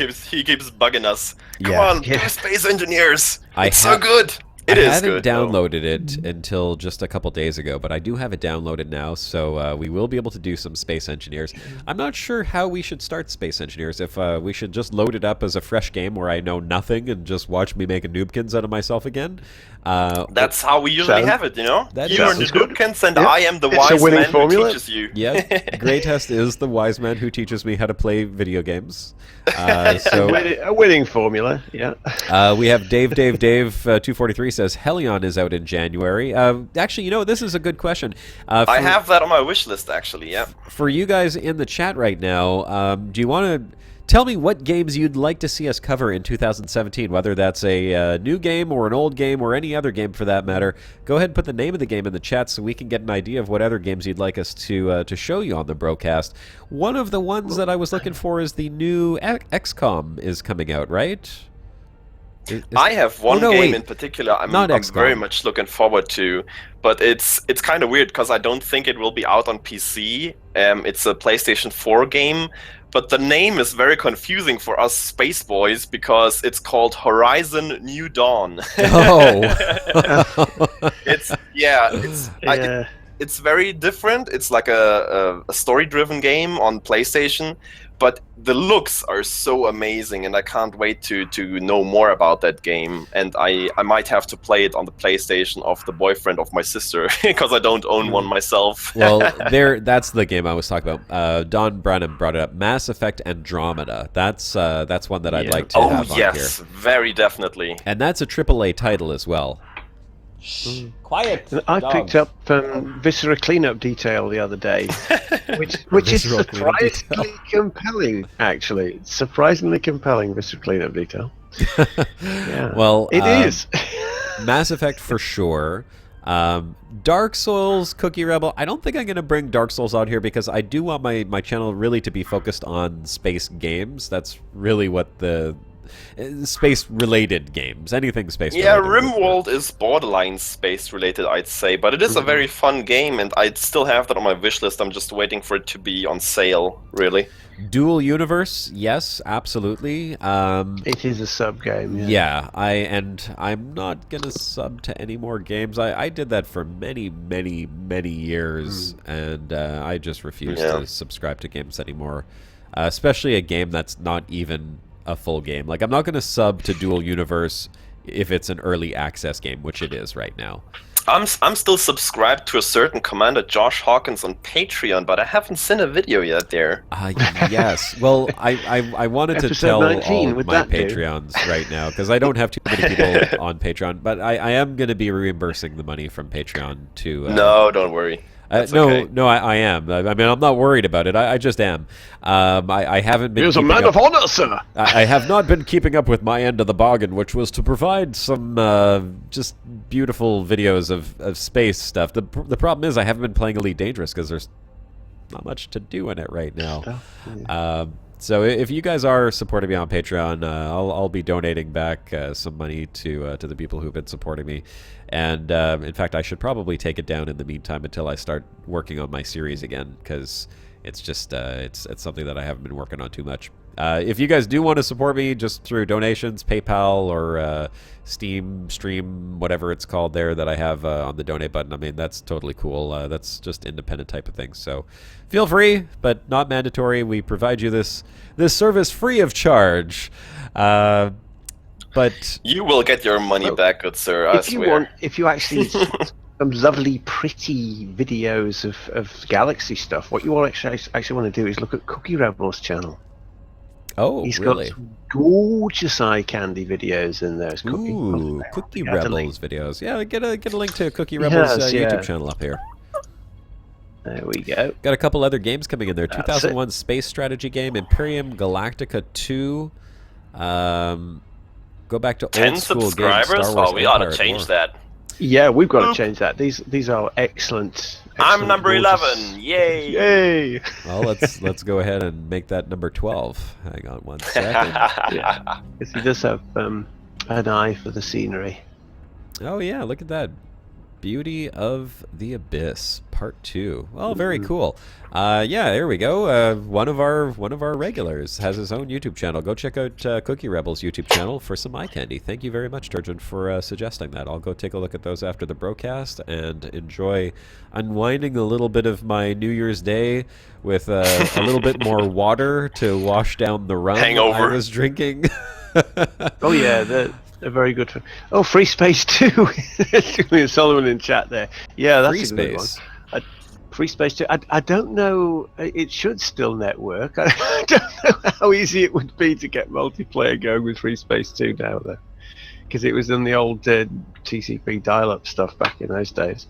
keeps bugging us. Come Yeah. on, do Space Engineers. I It's so have- good. It I is hadn't good, though. downloaded it until just a couple days ago, but I do have it downloaded now, so we will be able to do some Space Engineers. I'm not sure how we should start Space Engineers, if we should just load it up as a fresh game where I know nothing and just watch me make a noobkins out of myself again. That's how we usually Sounds- have it, you know? That You are the sounds good. Noobkins and Yep. I am the It's a wise winning man formula. who teaches you. Yeah, Greytest is the wise man who teaches me how to play video games. So A winning formula, yeah. we have Dave 243 says Helion is out in January. Actually, you know, this is a good question. I have that on my wish list, actually, yeah. For you guys in the chat right now, do you want to tell me what games you'd like to see us cover in 2017, whether that's a new game or an old game or any other game for that matter? Go ahead and put the name of the game in the chat so we can get an idea of what other games you'd like us to show you on the Brocast. One of the ones that I was looking for is the new XCOM is coming out, right? I have one no, game wait. in particular I'm Not very XCOM. much looking forward to, but it's kind of weird because I don't think it will be out on PC. It's a PlayStation 4 game, but the name is very confusing for us space boys because it's called Horizon New Dawn. Oh. It's very different. It's like a story-driven game on PlayStation, but the looks are so amazing, and I can't wait to know more about that game. And I might have to play it on the PlayStation of the boyfriend of my sister because I don't own one myself. Well, that's the game I was talking about. Don Branham brought it up. Mass Effect Andromeda. That's one that I'd like to Oh have on yes, here. very definitely. And that's a AAA title as well. Quiet. I dog. picked up Viscera cleanup detail the other day, which is Visceral cleanup surprisingly compelling. Actually, it's surprisingly compelling. Viscera cleanup detail. Yeah. Well, it is. Mass Effect for sure. Dark Souls, Cookie Rebel. I don't think I'm going to bring Dark Souls out here because I do want my channel really to be focused on space games. That's really what the space-related games, anything space-related. Yeah, RimWorld is borderline space-related, I'd say, but it is a very fun game, and I still have that on my wish list. I'm just waiting for it to be on sale, really. Dual Universe, yes, absolutely. It is a sub game. Yeah. I'm not gonna sub to any more games. I did that for many years, and I just refuse to subscribe to games anymore. Especially a game that's not even a full game. Like, I'm not gonna sub to Dual Universe if it's an early access game, which it is right now. I'm still subscribed to a certain Commander Josh Hawkins on Patreon, but I haven't seen a video yet there. Yes. Well, I wanted to Episode tell 19, all would my that do? Patreons right now because I don't have too many people on Patreon, but I am going to be reimbursing the money from Patreon to. No, don't worry. That's okay. No, I am. I mean, I'm not worried about it. I just am. I haven't been. He was a man of honor, sir. I have not been keeping up with my end of the bargain, which was to provide some just beautiful videos of space stuff. The problem is I haven't been playing Elite Dangerous because there's not much to do in it right now. So if you guys are supporting me on Patreon, I'll be donating back some money to the people who've been supporting me. And in fact, I should probably take it down in the meantime until I start working on my series again, because it's just it's something that I haven't been working on too much. If you guys do want to support me just through donations, PayPal or Steam, Stream, whatever it's called there that I have on the donate button, I mean, that's totally cool. That's just independent type of thing. So feel free, but not mandatory. We provide you this service free of charge. But you will get your money back, good sir. I swear. If you actually some lovely, pretty videos of Galaxy stuff, what you actually want to do is look at Cookie Rebel's channel. Oh, He's really? got some gorgeous eye candy videos in there. Ooh, Cookie Rebels videos. Yeah, get a link to Cookie Rebels YouTube channel up here. There we go. Got a couple other games coming in there. That's 2001 space strategy game, Imperium Galactica 2. Go back to 10 old school subscribers? games. Star Wars We ought Empire to at change War. that. Yeah, we've got to change that. These are excellent. I'm number gorgeous- 11. Yay! Yay! Well, let's go ahead and make that number 12. Hang on one second. Yeah, because he does have an eye for the scenery. Oh yeah, look at that. Beauty of the Abyss, Part 2. Well, very cool. Yeah, there we go. One of our regulars has his own YouTube channel. Go check out Cookie Rebel's YouTube channel for some eye candy. Thank you very much, Turgeon, for suggesting that. I'll go take a look at those after the broadcast and enjoy unwinding a little bit of my New Year's Day with a little bit more water to wash down the rum Hangover. I was drinking. Oh yeah, they're very good. Oh, Free Space 2. Julian Solomon in chat there. Yeah, that's Free a good one. Space. Free Space 2. I don't know. It should still network. I don't know how easy it would be to get multiplayer going with Free Space 2 now, though, because it was in the old TCP dial-up stuff back in those days.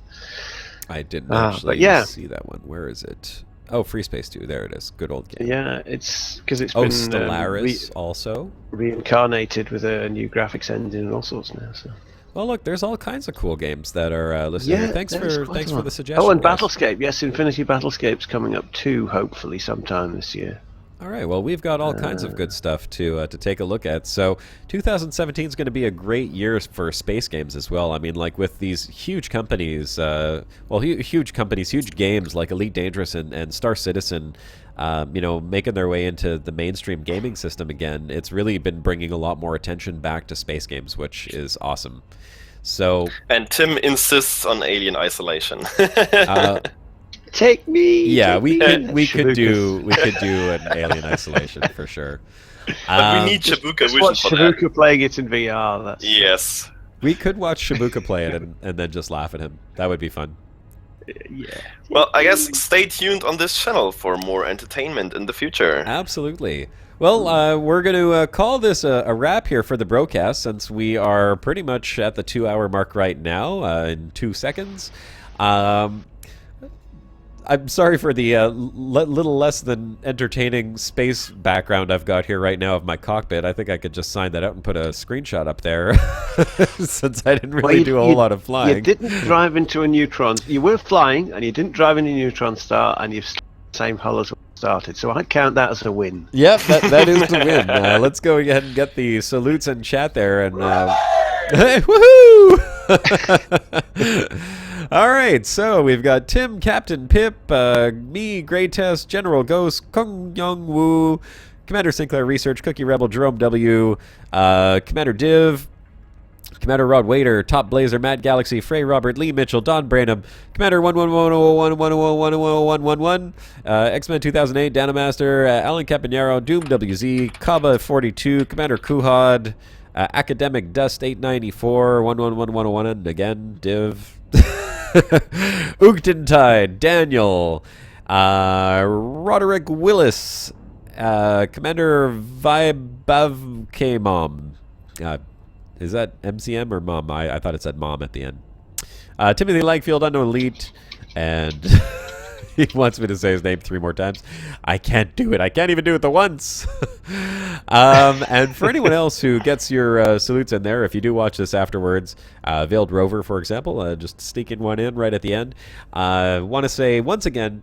I didn't actually see that one. Where is it? Oh, Free Space 2. There it is. Good old game. Yeah, it's because it's Oh, been Stellaris also. reincarnated with a new graphics engine and all sorts now. So. Well, look, there's all kinds of cool games that are listening. Yeah, Thanks there's for quite a lot. the suggestion. Oh, and guys. Battlescape. Yes, Infinity Battlescape's coming up too, hopefully sometime this year. All right. Well, we've got all kinds of good stuff to take a look at. So, 2017 is going to be a great year for space games as well. I mean, like with these huge companies, huge companies, huge games like Elite Dangerous and Star Citizen, making their way into the mainstream gaming system again. It's really been bringing a lot more attention back to space games, which is awesome. So, And Tim insists on Alien Isolation. Take me. yeah, take we me. could do Shabukas. an Alien Isolation for sure. But we need Shabuka Just Vision watch for that. Shabuka playing it in VR. That's Yes. We could watch Shibuka play it and then just laugh at him. That would be fun. yeah. Well, I guess stay tuned on this channel for more entertainment in the future. Absolutely. Well, we're going to call this a wrap here for the broadcast, since we are pretty much at the 2-hour mark right now in 2 seconds. I'm sorry for the little less than entertaining space background I've got here right now of my cockpit. I think I could just sign that out and put a screenshot up there, since I didn't really do a whole lot of flying. You didn't drive into a neutron. You were flying, and you didn't drive in a neutron star, and you've same hull as when you started. So I'd count that as a win. Yep, that is the win. Let's go ahead and get the salutes in chat there. And hey, woohoo! All right, so we've got Tim, Captain Pip, me, Grey Test, General Ghost, Kung Young Woo, Commander Sinclair Research, Cookie Rebel, Jerome W, Commander Div, Commander Rod Waiter, Top Blazer, Matt Galaxy, Frey Robert, Lee Mitchell, Don Branham, Commander 11101111111, X-Men 2008, Danamaster, Alan Campagnaro, Doom WZ, Kaba 42, Commander Kuhad, Academic Dust 894, 111111, and again, Div. Ugtentide, Daniel, Roderick Willis, Commander Vibavkmom. Is that MCM or Mom? I thought it said Mom at the end. Timothy Langfield, Unknown Elite, and he wants me to say his name 3 more times. I can't do it. I can't even do it the once. And for anyone else who gets your salutes in there, if you do watch this afterwards, Veiled Rover, for example, just sneaking one in right at the end. Want to say once again,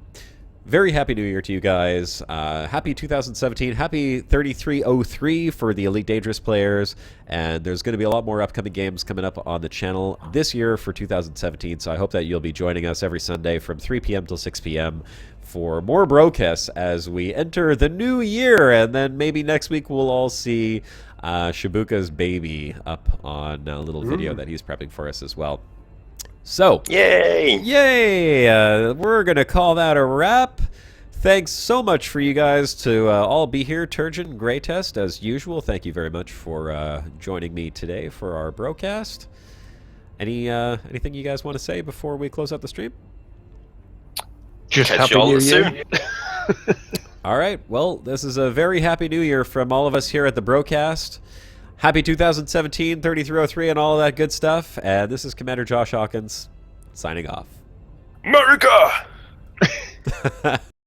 very happy New Year to you guys. Happy 2017. Happy 3303 for the Elite Dangerous players. And there's going to be a lot more upcoming games coming up on the channel this year for 2017. So I hope that you'll be joining us every Sunday from 3 p.m. till 6 p.m. for more broadcasts as we enter the new year. And then maybe next week we'll all see Shibuka's baby up on a little video that he's prepping for us as well. So, Yay! We're going to call that a wrap. Thanks so much for you guys to all be here. Turgeon, Grey Test, as usual. Thank you very much for joining me today for our broadcast. Anything you guys want to say before we close out the stream? Just Catch Happy y'all New soon. Year. All right. Well, this is a very happy New Year from all of us here at the broadcast. Happy 2017, 3303, and all of that good stuff. And this is Commander Josh Hawkins signing off. America!